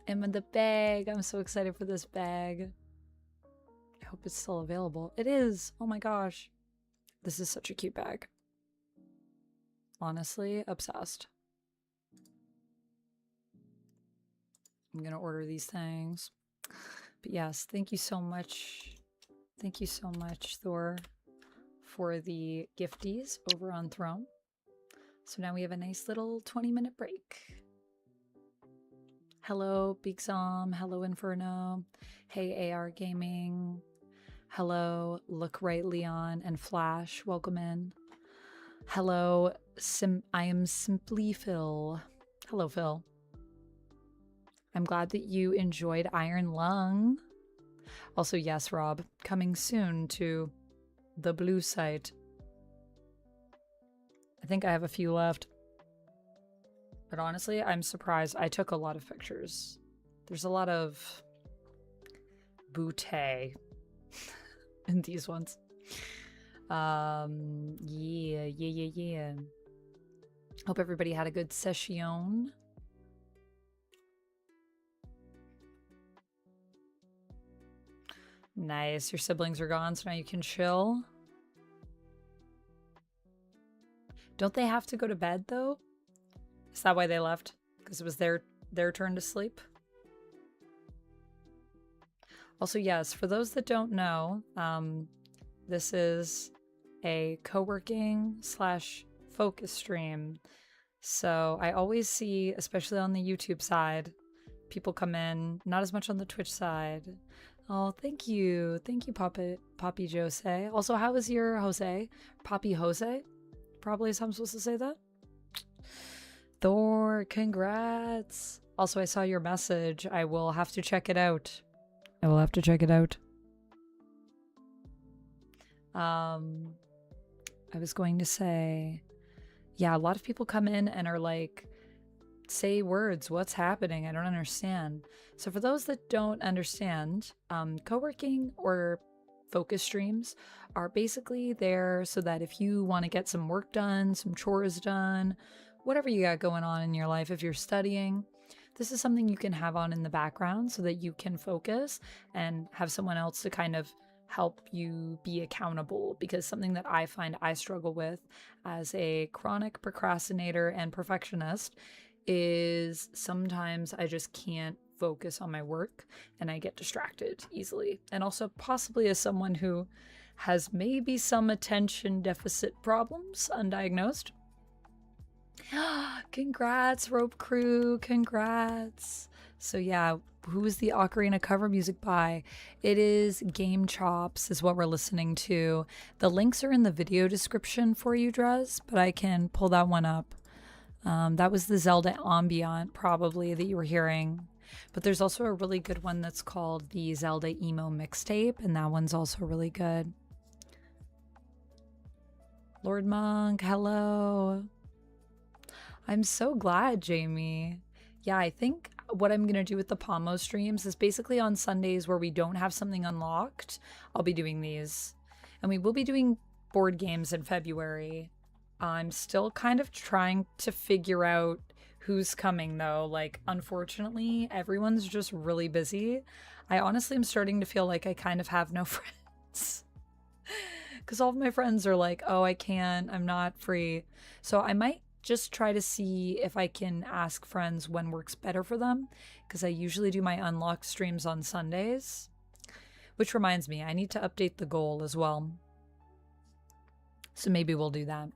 And the bag. I'm so excited for this bag. I hope it's still available. It is. Oh my gosh. This is such a cute bag. Honestly, obsessed. I'm going to order these things. But yes, thank you so much. Thank you so much, Thor, for the gifties over on Throne. So now we have a nice little 20-minute break. Hello, Big Zom. Hello, Inferno. Hey, AR Gaming. Hello, Look Right Leon and Flash. Welcome in. Hello, I am Simply Phil. Hello, Phil. I'm glad that you enjoyed Iron Lung. Also, yes, Rob, coming soon to the blue site. I think I have a few left. But honestly, I'm surprised. I took a lot of pictures. There's a lot of bouteille in these ones. Yeah. Hope everybody had a good session. Nice. Your siblings are gone, so now you can chill. Don't they have to go to bed, though? Is that why they left? Because it was their turn to sleep? Also, yes, for those that don't know, this is a co-working / focus stream. So I always see, especially on the YouTube side, people come in, not as much on the Twitch side. Oh, thank you. Thank you, Poppy Jose. Also, how was your Jose? Poppy Jose? Probably is how I'm supposed to say that. Thor, congrats. Also, I saw your message. I will have to check it out. I was going to say, yeah, a lot of people come in and are like, say words, what's happening? I don't understand. So for those that don't understand, co-working or focus streams are basically there so that if you want to get some work done, some chores done, whatever you got going on in your life, if you're studying, this is something you can have on in the background so that you can focus and have someone else to kind of help you be accountable, because something that I find I struggle with as a chronic procrastinator and perfectionist is sometimes I just can't focus on my work and I get distracted easily. And also possibly as someone who has maybe some attention deficit problems, undiagnosed. Congrats, Rope Crew, congrats. So yeah, who is the Ocarina cover music by? It is Game Chops is what we're listening to. The links are in the video description for you, Drez, but I can pull that one up. That was the Zelda ambient probably that you were hearing. But there's also a really good one that's called the Zelda Emo Mixtape, and that one's also really good. Lord Monk, hello. I'm so glad, Jamie. Yeah, I think what I'm going to do with the Pomo streams is basically on Sundays where we don't have something unlocked, I'll be doing these. And we will be doing board games in February. I'm still kind of trying to figure out who's coming, though. Like, unfortunately, everyone's just really busy. I honestly am starting to feel like I kind of have no friends. Because all of my friends are like, oh, I can't, I'm not free. So I might just try to see if I can ask friends when works better for them, because I usually do my unlocked streams on Sundays. Which reminds me, I need to update the goal as well. So maybe we'll do that.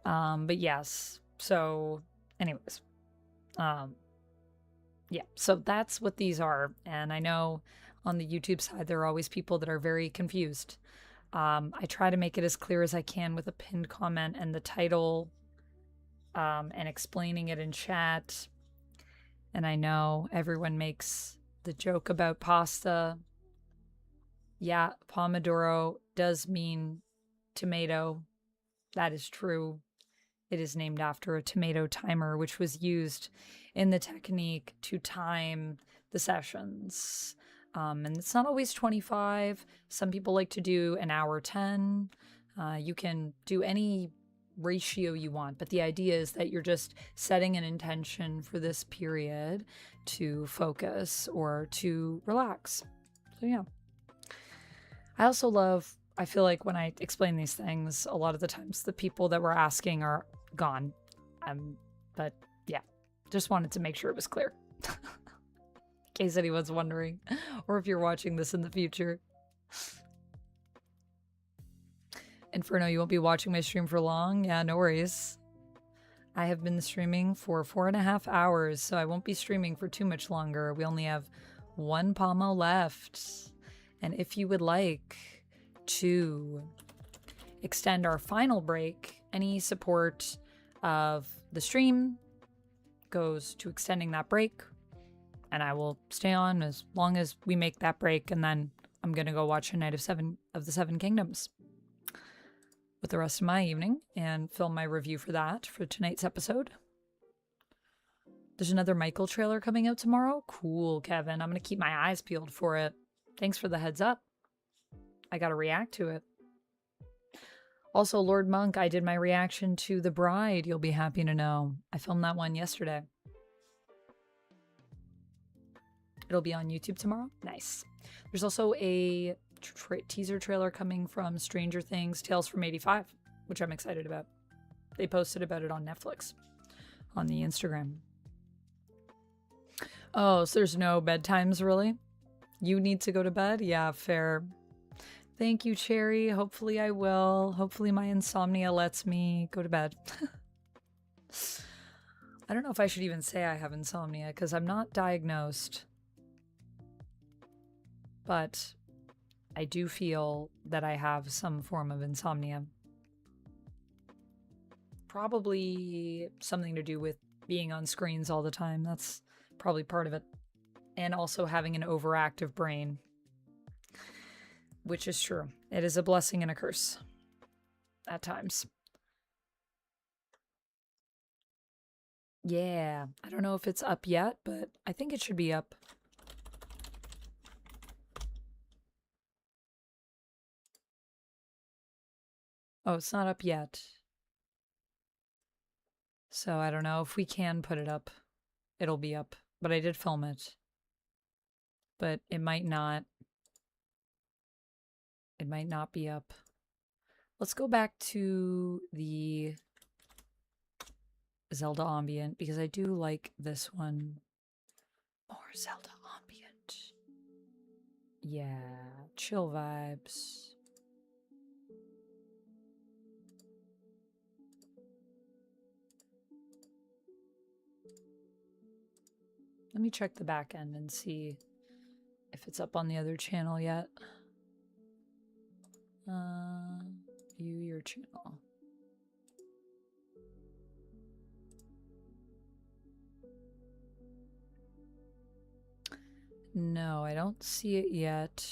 But yes, so anyways, yeah, so that's what these are. And I know on the YouTube side, there are always people that are very confused. I try to make it as clear as I can with a pinned comment and the title, and explaining it in chat. And I know everyone makes the joke about pasta. Yeah, pomodoro does mean tomato. That is true. It is named after a tomato timer, which was used in the technique to time the sessions. And it's not always 25. Some people like to do an hour 10. You can do any ratio you want, but the idea is that you're just setting an intention for this period to focus or to relax. So, yeah. I also love, I feel like when I explain these things, a lot of the times the people that were asking are gone. But yeah, just wanted to make sure it was clear. In case anyone's wondering, or if you're watching this in the future. Inferno, you won't be watching my stream for long? Yeah, no worries. I have been streaming for 4.5 hours, so I won't be streaming for too much longer. We only have one pomo left. And if you would like to extend our final break, any support of the stream goes to extending that break, and I will stay on as long as we make that break, and then I'm gonna go watch A Night of the Seven Kingdoms with the rest of my evening and film my review for that for tonight's episode. There's another Michael trailer coming out tomorrow. Cool, Kevin. I'm gonna keep my eyes peeled for it. Thanks for the heads up. I gotta react to it. Also, Lord Monk, I did my reaction to The Bride, you'll be happy to know. I filmed that one yesterday. It'll be on YouTube tomorrow. Nice. There's also a teaser trailer coming from Stranger Things Tales from 85, which I'm excited about. They posted about it on Netflix, on the Instagram. Oh, so there's no bedtimes, really? You need to go to bed? Yeah, fair. Thank you, Cherry. Hopefully I will. Hopefully my insomnia lets me go to bed. I don't know if I should even say I have insomnia, because I'm not diagnosed. But I do feel that I have some form of insomnia. Probably something to do with being on screens all the time. That's probably part of it. And also having an overactive brain. Which is true. It is a blessing and a curse. At times. Yeah. I don't know if it's up yet, but I think it should be up. Oh, it's not up yet. So I don't know if we can put it up. It'll be up. But I did film it. But it might not. It might not be up. Let's go back to the Zelda ambient, because I do like this one. More Zelda ambient. Yeah, chill vibes. Let me check the back end and see if it's up on the other channel yet. View your channel. No, I don't see it yet.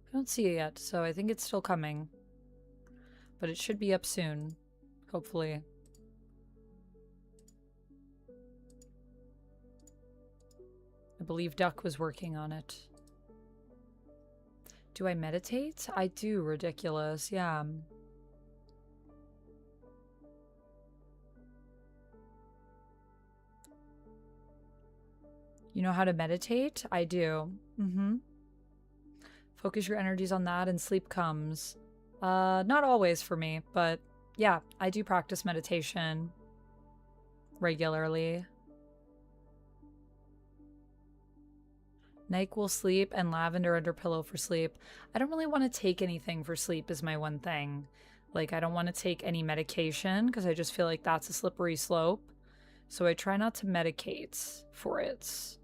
I don't see it yet, so I think it's still coming. But it should be up soon, hopefully. I believe Duck was working on it. Do I meditate? I do, ridiculous, yeah. You know how to meditate? I do. Focus your energies on that and sleep comes. Not always for me, but yeah, I do practice meditation regularly. NyQuil sleep and lavender under pillow for sleep. I don't really want to take anything for sleep is my one thing. Like, I don't want to take any medication because I just feel like that's a slippery slope. So I try not to medicate for it.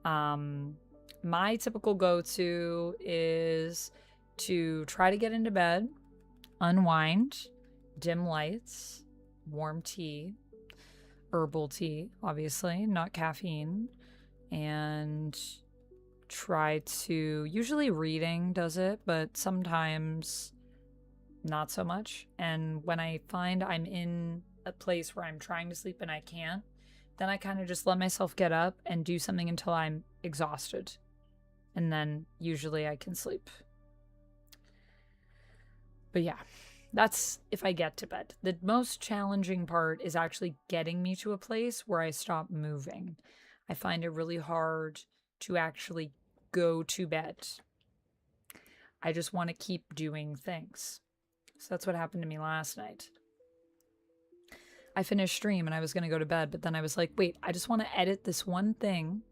My typical go-to is to try to get into bed, unwind, dim lights, warm tea, herbal tea, obviously, not caffeine, and try to, usually reading does it, but sometimes not so much. And when I find I'm in a place where I'm trying to sleep and I can't, then I kind of just let myself get up and do something until I'm exhausted. And then usually I can sleep. But yeah, that's if I get to bed. The most challenging part is actually getting me to a place where I stop moving. I find it really hard to actually go to bed. I just want to keep doing things. So that's what happened to me last night. I finished stream and I was going to go to bed, but then I was like, wait, I just want to edit this one thing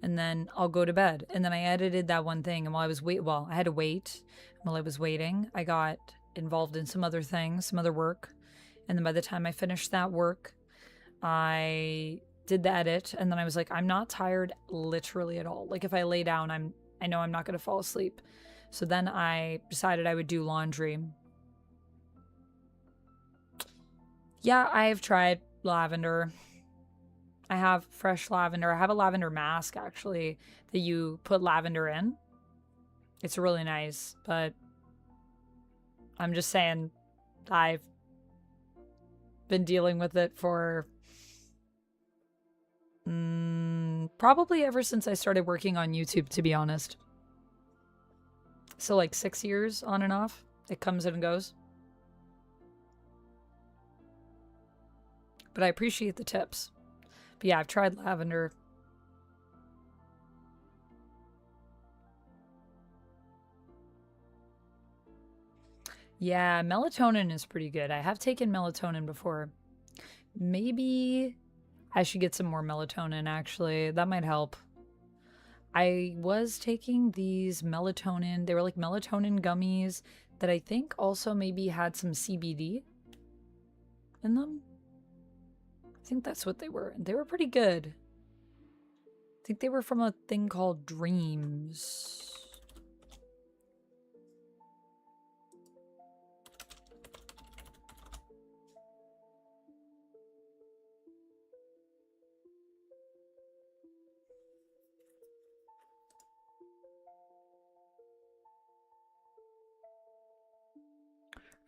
and then I'll go to bed. And then I edited that one thing, and while I was I had to wait. While I was waiting, I got involved in some other things, some other work. And then by the time I finished that work, I did the edit, and then I was like, I'm not tired literally at all. Like if I lay down, I know I'm not going to fall asleep. So then I decided I would do laundry. Yeah, I've tried lavender. I have fresh lavender. I have a lavender mask, actually, that you put lavender in. It's really nice, but I'm just saying I've been dealing with it for probably ever since I started working on YouTube, to be honest. So like 6 years on and off. It comes and goes. But I appreciate the tips. But yeah, I've tried lavender. Yeah, melatonin is pretty good. I have taken melatonin before. Maybe I should get some more melatonin, actually. That might help. I was taking these melatonin. They were like melatonin gummies that I think also maybe had some CBD in them. I think that's what they were. They were pretty good. I think they were from a thing called Dreams.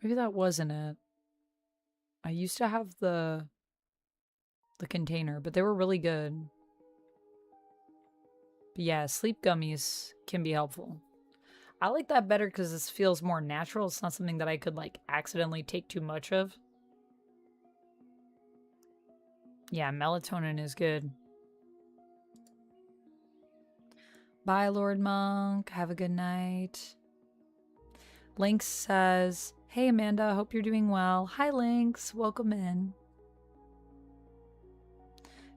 Maybe that wasn't it. I used to have the container, but they were really good. But yeah, sleep gummies can be helpful. I like that better because this feels more natural. It's not something that I could like accidentally take too much of. Yeah, melatonin is good. Bye, Lord Monk. Have a good night. Lynx says, hey, Amanda, hope you're doing well. Hi, Lynx. Welcome in.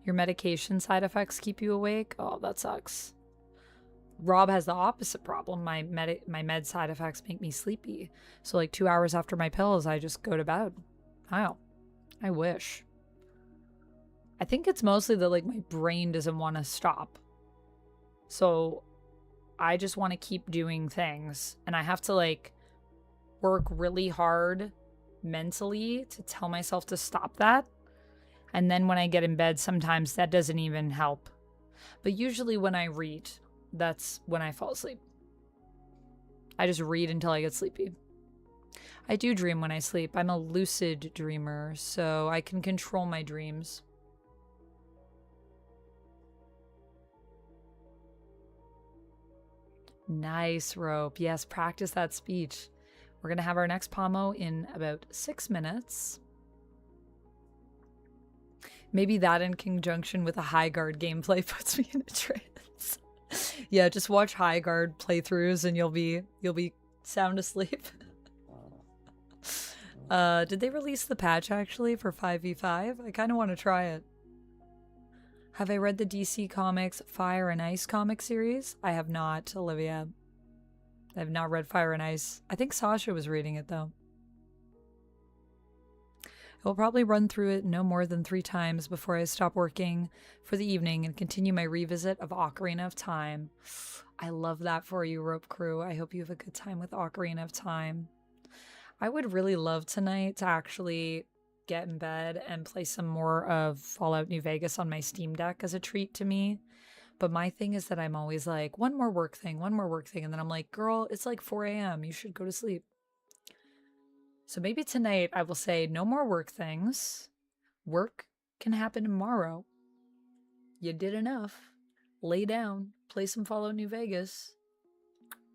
Your medication side effects keep you awake? Oh, that sucks. Rob has the opposite problem. My med side effects make me sleepy. So like 2 hours after my pills, I just go to bed. Wow. I wish. I think it's mostly that like my brain doesn't want to stop. So I just want to keep doing things. And I have to like work really hard mentally to tell myself to stop that. And then when I get in bed, sometimes that doesn't even help. But usually when I read, that's when I fall asleep. I just read until I get sleepy. I do dream when I sleep. I'm a lucid dreamer, so I can control my dreams. Nice, Rope. Yes, practice that speech. We're going to have our next pomo in about 6 minutes. Maybe that in conjunction with a high guard gameplay puts me in a trance. Yeah, just watch high guard playthroughs and you'll be sound asleep. Did they release the patch actually for 5v5? I kind of want to try it. Have I read the DC Comics Fire and Ice comic series? I have not, Olivia. I have not read Fire and Ice. I think Sasha was reading it though. I will probably run through it no more than 3 times before I stop working for the evening and continue my revisit of Ocarina of Time. I love that for you, Rope Crew. I hope you have a good time with Ocarina of Time. I would really love tonight to actually get in bed and play some more of Fallout New Vegas on my Steam Deck as a treat to me. But my thing is that I'm always like, one more work thing. And then I'm like, girl, it's like 4 a.m. You should go to sleep. So maybe tonight I will say no more work things. Work can happen tomorrow. You did enough. Lay down, play some Fallout New Vegas,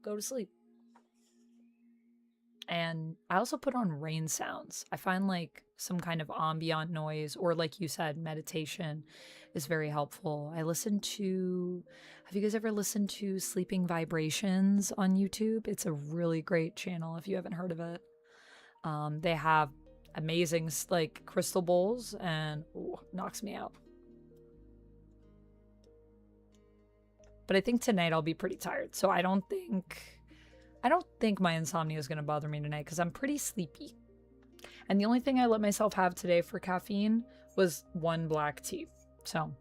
go to sleep. And I also put on rain sounds. I find like some kind of ambient noise, or like you said, meditation is very helpful. Have you guys ever listened to Sleeping Vibrations on YouTube? It's a really great channel if you haven't heard of it. They have amazing like crystal bowls, and knocks me out. But I think tonight I'll be pretty tired, so I don't think my insomnia is going to bother me tonight because I'm pretty sleepy. And the only thing I let myself have today for caffeine was 1 black tea. So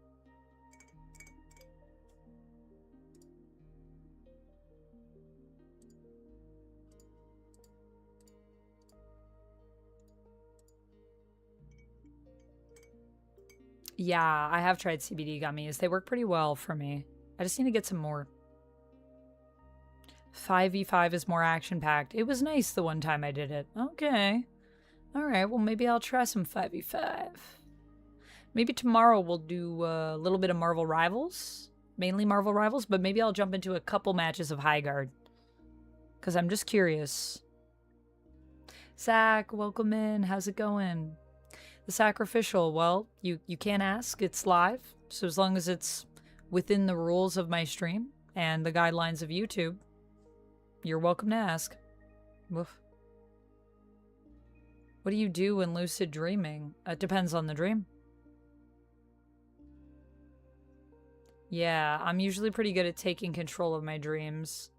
yeah, I have tried CBD gummies. They work pretty well for me. I just need to get some more. 5v5 is more action-packed. It was nice the one time I did it. Okay. Alright, well maybe I'll try some 5v5. Maybe tomorrow we'll do a little bit of Marvel Rivals. Mainly Marvel Rivals, but maybe I'll jump into a couple matches of High Guard. Because I'm just curious. Zach, welcome in. How's it going? The Sacrificial, well, you can't ask. It's live. So as long as it's within the rules of my stream and the guidelines of YouTube, you're welcome to ask. Woof. What do you do when lucid dreaming? It depends on the dream. Yeah, I'm usually pretty good at taking control of my dreams.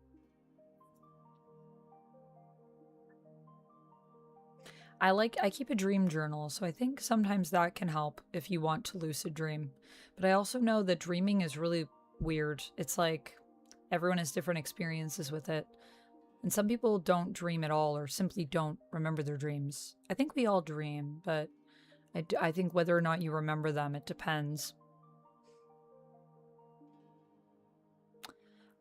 I keep a dream journal, so I think sometimes that can help if you want to lucid dream. But I also know that dreaming is really weird. It's like everyone has different experiences with it. And some people don't dream at all or simply don't remember their dreams. I think we all dream, but I think whether or not you remember them, it depends.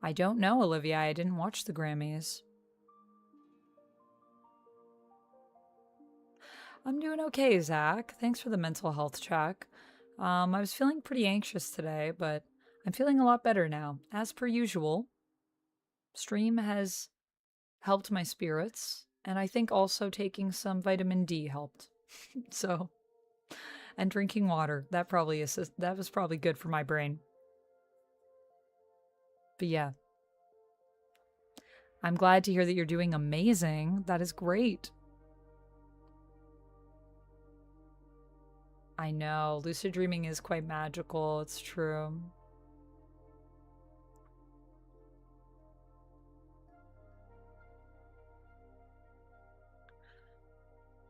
I don't know, Olivia. I didn't watch the Grammys. I'm doing okay, Zach. Thanks for the mental health check. I was feeling pretty anxious today, but I'm feeling a lot better now. As per usual, stream has helped my spirits, and I think also taking some vitamin D helped. So, and drinking water, that was probably good for my brain. But yeah, I'm glad to hear that you're doing amazing. That is great. I know, lucid dreaming is quite magical, it's true.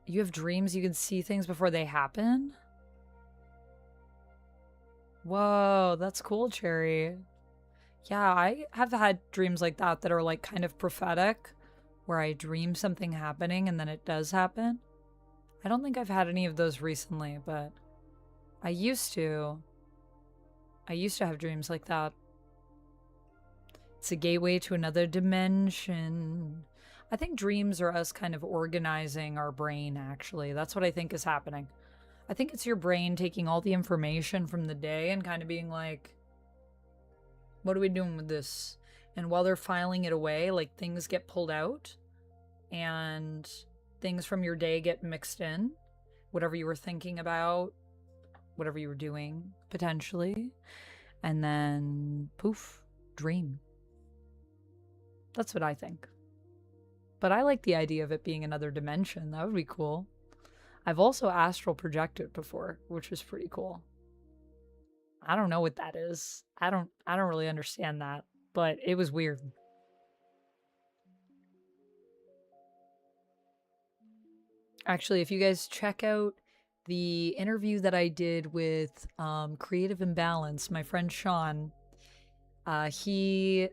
You have dreams, you can see things before they happen? Whoa, that's cool, Cherry. Yeah, I have had dreams like that are like kind of prophetic, where I dream something happening and then it does happen. I don't think I've had any of those recently, but I used to. I used to have dreams like that. It's a gateway to another dimension. I think dreams are us kind of organizing our brain, actually. That's what I think is happening. I think it's your brain taking all the information from the day and kind of being like, what are we doing with this? And while they're filing it away, like things get pulled out and things from your day get mixed in. Whatever you were thinking about, whatever you were doing, potentially. And then, poof, dream. That's what I think. But I like the idea of it being another dimension. That would be cool. I've also astral projected before, which was pretty cool. I don't know what that is. I don't really understand that, but it was weird. Actually, if you guys check out the interview that I did with Creative Imbalance, my friend Sean, he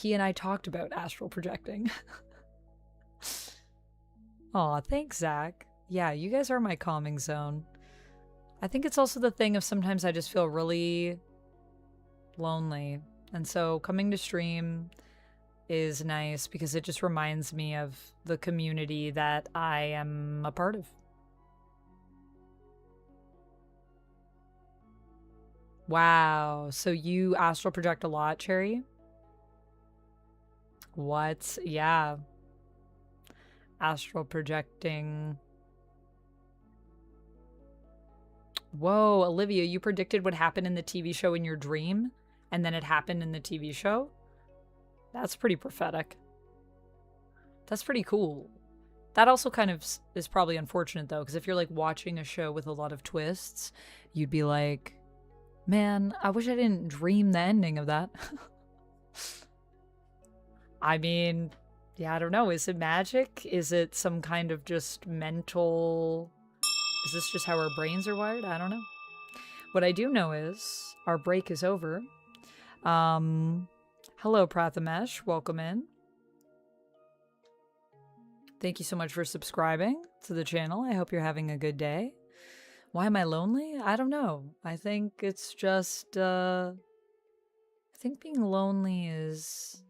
and I talked about astral projecting. Aw, thanks, Zach. Yeah, you guys are my calming zone. I think it's also the thing of sometimes I just feel really lonely. And so coming to stream is nice because it just reminds me of the community that I am a part of. Wow. So you astral project a lot, Cherry? What? Yeah. Astral projecting. Whoa, Olivia, you predicted what happened in the TV show in your dream, and then it happened in the TV show? That's pretty prophetic. That's pretty cool. That also kind of is probably unfortunate, though, because if you're like watching a show with a lot of twists, you'd be like, man, I wish I didn't dream the ending of that. I mean, yeah, I don't know. Is it magic? Is it some kind of just mental... Is this just how our brains are wired? I don't know. What I do know is our break is over. Hello, Prathamesh. Welcome in. Thank you so much for subscribing to the channel. I hope you're having a good day. Why am I lonely? I don't know. I think it's just, I think being lonely is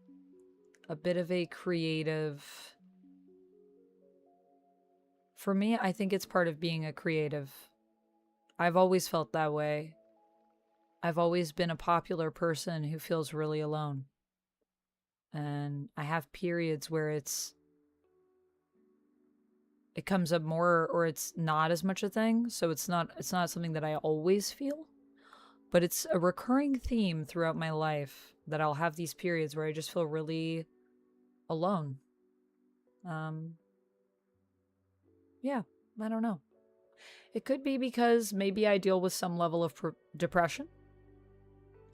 a bit of a creative... For me, I think it's part of being a creative. I've always felt that way. I've always been a popular person who feels really alone. And I have periods where it comes up more or it's not as much a thing. So it's not something that I always feel, but it's a recurring theme throughout my life that I'll have these periods where I just feel really alone. Yeah, I don't know. It could be because maybe I deal with some level of depression.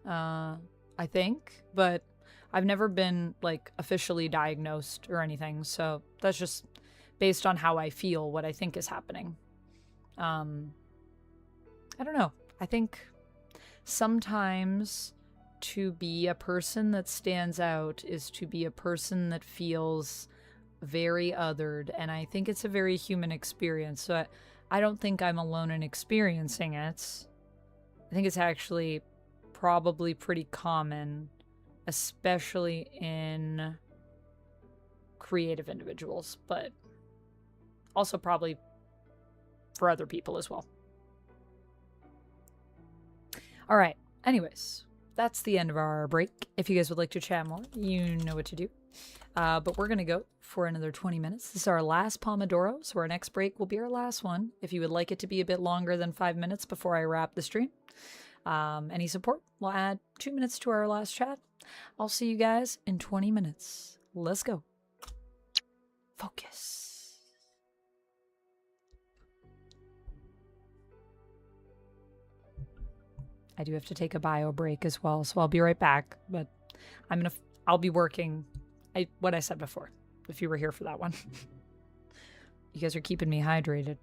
I think, but I've never been like officially diagnosed or anything. So that's just based on how I feel, what I think is happening. I don't know. I think sometimes to be a person that stands out is to be a person that feels very othered, and I think it's a very human experience. So I don't think I'm alone in experiencing it. I think it's actually probably pretty common, especially in creative individuals, but also probably for other people as well. All right. Anyways, that's the end of our break. If you guys would like to chat more, you know what to do. But we're going to go for another 20 minutes. This is our last Pomodoro, so our next break will be our last one. If you would like it to be a bit longer than 5 minutes before I wrap the stream, any support, we'll add 2 minutes to our last chat. I'll see you guys in 20 minutes. Let's go. Focus. I do have to take a bio break as well, so I'll be right back. But I'll be working. What I said before, if you were here for that one. You guys are keeping me hydrated.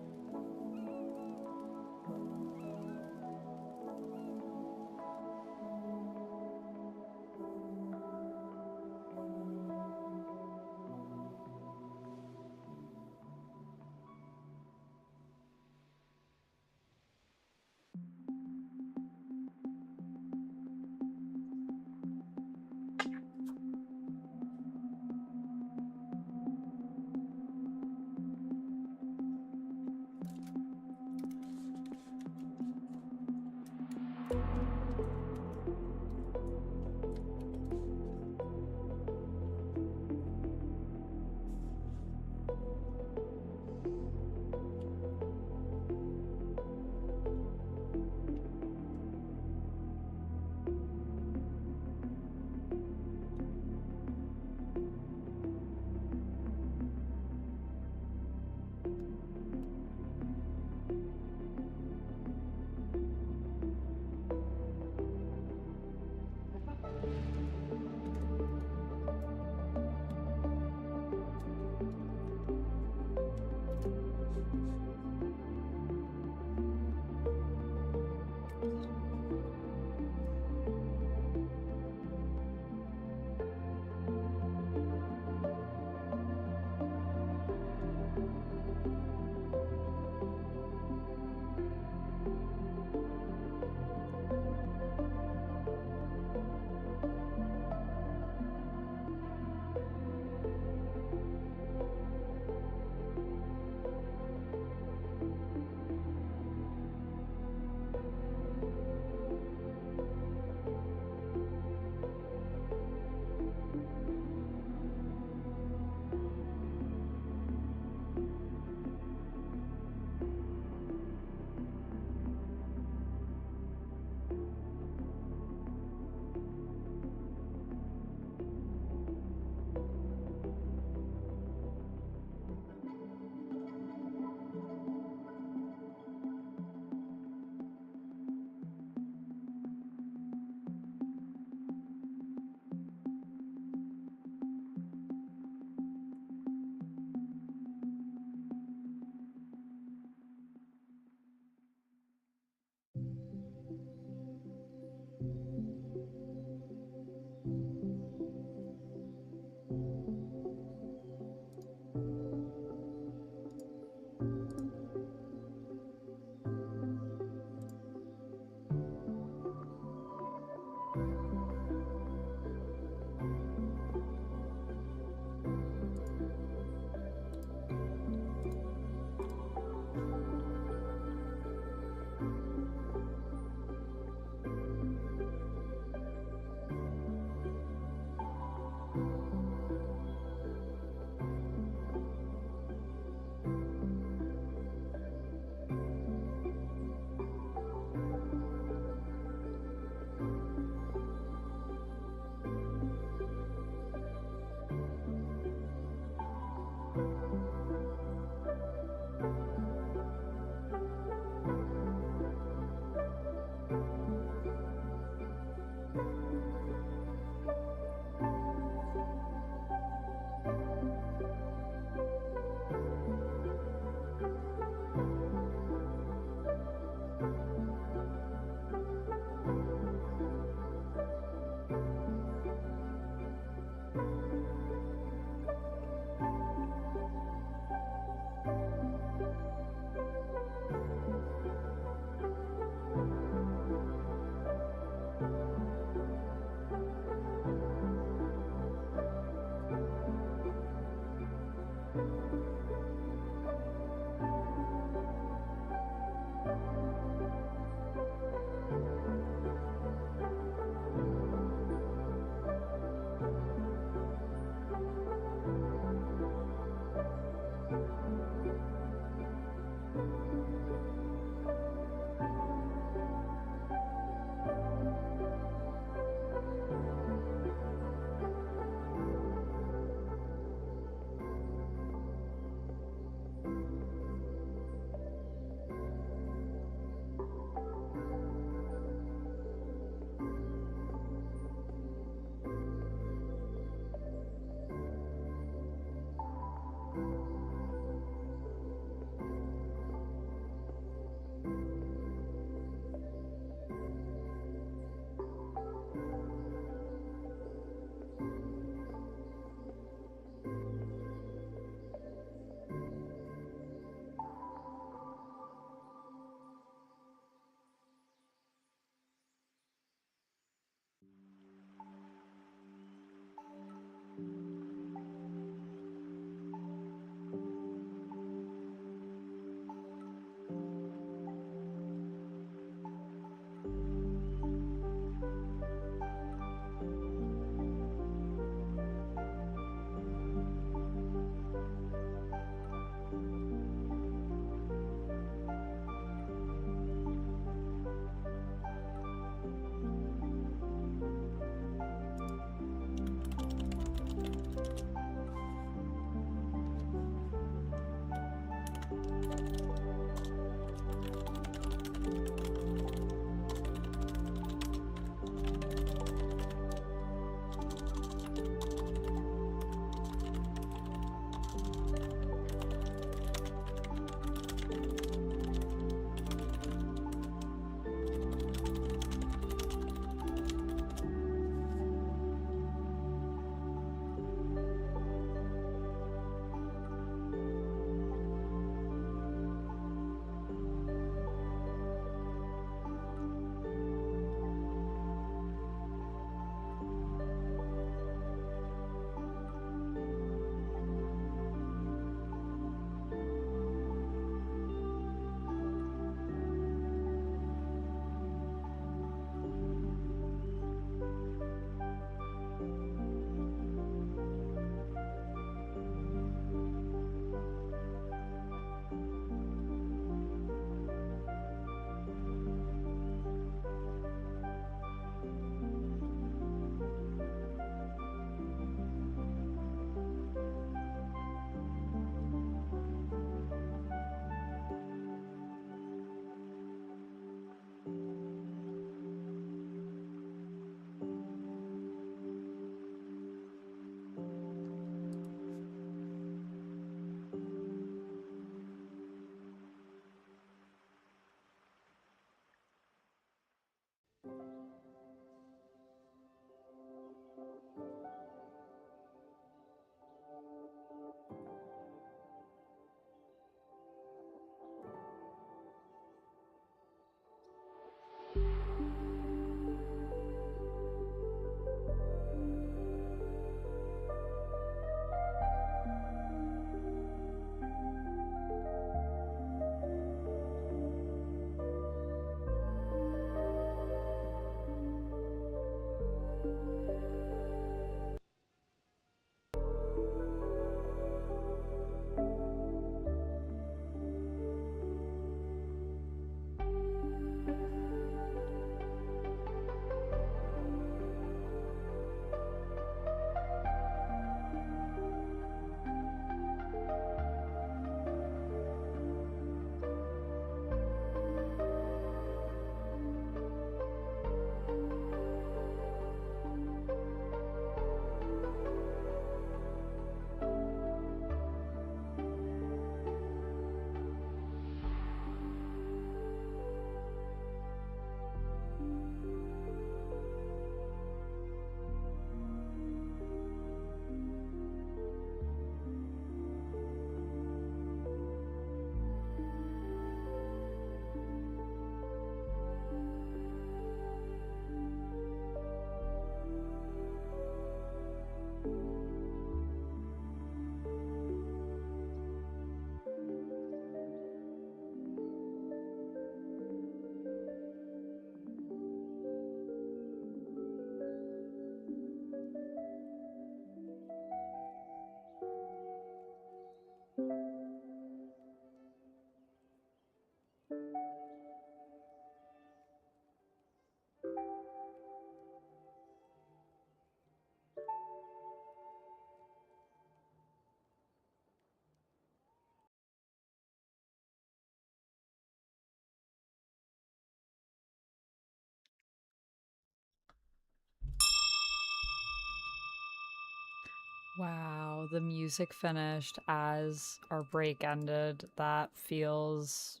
Wow, the music finished as our break ended. That feels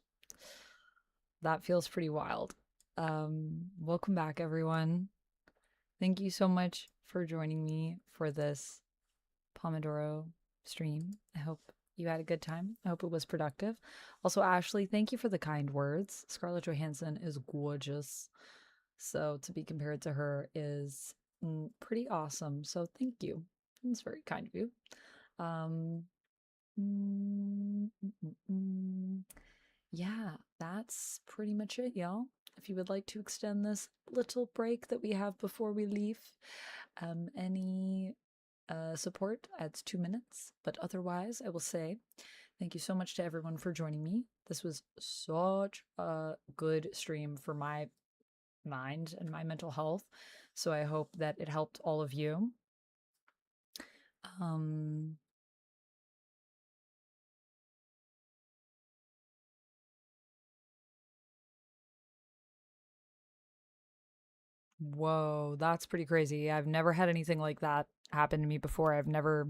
pretty wild. Welcome back everyone. Thank you so much for joining me for this Pomodoro stream. I hope you had a good time. I hope it was productive. Also, Ashley, thank you for the kind words. Scarlett Johansson is gorgeous. So to be compared to her is pretty awesome. So thank you. It's very kind of you. Um, mm, mm, mm, mm. Yeah, that's pretty much it, y'all. If you would like to extend this little break that we have before we leave, any support adds 2 minutes. But otherwise, I will say thank you so much to everyone for joining me. This was such a good stream for my mind and my mental health. So I hope that it helped all of you. Whoa, that's pretty crazy. I've never had anything like that happen to me before. I've never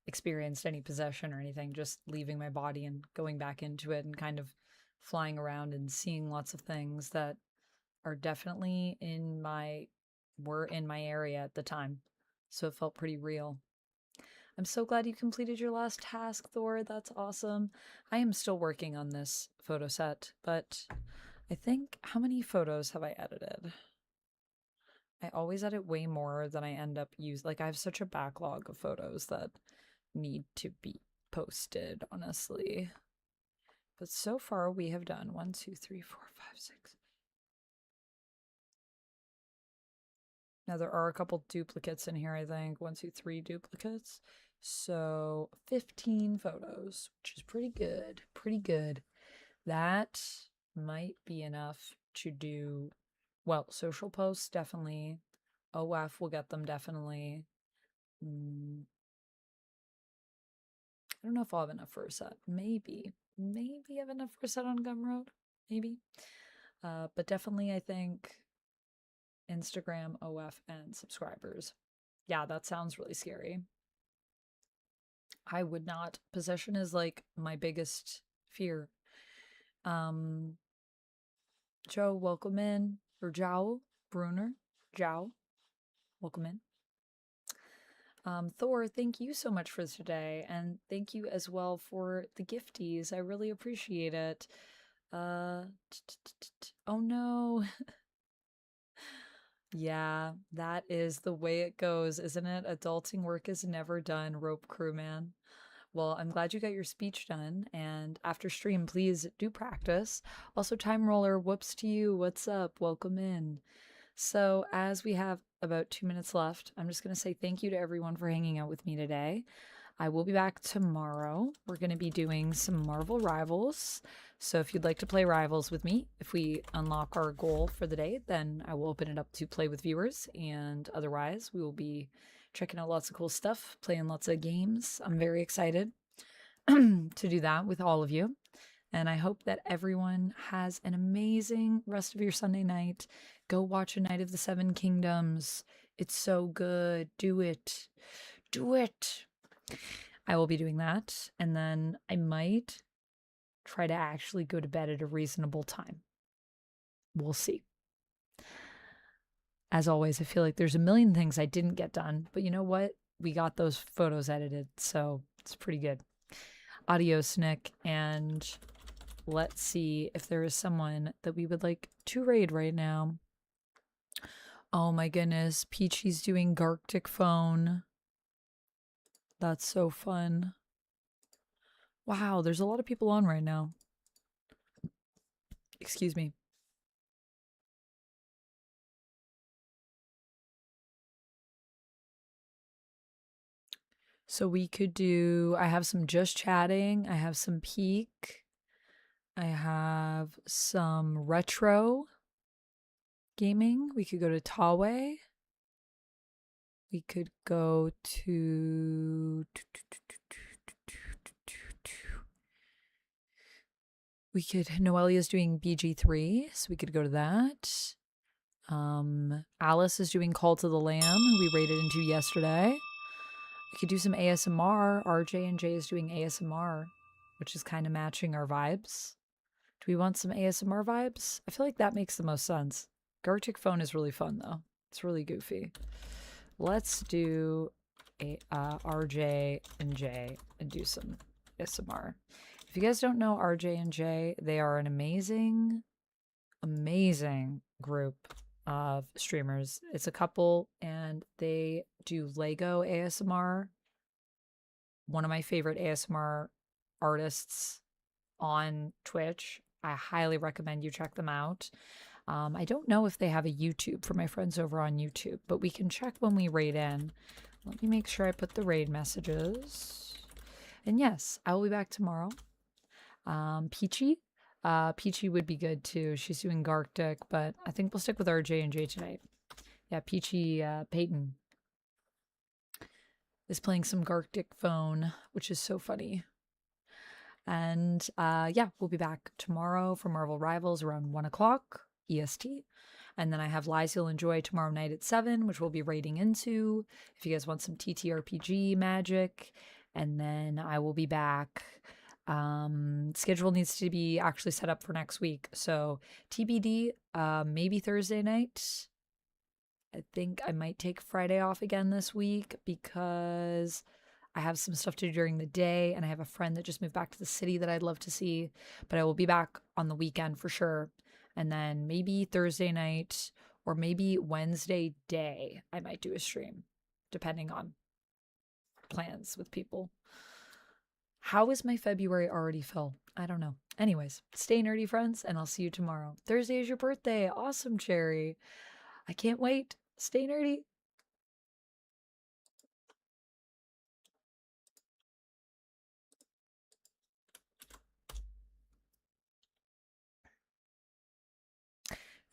experienced any possession or anything, just leaving my body and going back into it and kind of flying around and seeing lots of things that are definitely were in my area at the time. So it felt pretty real. I'm so glad you completed your last task, Thor. That's awesome. I am still working on this photo set, but I think, how many photos have I edited? I always edit way more than I end up like, I have such a backlog of photos that need to be posted, honestly. But so far we have done 1, 2, 3, 4, 5, 6. Now there are a couple duplicates in here, I think. 1, 2, 3 duplicates. So 15 photos, which is pretty good. Pretty good. That might be enough to do, well, social posts, definitely. OF will get them, definitely. I don't know if I'll have enough for a set. Maybe I have enough for a set on Gumroad. Maybe. But definitely, I think Instagram, OF, and subscribers. Yeah, that sounds really scary. I would not. Possession is like my biggest fear. Joe, welcome in. Or Jow, Bruner, Jow, welcome in. Thor, thank you so much for today, and thank you as well for the gifties. I really appreciate it. Oh no. Yeah, that is the way it goes, isn't it? Adulting work is never done, rope crew man. Well, I'm glad you got your speech done, and after stream, please do practice. Also, Time Roller, whoops to you. What's up? Welcome in. So, as we have about 2 minutes left. I'm just going to say thank you to everyone for hanging out with me today. I will be back tomorrow. We're going to be doing some Marvel Rivals. So if you'd like to play Rivals with me, if we unlock our goal for the day, then I will open it up to play with viewers. And otherwise, we will be checking out lots of cool stuff, playing lots of games. I'm very excited to do that with all of you. And I hope that everyone has an amazing rest of your Sunday night. Go watch A Night of the Seven Kingdoms. It's so good. Do it. Do it. I will be doing that. And then I might try to actually go to bed at a reasonable time. We'll see. As always, I feel like there's a million things I didn't get done. But you know what? We got those photos edited. So it's pretty good. Adios, Nick. And let's see if there is someone that we would like to raid right now. Oh my goodness. Peachy's doing Garctic Phone. That's so fun. Wow, there's a lot of people on right now. Excuse me. So we could do, I have some just chatting. I have some peak. I have some retro gaming. We could go to Tawe. We could go to... We could... Noelia's doing BG3, so we could go to that. Alice is doing Call to the Lamb, who we raided into yesterday. We could do some ASMR. RJ and Jay is doing ASMR, which is kind of matching our vibes. Do we want some ASMR vibes? I feel like that makes the most sense. Gartic Phone is really fun, though. It's really goofy. Let's do a RJ and Jay and do some ASMR. If you guys don't know RJ and Jay, they are an amazing, amazing group of streamers. It's a couple and they do Lego ASMR. One of my favorite ASMR artists on Twitch. I highly recommend you check them out. I don't know if they have a YouTube for my friends over on YouTube, but we can check when we raid in. Let me make sure I put the raid messages. And yes, I will be back tomorrow. Peachy. Peachy would be good too. She's doing Garctic, but I think we'll stick with RJ and J tonight. Yeah, Peachy Peyton is playing some Garctic Phone, which is so funny. And yeah, we'll be back tomorrow for Marvel Rivals around 1 o'clock EST. And then I have Lies You'll Enjoy tomorrow night at 7, which we'll be raiding into if you guys want some TTRPG magic. And then I will be back. Schedule needs to be actually set up for next week. So TBD, maybe Thursday night. I think I might take Friday off again this week because I have some stuff to do during the day, and I have a friend that just moved back to the city that I'd love to see, but I will be back on the weekend for sure. And then maybe Thursday night or maybe Wednesday day, I might do a stream, depending on plans with people. How is my February already full? I don't know. Anyways, stay nerdy, friends, and I'll see you tomorrow. Thursday is your birthday. Awesome, Cherry. I can't wait. Stay nerdy.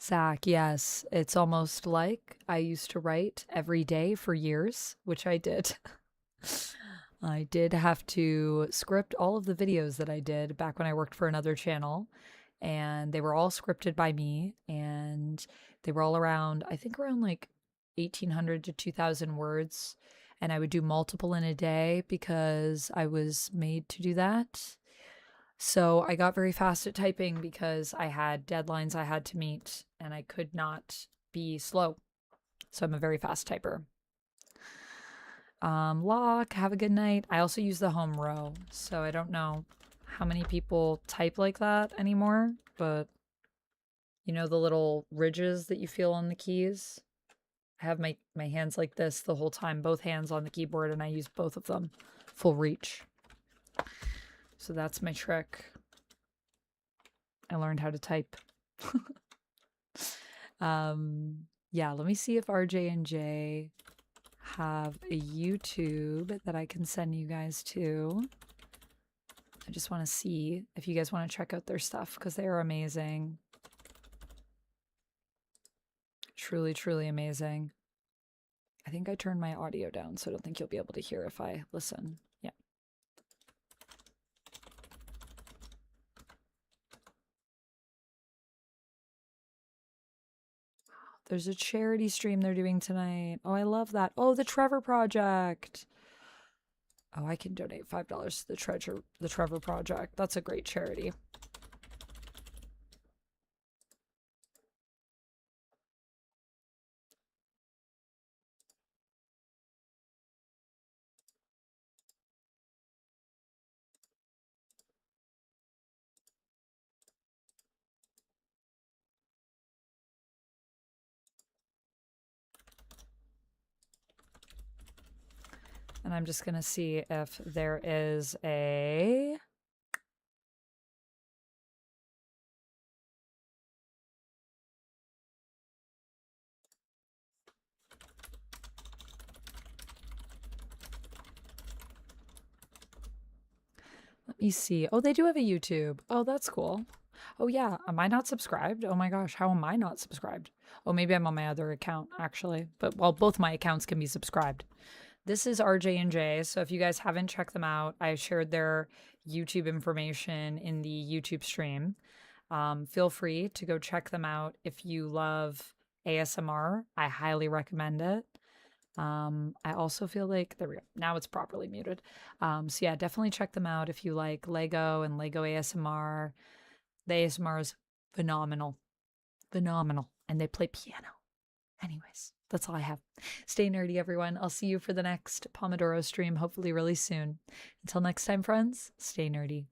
Zach, yes, it's almost like I used to write every day for years, which I did. I did have to script all of the videos that I did back when I worked for another channel, and they were all scripted by me, and they were all around, I think around like 1,800 to 2,000 words, and I would do multiple in a day because I was made to do that. So I got very fast at typing because I had deadlines I had to meet and I could not be slow. So I'm a very fast typer. Lock, have a good night. I also use the home row, so I don't know how many people type like that anymore, but you know the little ridges that you feel on the keys? I have my hands like this the whole time, both hands on the keyboard, and I use both of them full reach. So that's my trick. I learned how to type. Yeah, let me see if RJ and J have a YouTube that I can send you guys to. I just want to see if you guys want to check out their stuff because they are amazing. Truly, truly amazing. I think I turned my audio down, so I don't think you'll be able to hear if I listen. Yeah. There's a charity stream they're doing tonight. Oh, I love that. Oh, the Trevor Project. Oh, I can donate $5 to the Trevor Project. That's a great charity. And I'm just going to see if there is a... Let me see. Oh, they do have a YouTube. Oh, that's cool. Oh, yeah. Am I not subscribed? Oh my gosh. How am I not subscribed? Oh, maybe I'm on my other account, actually. But, well, both my accounts can be subscribed. This is RJ and J. So if you guys haven't checked them out, I shared their YouTube information in the YouTube stream. Feel free to go check them out. If you love ASMR, I highly recommend it. I also feel like, there we go. Now it's properly muted. So yeah, definitely check them out if you like Lego and Lego ASMR. The ASMR is phenomenal. Phenomenal. And they play piano. Anyways, that's all I have. Stay nerdy, everyone. I'll see you for the next Pomodoro stream, hopefully really soon. Until next time, friends, stay nerdy.